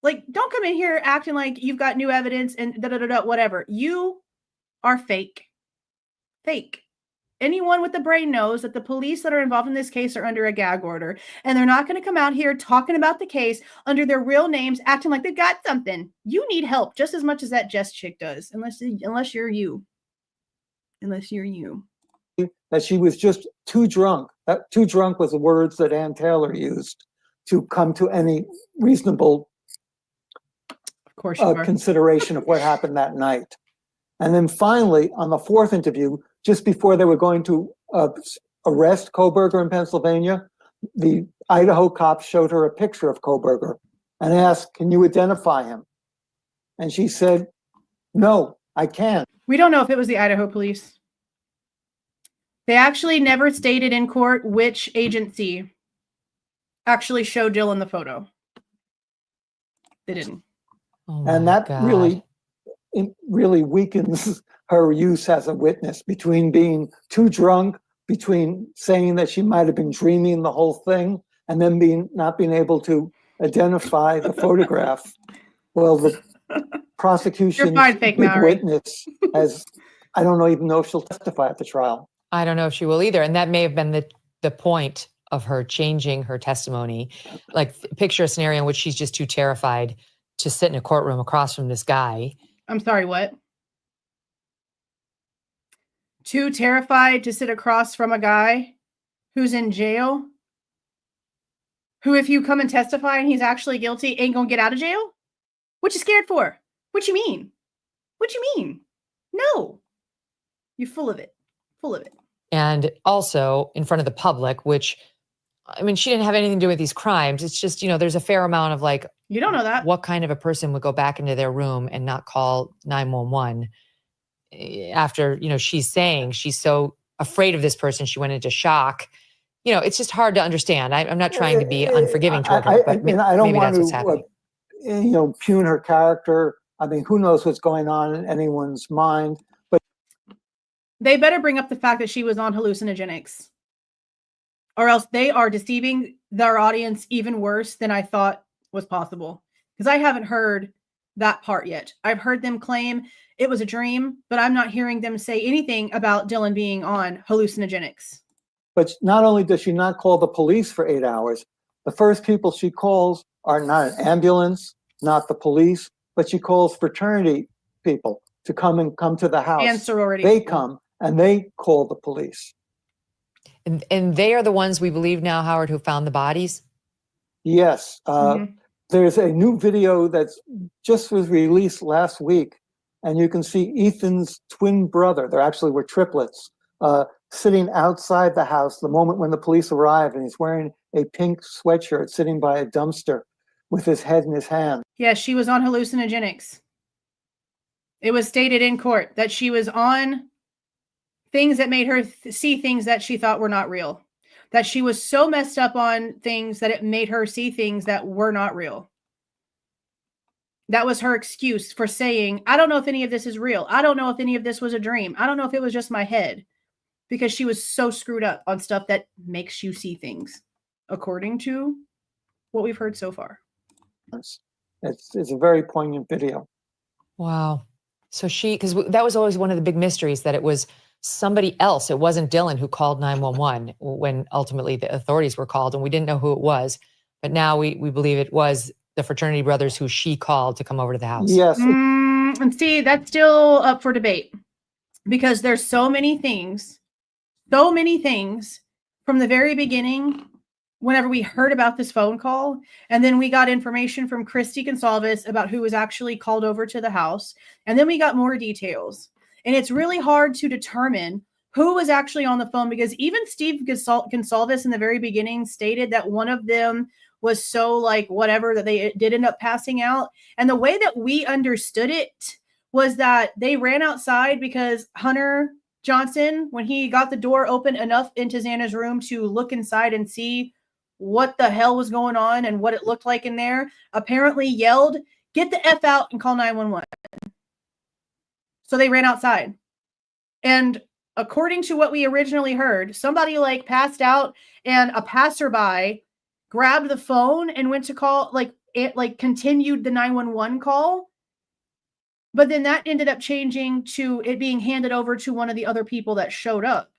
Like, don't come in here acting like you've got new evidence and whatever. You are fake. Fake. Anyone with the brain knows that the police that are involved in this case are under a gag order, and they're not going to come out here talking about the case under their real names, acting like they've got something. You need help just as much as that Jess chick does, unless you're you. Unless you're you. That she was just too drunk. That too drunk was the words that Ann Taylor used to come to any reasonable consideration of what happened that night. And then finally, on the fourth interview, just before they were going to arrest Kohberger in Pennsylvania, the Idaho cops showed her a picture of Kohberger and asked, "Can you identify him?" And she said, "No, I can't." We don't know if it was the Idaho police. They actually never stated in court which agency actually showed Dylan the photo. They didn't. Oh and that God. really weakens her use as a witness, between being too drunk, between saying that she might have been dreaming the whole thing, and then not being able to identify the photograph. Well, the prosecution's big witness has, I don't even know if she'll testify at the trial. I don't know if she will either. And that may have been the point of her changing her testimony. Like, picture a scenario in which she's just too terrified to sit in a courtroom across from this guy. I'm sorry, what? Too terrified to sit across from a guy who's in jail? Who, if you come and testify and he's actually guilty, ain't gonna get out of jail? What you scared for? What you mean? What you mean? No. You're full of it. Full of it. And also in front of the public, which, I mean, she didn't have anything to do with these crimes. It's just, there's a fair amount of like, you don't know that. What kind of a person would go back into their room and not call 911 after, she's saying she's so afraid of this person, she went into shock. It's just hard to understand. I'm not trying to be unforgiving toward her, but I don't maybe want that's what's happening. Pugn her character. I mean, who knows what's going on in anyone's mind? But they better bring up the fact that she was on hallucinogenics, or else they are deceiving their audience even worse than I thought was possible. Because I haven't heard that part yet. I've heard them claim it was a dream, but I'm not hearing them say anything about Dylan being on hallucinogenics. But not only does she not call the police for 8 hours, the first people she calls are not an ambulance, not the police, but she calls fraternity people to come to the house. And sorority. They come and they call the police. And they are the ones we believe now, Howard, who found the bodies? Yes. There's a new video that's just was released last week, and you can see Ethan's twin brother. There actually were triplets, sitting outside the house the moment when the police arrived, and he's wearing a pink sweatshirt sitting by a dumpster with his head in his hand. Yes, she was on hallucinogenics. It was stated in court that she was on things that made her see things that she thought were not real. That she was so messed up on things that it made her see things that were not real. That was her excuse for saying, I don't know if any of this is real. I don't know if any of this was a dream. I don't know if it was just my head. Because she was so screwed up on stuff that makes you see things, according to what we've heard so far. It's a very poignant video. Wow. So because that was always one of the big mysteries, that it was somebody else. It wasn't Dylan who called 911 when ultimately the authorities were called, and we didn't know who it was. But now we believe it was the fraternity brothers who she called to come over to the house. Yes. And see, that's still up for debate, because there's so many things so many things from the very beginning whenever we heard about this phone call, and then we got information from Kaylee Goncalves about who was actually called over to the house, and then we got more details. And it's really hard to determine who was actually on the phone, because even Steve Goncalves in the very beginning stated that one of them was so like whatever that they did end up passing out. And the way that we understood it was that they ran outside because Hunter Johnson, when he got the door open enough into Xana's room to look inside and see what the hell was going on and what it looked like in there, apparently yelled, "Get the F out and call 911." So they ran outside. And according to what we originally heard, somebody like passed out and a passerby grabbed the phone and went to call, like it like continued the 911 call. But then that ended up changing to it being handed over to one of the other people that showed up.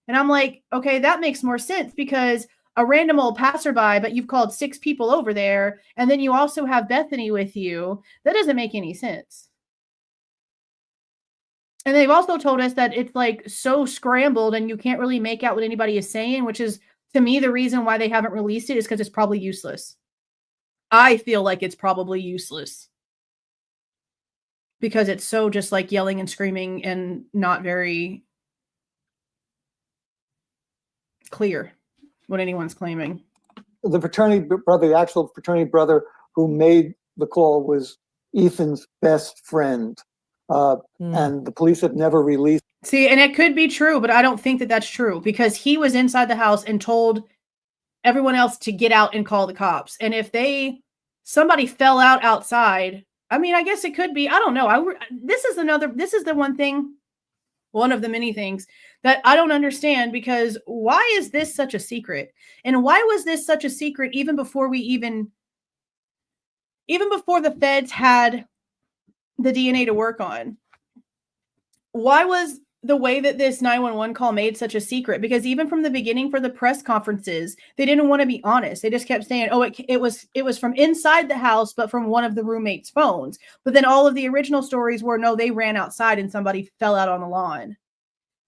And I'm like, okay, that makes more sense, because a random old passerby, but you've called 6 people over there, and then you also have Bethany with you. That doesn't make any sense. And they've also told us that it's like so scrambled and you can't really make out what anybody is saying, which is, to me, the reason why they haven't released it is because it's probably useless. I feel like it's probably useless because it's so just like yelling and screaming and not very clear what anyone's claiming. The fraternity brother, the actual fraternity brother who made the call, was Ethan's best friend. And the police have never released. See, and it could be true, but I don't think that that's true, because he was inside the house and told everyone else to get out and call the cops. And if somebody fell out outside, I mean, I guess it could be, I don't know. This is the one thing, one of the many things that I don't understand, because why is this such a secret? And why was this such a secret even before even before the feds had the DNA to work on? Why was the way that this 911 call made such a secret? Because even from the beginning for the press conferences, they didn't want to be honest. They just kept saying, oh, it was from inside the house, but from one of the roommates' phones. But then all of the original stories were, no, they ran outside and somebody fell out on the lawn.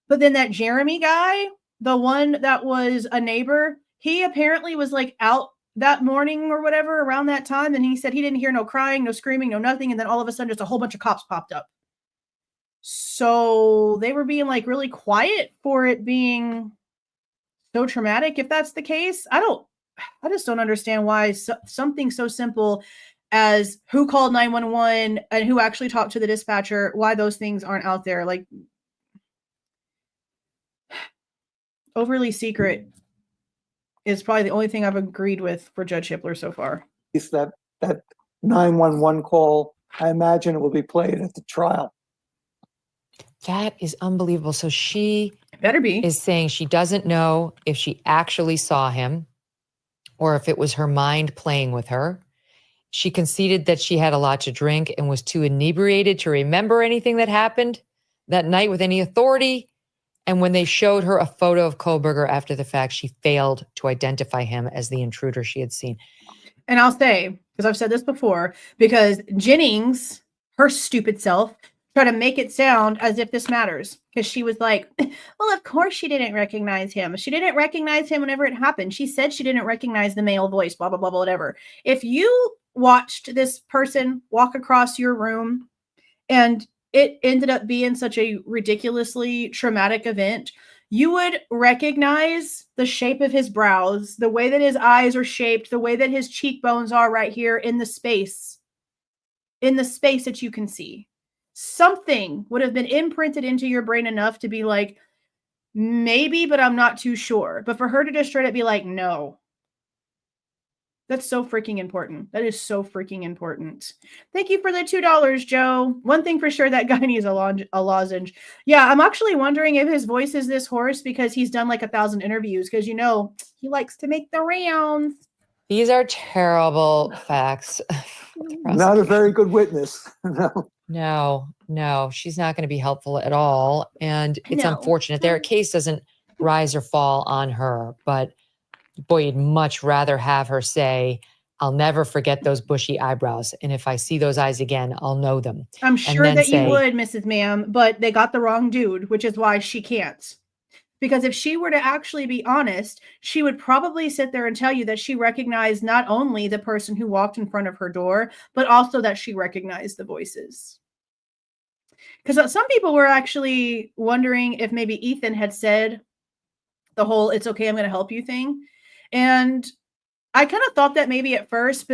But then that Jeremy guy, the one that was a neighbor, he apparently was like out that morning or whatever around that time. And he said he didn't hear no crying, no screaming, no nothing. And then all of a sudden just a whole bunch of cops popped up. So they were being like really quiet for it being so traumatic. If that's the case, I just don't understand why something so simple as who called 911 and who actually talked to the dispatcher, why those things aren't out there. Like, overly secret is probably the only thing I've agreed with for Judge Hippler so far. It's that 911 call, I imagine it will be played at the trial. That is unbelievable. So she better be is saying she doesn't know if she actually saw him or if it was her mind playing with her. She conceded that she had a lot to drink and was too inebriated to remember anything that happened that night with any authority. And when they showed her a photo of Kohberger after the fact, she failed to identify him as the intruder she had seen. And I'll say, because I've said this before, because Jennings, her stupid self, tried to make it sound as if this matters. Because she was like, well, of course she didn't recognize him. She didn't recognize him whenever it happened. She said she didn't recognize the male voice, blah, blah, blah, blah, whatever. If you watched this person walk across your room and it ended up being such a ridiculously traumatic event, you would recognize the shape of his brows, the way that his eyes are shaped, the way that his cheekbones are right here in the space that you can see. Something would have been imprinted into your brain enough to be like, maybe, but I'm not too sure. But for her to just straight up be like, no. That's so freaking important. That is so freaking important. Thank you for the $2, Joe. One thing for sure, that guy needs a lozenge. Yeah, I'm actually wondering if his voice is this hoarse because he's done like 1,000 interviews, because, you know, he likes to make the rounds. These are terrible facts. Not a very good witness. No, she's not going to be helpful at all. And it's unfortunate. Their case doesn't rise or fall on her, but boy, you'd much rather have her say, I'll never forget those bushy eyebrows. And if I see those eyes again, I'll know them. I'm sure that you would, Mrs. Ma'am, but they got the wrong dude, which is why she can't. Because if she were to actually be honest, she would probably sit there and tell you that she recognized not only the person who walked in front of her door, but also that she recognized the voices. Because some people were actually wondering if maybe Ethan had said the whole "it's okay, I'm going to help you" thing. And I kind of thought that maybe at first,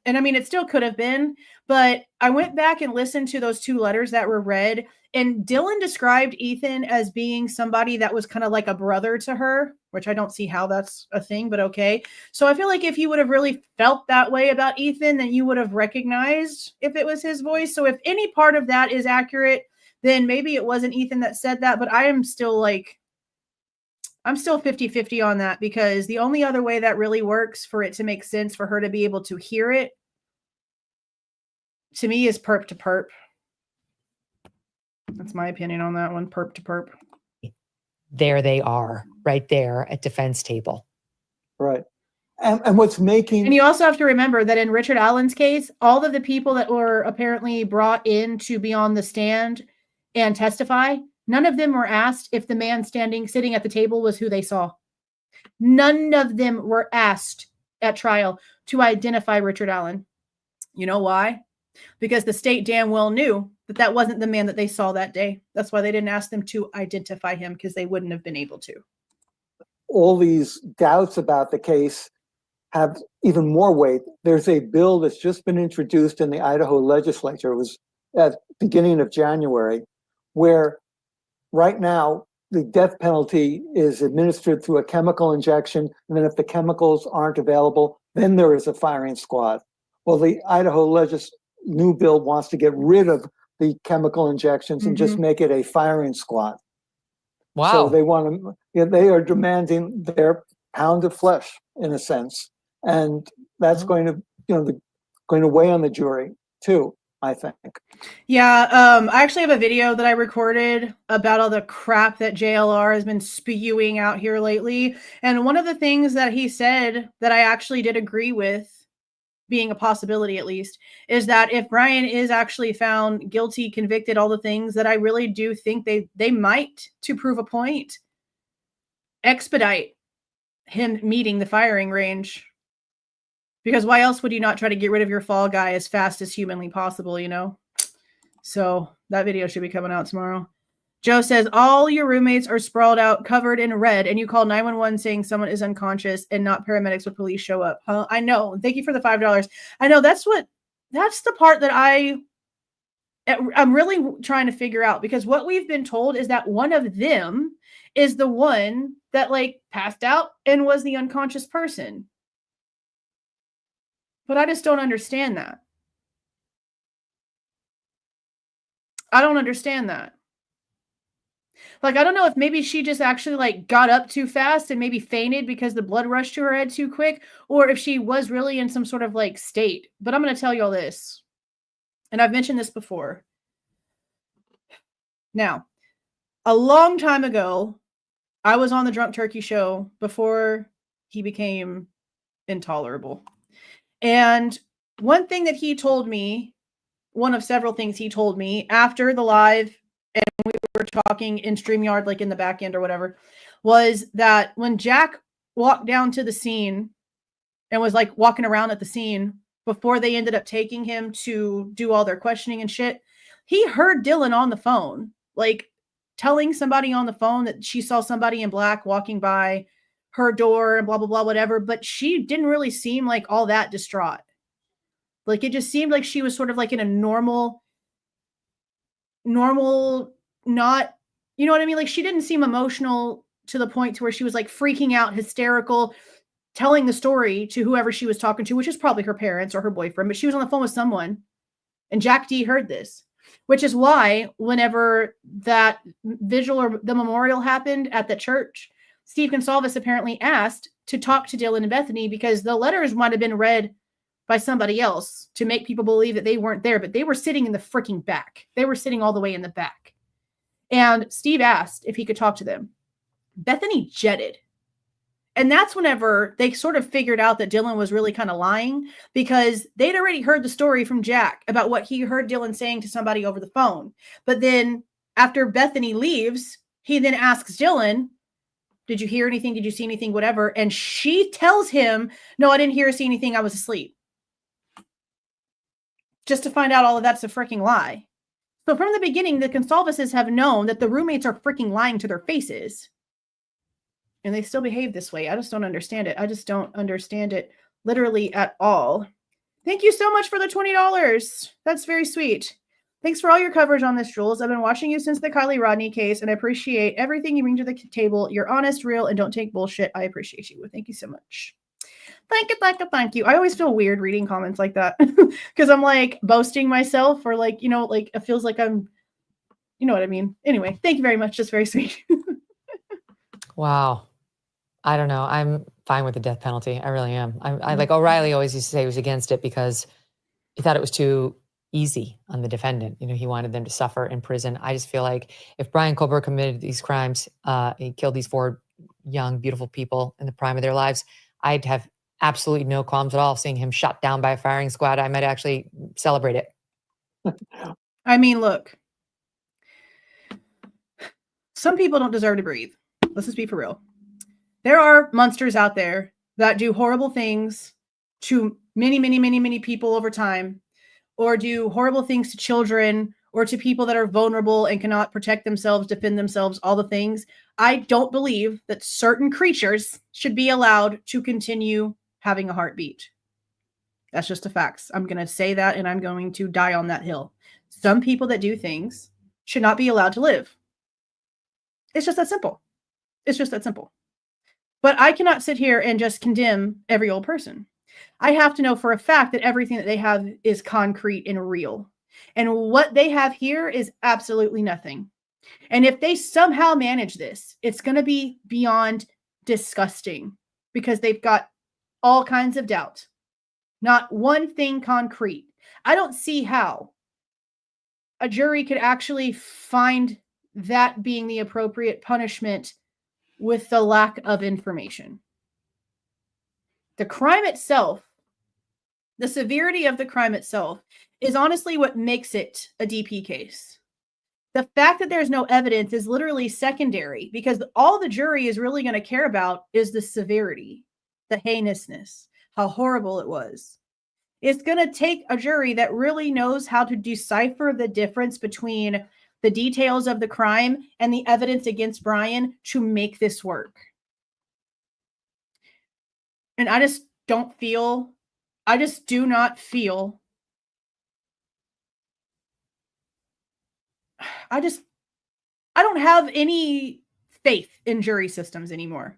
and I mean, it still could have been, but I went back and listened to those 2 letters that were read, and Dylan described Ethan as being somebody that was kind of like a brother to her, which I don't see how that's a thing, but okay. So I feel like if you would have really felt that way about Ethan, then you would have recognized if it was his voice. So if any part of that is accurate, then maybe it wasn't Ethan that said that, but I'm still 50-50 on that, because the only other way that really works for it to make sense for her to be able to hear it, to me, is perp to perp. That's my opinion on that one, perp to perp. There they are, right there at defense table. Right. And what's making... And you also have to remember that in Richard Allen's case, all of the people that were apparently brought in to be on the stand and testify, none of them were asked if the man sitting at the table was who they saw. None of them were asked at trial to identify Richard Allen. You know why? Because the state damn well knew that that wasn't the man that they saw that day. That's why they didn't ask them to identify him, because they wouldn't have been able to. All these doubts about the case have even more weight. There's a bill that's just been introduced in the Idaho legislature. It was at the beginning of January, where right now the death penalty is administered through a chemical injection. And then if the chemicals aren't available, then there is a firing squad. Well, the Idaho new bill wants to get rid of the chemical injections and just make it a firing squad. Wow. So they want to, they are demanding their pound of flesh, in a sense. And that's going to, going to weigh on the jury too, I think. Yeah, I actually have a video that I recorded about all the crap that JLR has been spewing out here lately. And one of the things that he said that I actually did agree with, being a possibility at least, is that if Bryan is actually found guilty, convicted, all the things, that I really do think they might, to prove a point, expedite him meeting the firing range. Because why else would you not try to get rid of your fall guy as fast as humanly possible, So that video should be coming out tomorrow. Joe says, all your roommates are sprawled out, covered in red, and you call 911 saying someone is unconscious and not paramedics with police show up. Huh? I know. Thank you for the $5. I know that's the part that I'm really trying to figure out, because what we've been told is that one of them is the one that passed out and was the unconscious person. But I just don't understand that. I don't understand that. I don't know if maybe she just actually got up too fast and maybe fainted because the blood rushed to her head too quick, or if she was really in some sort of state. But I'm going to tell you all this, and I've mentioned this before. Now, a long time ago, I was on the Drunk Turkey show before he became intolerable. And one thing that he told me, one of several things he told me after the live, and we were talking in StreamYard, in the back end or whatever, was that when Jack walked down to the scene and was walking around at the scene before they ended up taking him to do all their questioning and shit, he heard Dylan on the phone, telling somebody on the phone that she saw somebody in black walking by her door and blah, blah, blah, whatever. But she didn't really seem all that distraught. It just seemed like she was sort of in a normal, not, you know what I mean? She didn't seem emotional to the point to where she was freaking out, hysterical, telling the story to whoever she was talking to, which is probably her parents or her boyfriend, but she was on the phone with someone. And Jack D heard this, which is why whenever that visual or the memorial happened at the church, Steve Goncalves apparently asked to talk to Dylan and Bethany, because the letters might have been read by somebody else to make people believe that they weren't there, but they were sitting in the freaking back. They were sitting all the way in the back. And Steve asked if he could talk to them. Bethany jetted. And that's whenever they sort of figured out that Dylan was really kind of lying, because they'd already heard the story from Jack about what he heard Dylan saying to somebody over the phone. But then after Bethany leaves, he then asks Dylan, Did you hear anything? Did you see anything? Whatever. And she tells him, no, I didn't hear or see anything. I was asleep. Just to find out all of that's a freaking lie. So from the beginning, the Goncalveses have known that the roommates are freaking lying to their faces. And they still behave this way. I just don't understand it. I just don't understand it literally at all. Thank you so much for the $20. That's very sweet. Thanks for all your coverage on this, Jules. I've been watching you since the Kylie Rodney case, and I appreciate everything you bring to the table. You're honest, real, and don't take bullshit. I appreciate you. Thank you so much. Thank you, thank you, thank you. I always feel weird reading comments like that because I'm like boasting myself or like, you know, like it feels like I'm, you know what I mean? Anyway, thank you very much. Just very sweet. Wow. I don't know. I'm fine with the death penalty. I really am. I like O'Reilly always used to say he was against it because he thought it was too easy on the defendant. You know, he wanted them to suffer in prison. I just feel like if Bryan Kohberger committed these crimes, he killed these 4 young, beautiful people in the prime of their lives, I'd have absolutely no qualms at all seeing him shot down by a firing squad. I might actually celebrate it. I mean, look, some people don't deserve to breathe. Let's just be for real. There are monsters out there that do horrible things to many, many, many, many people over time, or do horrible things to children or to people that are vulnerable and cannot protect themselves, defend themselves, all the things. I don't believe that certain creatures should be allowed to continue having a heartbeat. That's just a fact. I'm going to say that and I'm going to die on that hill. Some people that do things should not be allowed to live. It's just that simple. It's just that simple. But I cannot sit here and just condemn every old person. I have to know for a fact that everything that they have is concrete and real. And what they have here is absolutely nothing. And if they somehow manage this, it's going to be beyond disgusting because they've got all kinds of doubt. Not one thing concrete. I don't see how a jury could actually find that being the appropriate punishment with the lack of information. The crime itself, the severity of the crime itself, is honestly what makes it a DP case. The fact that there's no evidence is literally secondary because all the jury is really going to care about is the severity, the heinousness, how horrible it was. It's going to take a jury that really knows how to decipher the difference between the details of the crime and the evidence against Bryan to make this work. And I just do not feel, I don't have any faith in jury systems anymore.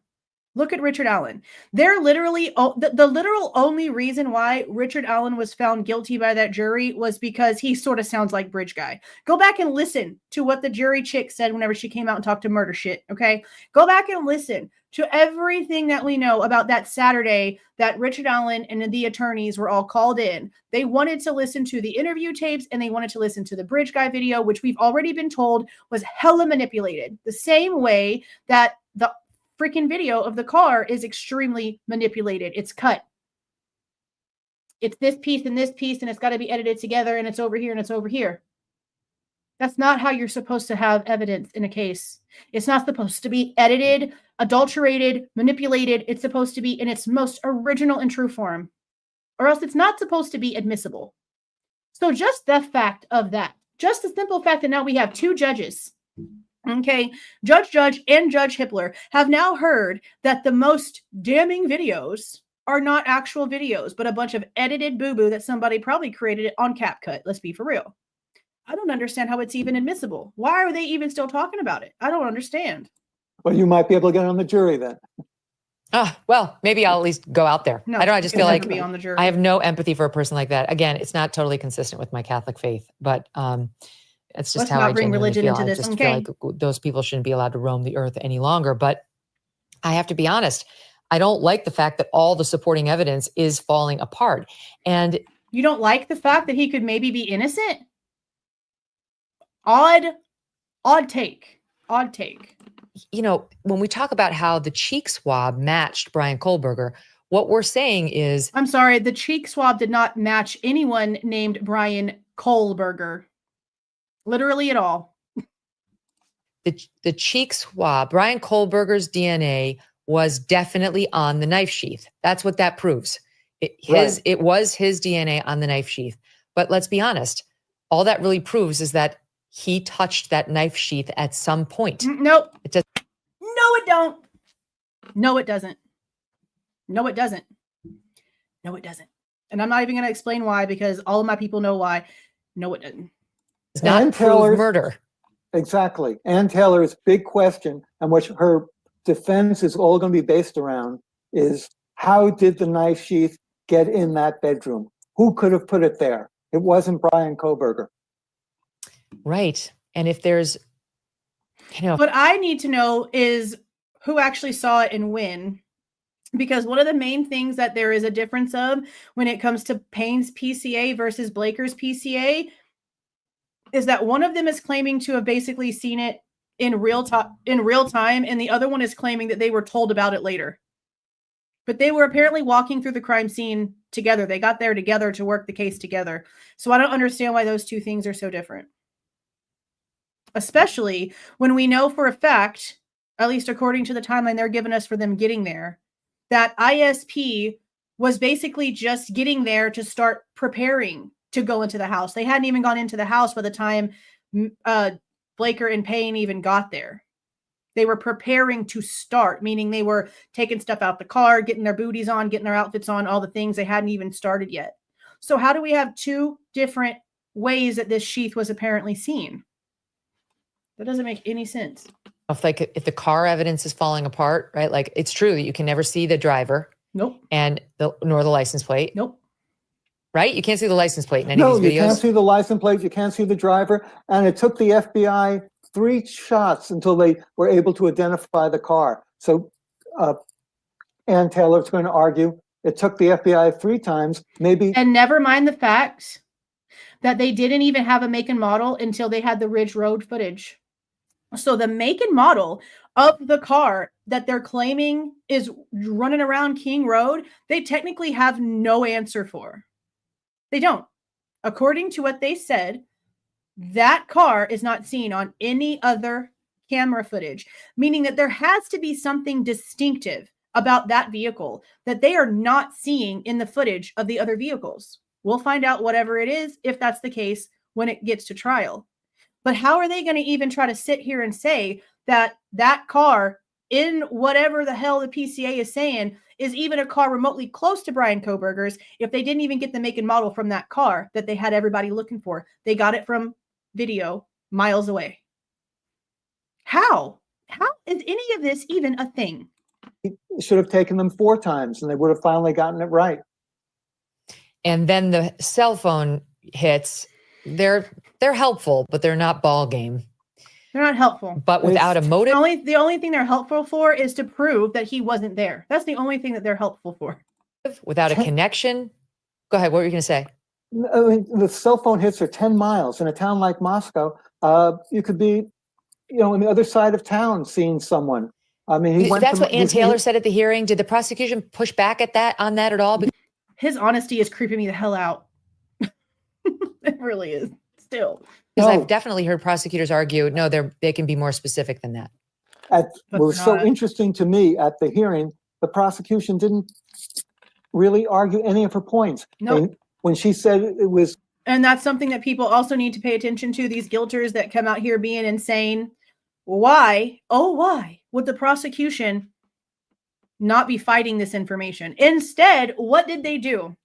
Look at Richard Allen. They're literally, the literal only reason why Richard Allen was found guilty by that jury was because he sort of sounds like Bridge Guy. Go back and listen to what the jury chick said whenever she came out and talked to murder shit, okay? Go back and listen to everything that we know about that Saturday that Richard Allen and the attorneys were all called in. They wanted to listen to the interview tapes and they wanted to listen to the Bridge Guy video, which we've already been told was hella manipulated. The same way that the freaking video of the car is extremely manipulated. It's cut. It's this piece and it's got to be edited together and it's over here and it's over here. That's not how you're supposed to have evidence in a case. It's not supposed to be edited, adulterated, manipulated. It's supposed to be in its most original and true form, or else it's not supposed to be admissible. So just the fact of that, just the simple fact that now we have 2 judges, okay, Judge and Judge Hippler have now heard that the most damning videos are not actual videos, but a bunch of edited boo-boo that somebody probably created on CapCut. Let's be for real. I don't understand how it's even admissible. Why are they even still talking about it? I don't understand. Well, you might be able to get on the jury then. Well, maybe I'll at least go out there. No, I just feel like be on the jury. I have no empathy for a person like that. Again, it's not totally consistent with my Catholic faith, but it's just how I bring religion into this. I just feel like those people shouldn't be allowed to roam the earth any longer. But I have to be honest, I don't like the fact that all the supporting evidence is falling apart. And you don't like the fact that he could maybe be innocent? Odd take. You know, when we talk about how the cheek swab matched Bryan Kohberger, what we're saying is, I'm sorry, the cheek swab did not match anyone named Bryan Kohberger. Literally at all. the cheek swab, Bryan Kohberger's DNA was definitely on the knife sheath. That's what that proves. It was his DNA on the knife sheath. But let's be honest, all that really proves is that he touched that knife sheath at some point. Nope. No, it don't. No, it doesn't. No, it doesn't. No, it doesn't. And I'm not even going to explain why, because all of my people know why. No, it doesn't. It's not prove murder. Exactly. Ann Taylor's big question, and which her defense is all going to be based around, is how did the knife sheath get in that bedroom? Who could have put it there? It wasn't Bryan Kohberger. Right. And if there's, what I need to know is who actually saw it and when. Because one of the main things that there is a difference of when it comes to Payne's PCA versus Blaker's PCA is that one of them is claiming to have basically seen it in real time, and the other one is claiming that they were told about it later. But they were apparently walking through the crime scene together. They got there together to work the case together. So I don't understand why those two things are so different. Especially when we know for a fact, at least according to the timeline they're giving us for them getting there, that ISP was basically just getting there to start preparing to go into the house. They hadn't even gone into the house by the time Blaker and Payne even got there. They were preparing to start, meaning they were taking stuff out the car, getting their booties on, getting their outfits on, all the things they hadn't even started yet. So how do we have two different ways that this sheath was apparently seen? That doesn't make any sense. If the car evidence is falling apart, right? Like, it's true that you can never see the driver. Nope. And nor the license plate. Nope. Right? You can't see the license plate in any of these videos. No, you can't see the license plate. You can't see the driver. And it took the FBI 3 shots until they were able to identify the car. So Ann Taylor's going to argue it took the FBI 3 times, maybe. And never mind the fact that they didn't even have a make and model until they had the Ridge Road footage. So the make and model of the car that they're claiming is running around King Road, they technically have no answer for. They don't. According to what they said, that car is not seen on any other camera footage, meaning that there has to be something distinctive about that vehicle that they are not seeing in the footage of the other vehicles. We'll find out whatever it is, if that's the case, when it gets to trial. But how are they going to even try to sit here and say that that car, in whatever the hell the PCA is saying, is even a car remotely close to Bryan Kohberger's if they didn't even get the make and model from that car that they had everybody looking for? They got it from video miles away. How is any of this even a thing? It should have taken them 4 times and they would have finally gotten it right. And then the cell phone hits. They're helpful, but they're not ball game. They're not helpful. But without a motive. The only thing they're helpful for is to prove that he wasn't there. That's the only thing that they're helpful for. Without a connection. Go ahead. What were you going to say? I mean, the cell phone hits are 10 miles in a town like Moscow. You could be, on the other side of town seeing someone. I mean, that's what Ann Taylor said at the hearing. Did the prosecution push back on that at all? His honesty is creeping me the hell out. It really is. Still. Because I've definitely heard prosecutors argue, no, they can be more specific than that. What was so interesting to me at the hearing, the prosecution didn't really argue any of her points. No. When she said it was. And that's something that people also need to pay attention to, these guilters that come out here being insane. Why would the prosecution not be fighting this information? Instead, what did they do?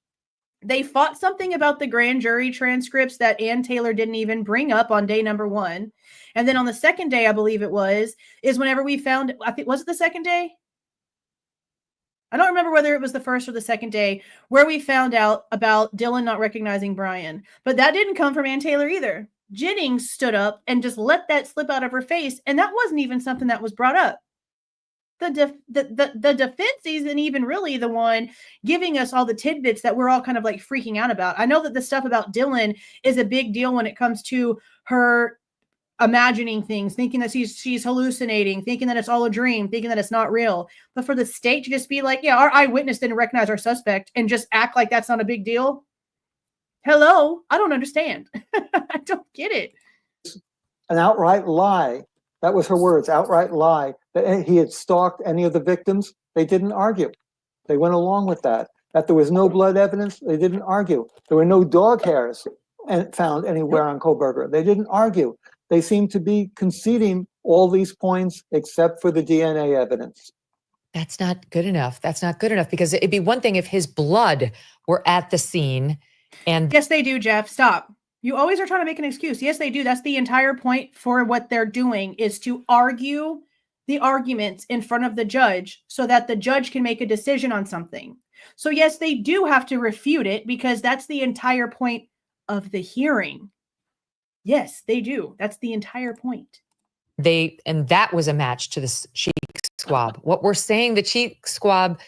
They fought something about the grand jury transcripts that Ann Taylor didn't even bring up on day number 1. And then on the second day, I believe it was, is whenever we found, I think, was it the second day? I don't remember whether it was the first or the second day where we found out about Dylan not recognizing Bryan. But that didn't come from Ann Taylor either. Jennings stood up and just let that slip out of her face. And that wasn't even something that was brought up. The defense isn't even really the one giving us all the tidbits that we're all kind of like freaking out about. I know that the stuff about Dylan is a big deal when it comes to her imagining things, thinking that she's hallucinating, thinking that it's all a dream, thinking that it's not real. But for the state to just be like, yeah, our eyewitness didn't recognize our suspect and just act like that's not a big deal. Hello, I don't understand. I don't get it. An outright lie That was her words, outright lie. That he had stalked any of the victims, they didn't argue. They went along with that. That there was no blood evidence, they didn't argue. There were no dog hairs found anywhere on Kohberger. They didn't argue. They seemed to be conceding all these points except for the DNA evidence. That's not good enough. That's not good enough, because it'd be one thing if his blood were at the scene and... Yes, they do, Jeff. Stop. You always are trying to make an excuse. Yes, they do. That's the entire point for what they're doing, is to argue the arguments in front of the judge so that the judge can make a decision on something. So yes, they do have to refute it, because that's the entire point of the hearing. Yes, they do. That's the entire point. And that was a match to the cheek swab. What we're saying the cheek swab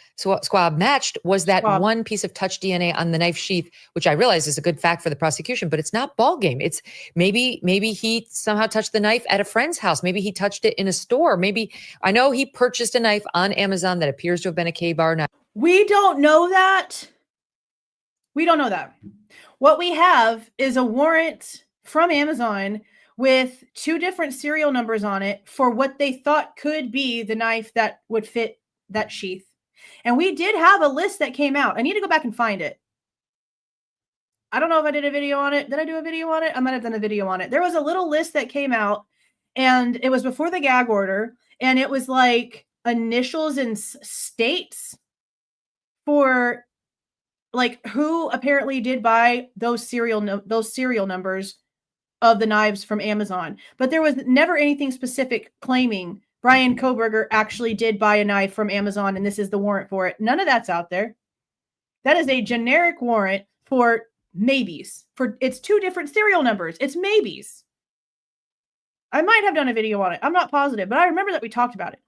matched was that one piece of touch DNA on the knife sheath, which I realize is a good fact for the prosecution, but it's not ball game. It's maybe he somehow touched the knife at a friend's house. Maybe he touched it in a store. Maybe, I know he purchased a knife on Amazon that appears to have been a K-bar knife. We don't know that. We don't know that. What we have is a warrant from Amazon with 2 different serial numbers on it for what they thought could be the knife that would fit that sheath. And we did have a list that came out. I need to go back and find it. I don't know if I did a video on it. Did I do a video on it? I might have done a video on it. There was a little list that came out, and it was before the gag order, and it was like initials and states for like who apparently did buy those serial numbers of the knives from Amazon. But there was never anything specific claiming Bryan Kohberger actually did buy a knife from Amazon and this is the warrant for it. None of that's out there. That is a generic warrant for maybes. It's 2 different serial numbers. It's maybes. I might have done a video on it. I'm not positive, but I remember that we talked about it.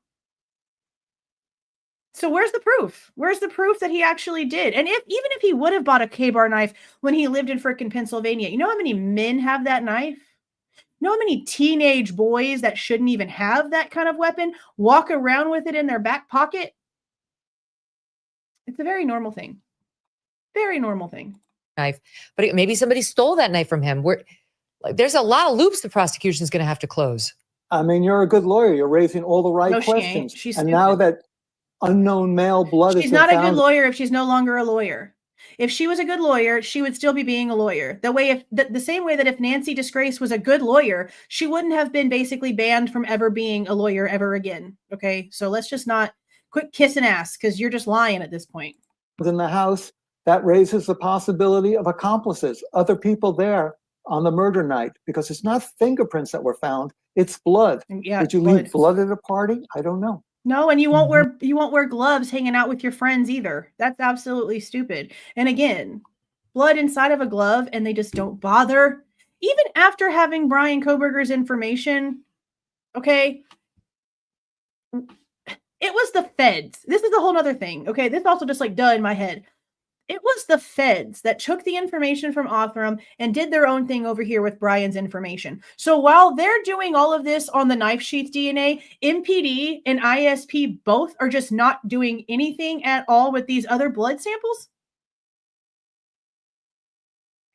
So where's the proof? Where's the proof that he actually did? And even if he would have bought a K-bar knife when he lived in frickin' Pennsylvania, you know how many men have that knife? You know how many teenage boys that shouldn't even have that kind of weapon walk around with it in their back pocket? It's a very normal thing. Very normal thing. Knife, but maybe somebody stole that knife from him. There's a lot of loops the prosecution's going to have to close. I mean, you're a good lawyer. You're raising all the right questions. She's and stupid. now that unknown male blood she's not a good lawyer if she's no longer a lawyer. If she was a good lawyer, she would still be being a lawyer. The same way that if Nancy Disgrace was a good lawyer, she wouldn't have been basically banned from ever being a lawyer ever again. Okay, so let's just not quit kissing ass, because you're just lying at this point. In the house, that raises the possibility of accomplices, other people there on the murder night, because it's not fingerprints that were found, it's blood. Yeah, did you leave blood at a party? I don't know. No, and you won't wear gloves hanging out with your friends either. That's absolutely stupid. And again, blood inside of a glove, and they just don't bother. Even after having Bryan Kohberger's information, okay, it was the feds. This is a whole other thing. Okay, this also just like duh in my head. It was the feds that took the information from Othram and did their own thing over here with Bryan's information. So while they're doing all of this on the knife sheath DNA, MPD and ISP both are just not doing anything at all with these other blood samples?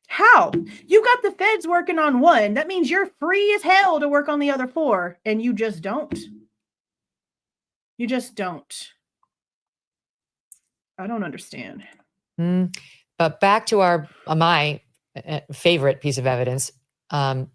How? You got the feds working on one. That means you're free as hell to work on the other 4, and you just don't. You just don't. I don't understand. But back to my favorite piece of evidence, the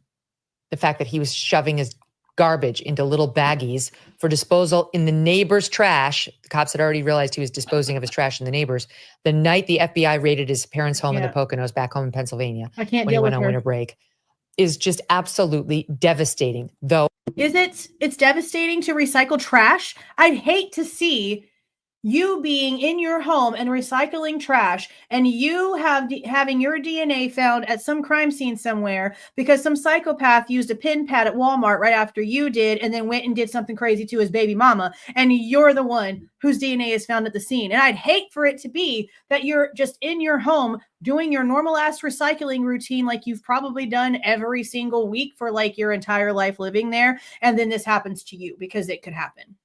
fact that he was shoving his garbage into little baggies for disposal in the neighbor's trash. The cops had already realized he was disposing of his trash in the neighbor's the night the FBI raided his parents' home in the Poconos back home in Pennsylvania. I can't when he deal went with on her. winter break. Is just absolutely devastating, though. Is it? It's devastating to recycle trash. I'd hate to see you being in your home and recycling trash, and you having your DNA found at some crime scene somewhere because some psychopath used a pin pad at Walmart right after you did, and then went and did something crazy to his baby mama, and you're the one whose DNA is found at the scene. And I'd hate for it to be that you're just in your home doing your normal ass recycling routine like you've probably done every single week for like your entire life living there, and then this happens to you, because it could happen.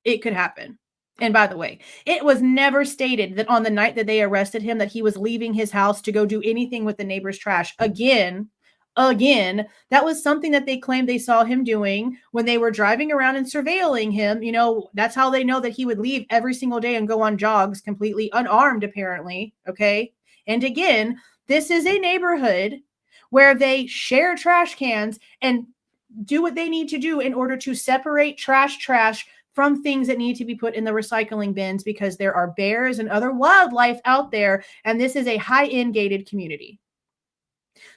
It could happen. And by the way, it was never stated that on the night that they arrested him that he was leaving his house to go do anything with the neighbor's trash. Again, again, that was something that they claimed they saw him doing when they were driving around and surveilling him. You know, that's how they know that he would leave every single day and go on jogs completely unarmed, apparently. Okay. And again, this is a neighborhood where they share trash cans and do what they need to do in order to separate trash from things that need to be put in the recycling bins, because there are bears and other wildlife out there. And this is a high-end gated community.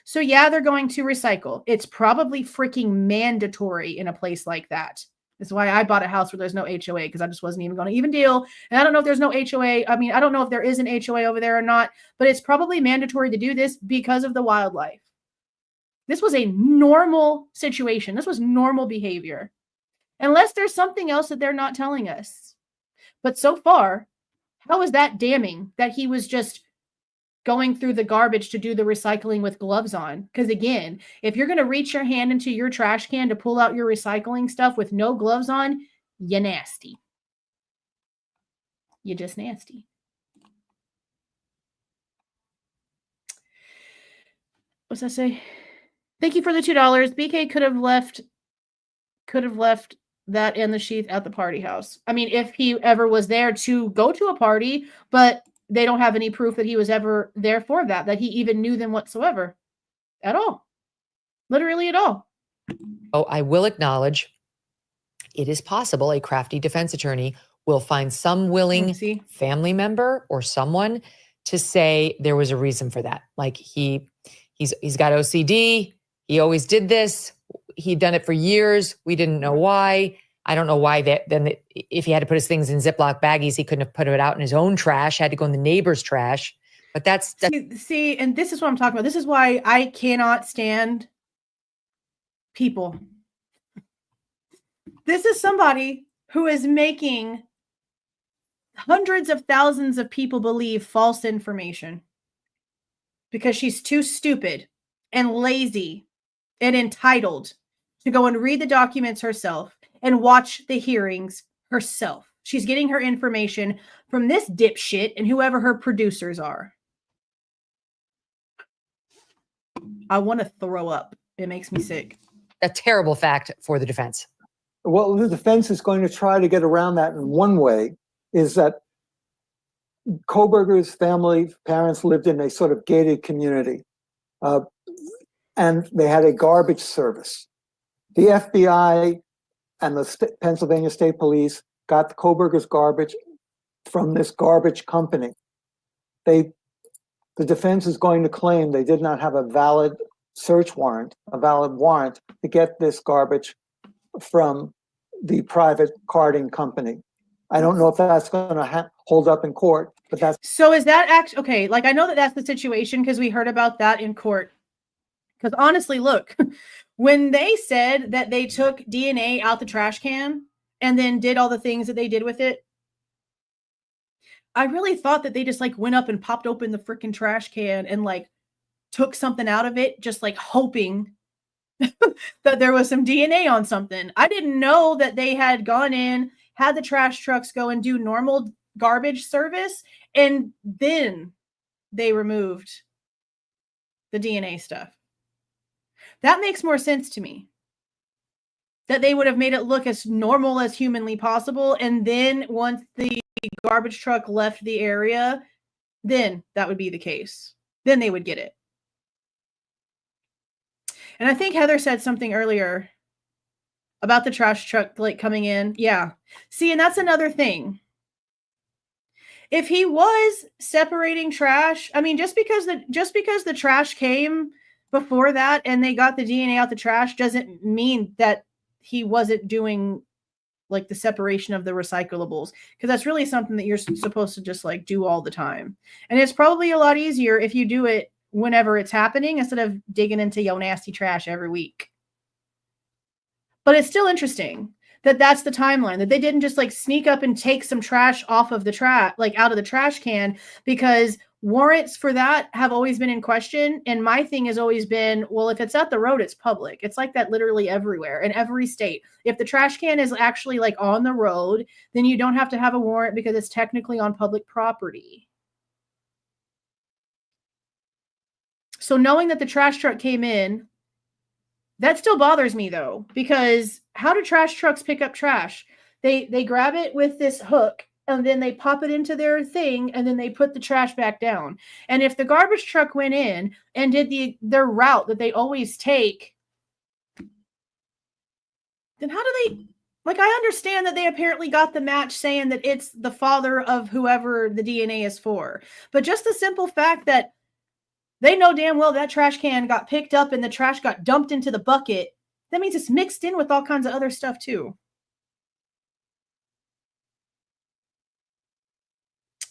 So yeah, they're going to recycle. It's probably freaking mandatory in a place like that. That's why I bought a house where there's no HOA, because I just wasn't even going to even deal. And I don't know if there's no HOA. I mean, I don't know if there is an HOA over there or not, but it's probably mandatory to do this because of the wildlife. This was a normal situation. This was normal behavior. Unless there's something else that they're not telling us. But so far, how is that damning that he was just going through the garbage to do the recycling with gloves on? Because again, if you're going to reach your hand into your trash can to pull out your recycling stuff with no gloves on, you're nasty. You're just nasty. What's that say? Thank you for the $2. BK could have left that and the sheath at the party house. I mean, if he ever was there to go to a party, but they don't have any proof that he was ever there for that he even knew them whatsoever at all. Literally at all. Oh, I will acknowledge it is possible a crafty defense attorney will find some willing family member or someone to say there was a reason for that. Like he's got OCD. He always did this. He'd done it for years. We didn't know why. I don't know why if he had to put his things in Ziploc baggies, he couldn't have put it out in his own trash, had to go in the neighbor's trash. But that's see, and this is what I'm talking about. This is why I cannot stand people. This is somebody who is making hundreds of thousands of people believe false information because she's too stupid and lazy and entitled to go and read the documents herself and watch the hearings herself. She's getting her information from this dipshit and whoever her producers are. I want to throw up. It makes me sick. A terrible fact for the defense. Well, the defense is going to try to get around that in one way, is that Kohberger's parents lived in a sort of gated community. And they had a garbage service. The FBI and the Pennsylvania State Police got the Kohberger's garbage from this garbage company. The defense is going to claim they did not have a valid search warrant, a valid warrant to get this garbage from the private carting company. I don't know if that's going to hold up in court, but that's... So is that actually... Okay, like I know that that's the situation because we heard about that in court. Because honestly, look, when they said that they took DNA out the trash can and then did all the things that they did with it, I really thought that they just like went up and popped open the freaking trash can and like took something out of it, just like hoping that there was some DNA on something. I didn't know that they had gone in, had the trash trucks go and do normal garbage service, and then they removed the DNA stuff. That makes more sense to me. That they would have made it look as normal as humanly possible. And then once the garbage truck left the area, then that would be the case. Then they would get it. And I think Heather said something earlier about the trash truck like coming in. Yeah. See, and that's another thing. If he was separating trash, I mean, just because the trash came before that and they got the DNA out the trash doesn't mean that he wasn't doing like the separation of the recyclables, because that's really something that you're supposed to just like do all the time. And it's probably a lot easier if you do it whenever it's happening instead of digging into your nasty trash every week. But it's still interesting that that's the timeline, that they didn't just like sneak up and take some trash off of the trash, like out of the trash can, because warrants for that have always been in question. And my thing has always been, well, if it's at the road, it's public. It's like that literally everywhere in every state. If the trash can is actually like on the road, then you don't have to have a warrant because it's technically on public property. So knowing that the trash truck came in That still bothers me though, because how do trash trucks pick up trash? They grab it with this hook and then they pop it into their thing and then they put the trash back down. And if the garbage truck went in and did their route that they always take, then how do they, like, I understand that they apparently got the match saying that it's the father of whoever the DNA is for. But just the simple fact that they know damn well that trash can got picked up and the trash got dumped into the bucket, that means it's mixed in with all kinds of other stuff too.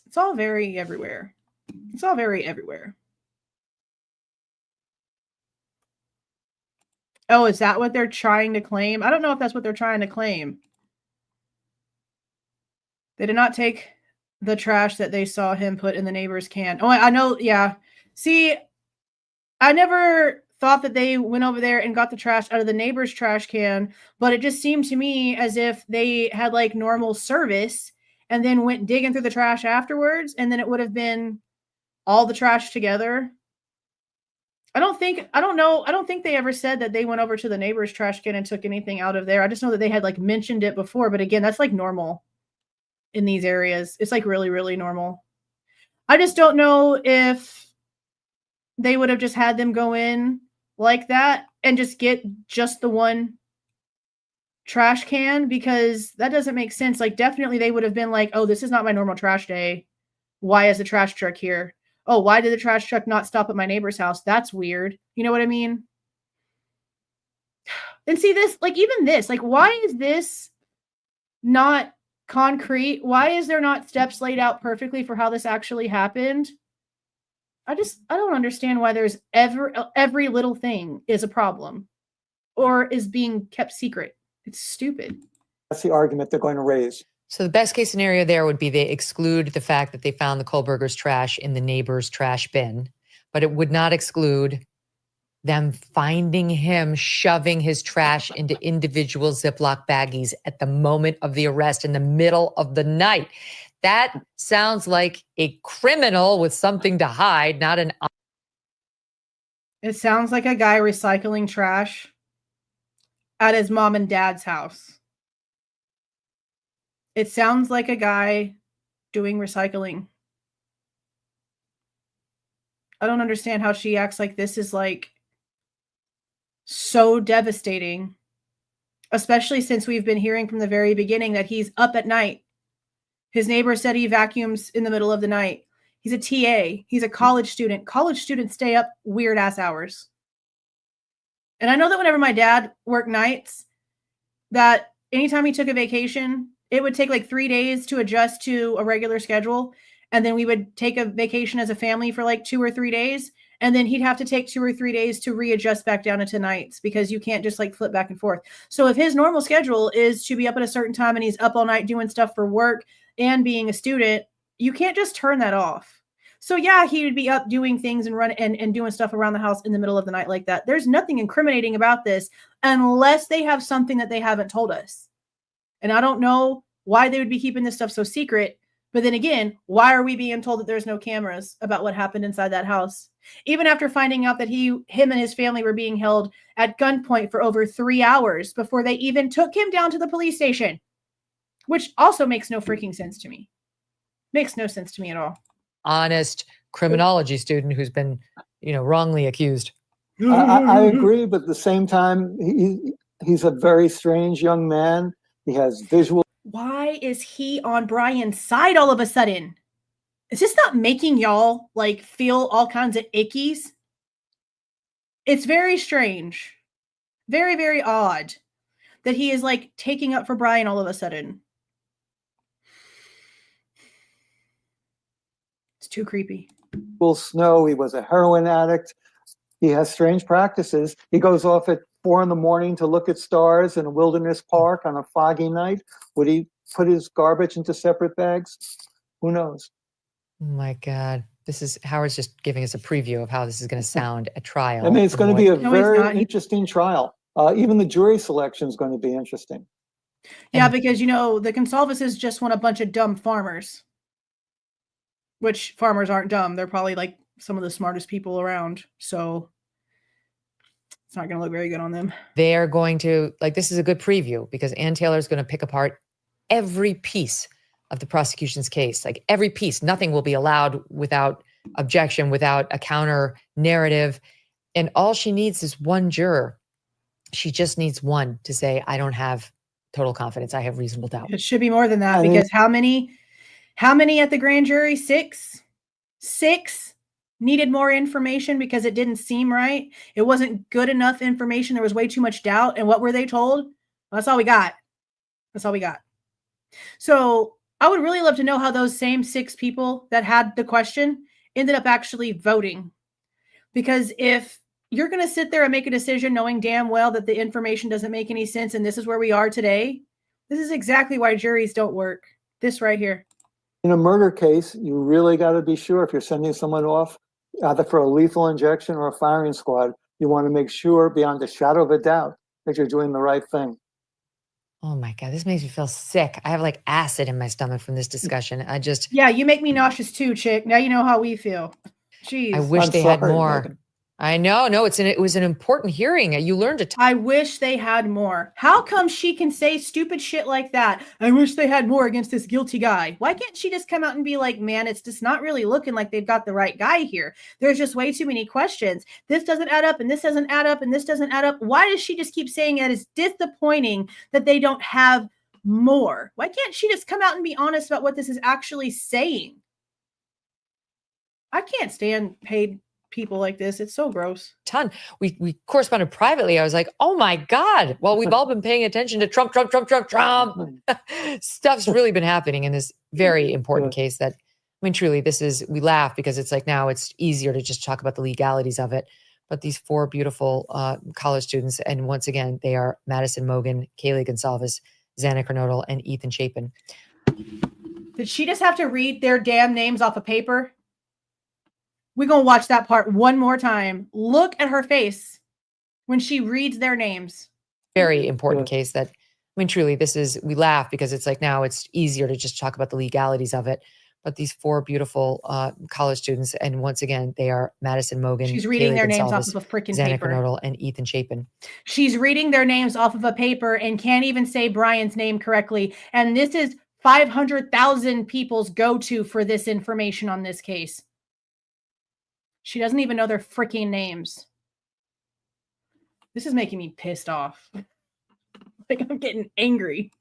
It's all very everywhere. It's all very everywhere. Oh, is that what they're trying to claim? I don't know if that's what they're trying to claim. They did not take the trash that they saw him put in the neighbor's can. Oh, I know. Yeah. See, I never thought that they went over there and got the trash out of the neighbor's trash can, but it just seemed to me as if they had like normal service and then went digging through the trash afterwards, and then it would have been all the trash together. I don't think they ever said that they went over to the neighbor's trash can and took anything out of there. I just know that they had like mentioned it before, but again, that's like normal in these areas. It's like really, really normal. I just don't know if they would have just had them go in like that and just get just the one trash can, because that doesn't make sense. Like, definitely they would have been like, oh, this is not my normal trash day. Why is the trash truck here? Oh, why did the trash truck not stop at my neighbor's house? That's weird. You know what I mean? And see this, like, even this, like, why is this not concrete? Why is there not steps laid out perfectly for how this actually happened? I don't understand why there's every little thing is a problem or is being kept secret. It's stupid. That's the argument they're going to raise. So the best case scenario there would be they exclude the fact that they found the Kohberger's trash in the neighbor's trash bin, but it would not exclude them finding him shoving his trash into individual Ziploc baggies at the moment of the arrest in the middle of the night. That sounds like a criminal with something to hide, not an... It sounds like a guy recycling trash at his mom and dad's house. It sounds like a guy doing recycling. I don't understand how she acts like this is like so devastating, especially since we've been hearing from the very beginning that he's up at night. His neighbor said he vacuums in the middle of the night. He's a TA. He's a college student. College students stay up weird ass hours. And I know that whenever my dad worked nights, that anytime he took a vacation, it would take like 3 days to adjust to a regular schedule. And then we would take a vacation as a family for like 2 or 3 days. And then he'd have to take 2 or 3 days to readjust back down into nights, because you can't just like flip back and forth. So if his normal schedule is to be up at a certain time and he's up all night doing stuff for work and being a student, you can't just turn that off. So yeah, he would be up doing things and and doing stuff around the house in the middle of the night like that. There's nothing incriminating about this unless they have something that they haven't told us. And I don't know why they would be keeping this stuff so secret. But then again, why are we being told that there's no cameras about what happened inside that house? Even after finding out that him and his family were being held at gunpoint for over 3 hours before they even took him down to the police station, which also makes no freaking sense to me. Makes no sense to me at all. Honest criminology student who's been, wrongly accused. I agree, but at the same time, he's a very strange young man. He has visual. Why is he on Bryan's side all of a sudden? Is this not making y'all like feel all kinds of ickies? It's very strange. Very, very odd that he is like taking up for Bryan all of a sudden. It's too creepy. Snow. He was a heroin addict. He has strange practices. He goes off at 4 a.m. to look at stars in a wilderness park on a foggy night. Would he put his garbage into separate bags? Who knows? Oh my God. Howard's just giving us a preview of how this is going to sound at trial. I mean, it's going to be a very interesting trial. Even the jury selection is going to be interesting. Yeah, because, the Goncalveses just want a bunch of dumb farmers. Which farmers aren't dumb. They're probably like some of the smartest people around. So It's not going to look very good on them. They're going to, like, this is a good preview because Ann Taylor is going to pick apart every piece of the prosecution's case, like every piece. Nothing will be allowed without objection, without a counter narrative. And all she needs is one juror. She just needs one to say, I don't have total confidence. I have reasonable doubt. It should be more than that because how many at the grand jury? 6? 6 needed more information because it didn't seem right. It wasn't good enough information. There was way too much doubt. And what were they told? Well, that's all we got. That's all we got. So I would really love to know how those same 6 people that had the question ended up actually voting. Because if you're going to sit there and make a decision knowing damn well that the information doesn't make any sense and this is where we are today, this is exactly why juries don't work. This right here. In a murder case, you really got to be sure if you're sending someone off, either for a lethal injection or a firing squad, you want to make sure beyond a shadow of a doubt that you're doing the right thing. Oh my God, this makes me feel sick. I have like acid in my stomach from this discussion. Yeah, you make me nauseous too, chick. Now you know how we feel. Jeez. I wish they had more. Megyn. I know. No, it was an important hearing. You learned a ton. I wish they had more. How come she can say stupid shit like that? I wish they had more against this guilty guy. Why can't she just come out and be like, man, it's just not really looking like they've got the right guy here. There's just way too many questions. This doesn't add up and this doesn't add up and this doesn't add up. Why does she just keep saying that it's disappointing that they don't have more? Why can't she just come out and be honest about what this is actually saying? I can't stand paid people like this. It's so gross. Ton. We corresponded privately. I was like, oh my God. Well, we've all been paying attention to Trump. Stuff's really been happening in this very important case that, I mean, truly, we laugh because it's like now it's easier to just talk about the legalities of it. But these 4 beautiful college students, and once again, they are Maddie Mogen, Kaylee Goncalves, Xana Kernodle, and Ethan Chapin. Did she just have to read their damn names off a paper? We're going to watch that part one more time. Look at her face when she reads their names. Very important case that, I mean, truly, we laugh because it's like now it's easier to just talk about the legalities of it. But these 4 beautiful college students, and once again, they are Maddie Mogen. She's reading Kaylee their names Goncalves, off of a freaking Xana paper. Kernodle, and Ethan Chapin. She's reading their names off of a paper and can't even say Bryan's name correctly. And this is 500,000 people's go-to for this information on this case. She doesn't even know their freaking names. This is making me pissed off. Like I'm getting angry.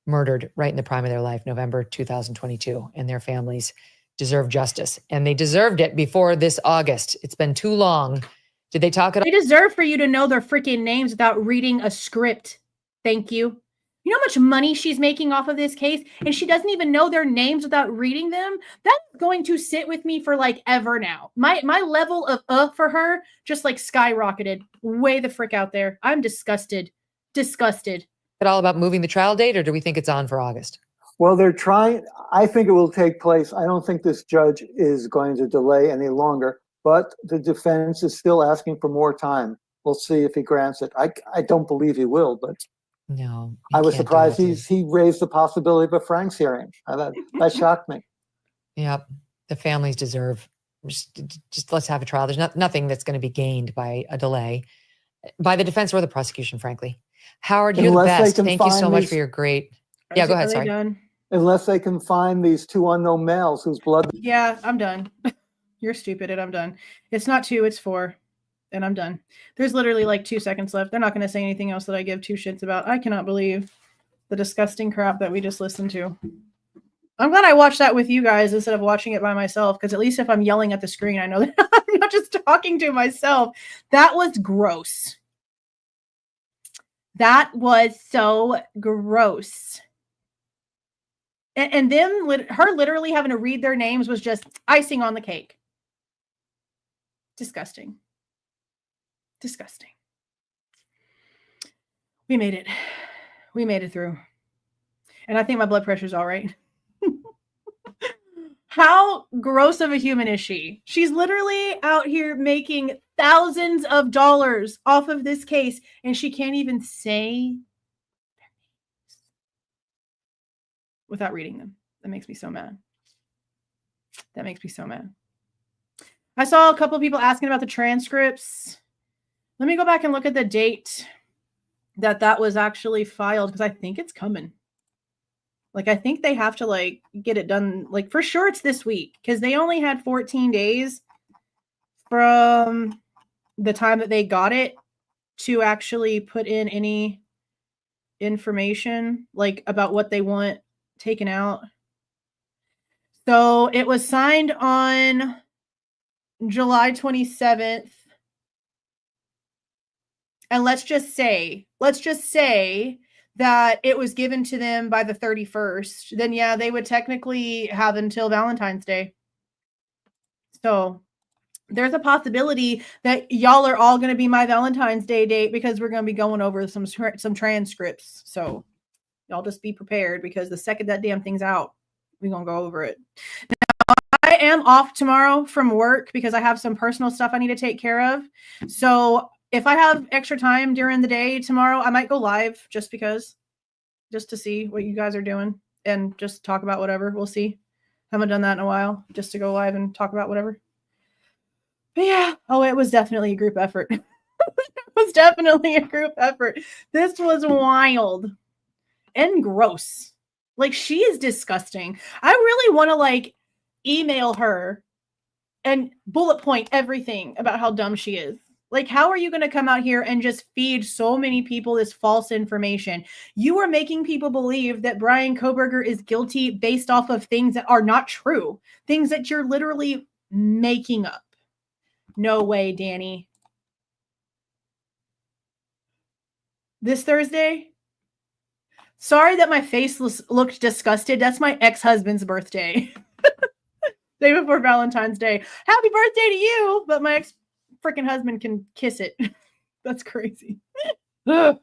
Murdered right in the prime of their life, November 2022, and their families deserve justice. And they deserved it before this August. It's been too long. Did they talk at all? They deserve for you to know their freaking names without reading a script. Thank you. You know how much money she's making off of this case, and she doesn't even know their names without reading them? That's going to sit with me for like ever now. My level of for her just like skyrocketed way the frick out there. I'm disgusted. Disgusted. At all about moving the trial date, or do we think it's on for August? Well, they're trying. I think it will take place. I don't think this judge is going to delay any longer, but the defense is still asking for more time. We'll see if he grants it. I don't believe he will, but no. I was surprised he raised the possibility of a Frank's hearing. That shocked me. Yep. The families deserve, just let's have a trial. There's nothing that's going to be gained by a delay by the defense or the prosecution, frankly. Howard, you're the best. Thank you so much for your great. Yeah, go ahead. Sorry. Done? Unless they can find these 2 unknown males whose blood. Yeah, I'm done. You're stupid and I'm done. It's not 2, it's 4. And I'm done. There's literally like 2 seconds left. They're not going to say anything else that I give 2 shits about. I cannot believe the disgusting crap that we just listened to. I'm glad I watched that with you guys instead of watching it by myself, because at least if I'm yelling at the screen, I know that I'm not just talking to myself. That was gross. That was so gross. And them, her literally having to read their names was just icing on the cake. Disgusting. Disgusting. We made it. We made it through. And I think my blood pressure's all right. How gross of a human is she? She's literally out here making thousands of dollars off of this case, and she can't even say their names without reading them. That makes me so mad. That makes me so mad. I saw a couple of people asking about the transcripts. Let me go back and look at the date that was actually filed, because I think it's coming. Like, I think they have to, like, get it done. Like, for sure it's this week, because they only had 14 days from the time that they got it to actually put in any information, like, about what they want taken out. So it was signed on July 27th. And let's just say that it was given to them by the 31st. Then, yeah, they would technically have until Valentine's Day. So there's a possibility that y'all are all going to be my Valentine's Day date, because we're going to be going over some transcripts. So y'all just be prepared, because the second that damn thing's out, we're going to go over it. Now, I am off tomorrow from work because I have some personal stuff I need to take care of. So if I have extra time during the day tomorrow, I might go live just to see what you guys are doing and just talk about whatever. We'll see. Haven't done that in a while, just to go live and talk about whatever. But yeah, it was definitely a group effort. It was definitely a group effort. This was wild and gross. Like, she is disgusting. I really want to, like, email her and bullet point everything about how dumb she is. Like, how are you going to come out here and just feed so many people this false information? You are making people believe that Bryan Kohberger is guilty based off of things that are not true. Things that you're literally making up. No way, Danny. This Thursday? Sorry that my face looked disgusted. That's my ex-husband's birthday. Day before Valentine's Day. Happy birthday to you! But my freaking husband can kiss it. That's crazy. Yeah,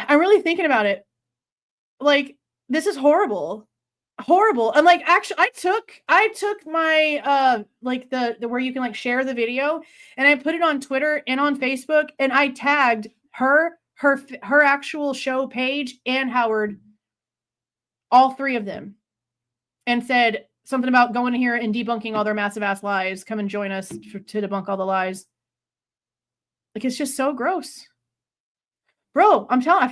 I'm really thinking about it. Like, this is horrible. And like, actually, I took my like the where you can like share the video, and I put it on Twitter and on Facebook, and I tagged her actual show page and Howard, all three of them, and said something about going in here and debunking all their massive ass lies. Come and join us to debunk all the lies. Like, it's just so gross. Bro, I'm telling you,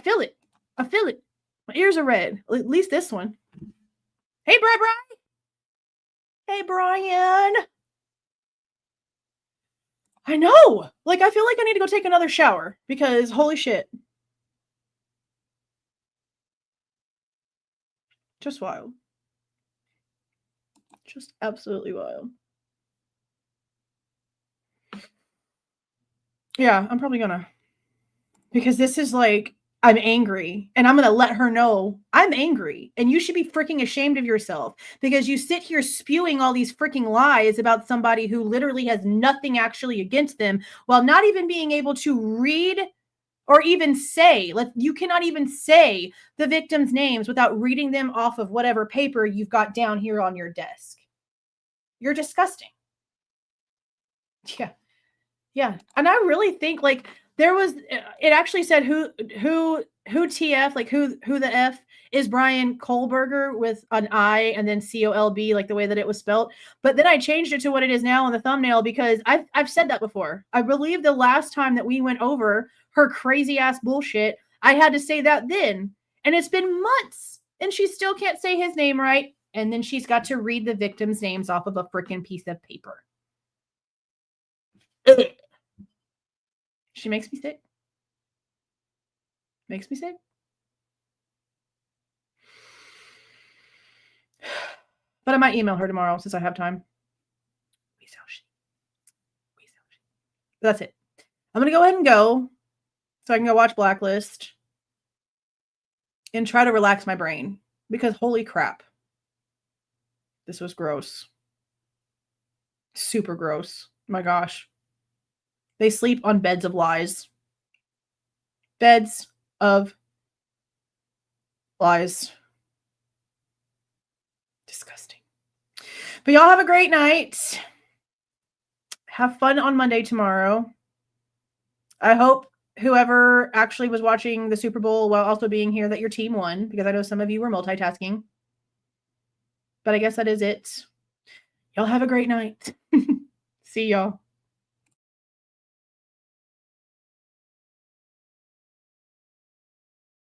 I feel it. My ears are red. At least this one. Hey, Brian. Hey, Brian. I know. Like, I feel like I need to go take another shower, because holy shit. Just wild. Just absolutely wild. Yeah, I'm probably gonna. Because this is like, I'm angry, and I'm going to let her know I'm angry, and you should be freaking ashamed of yourself, because you sit here spewing all these freaking lies about somebody who literally has nothing actually against them, while not even being able to read or even say, you cannot even say the victims' names without reading them off of whatever paper you've got down here on your desk. You're disgusting. Yeah. And I really think, like, it actually said who TF, like who the F is Bryan Kohberger with an I and then COLB, like the way that it was spelt. But then I changed it to what it is now on the thumbnail, because I've said that before. I believe the last time that we went over her crazy ass bullshit, I had to say that then. And it's been months, and she still can't say his name right. And then she's got to read the victims' names off of a freaking piece of paper. Ugh. She makes me sick. Makes me sick. But I might email her tomorrow since I have time. That's it. I'm going to go ahead and go so I can go watch Blacklist and try to relax my brain, because holy crap. This was gross. Super gross. My gosh. They sleep on beds of lies. Beds of lies. Disgusting. But y'all have a great night. Have fun on Monday tomorrow. I hope whoever actually was watching the Super Bowl while also being here, that your team won, because I know some of you were multitasking. But I guess that is it. Y'all have a great night. See y'all.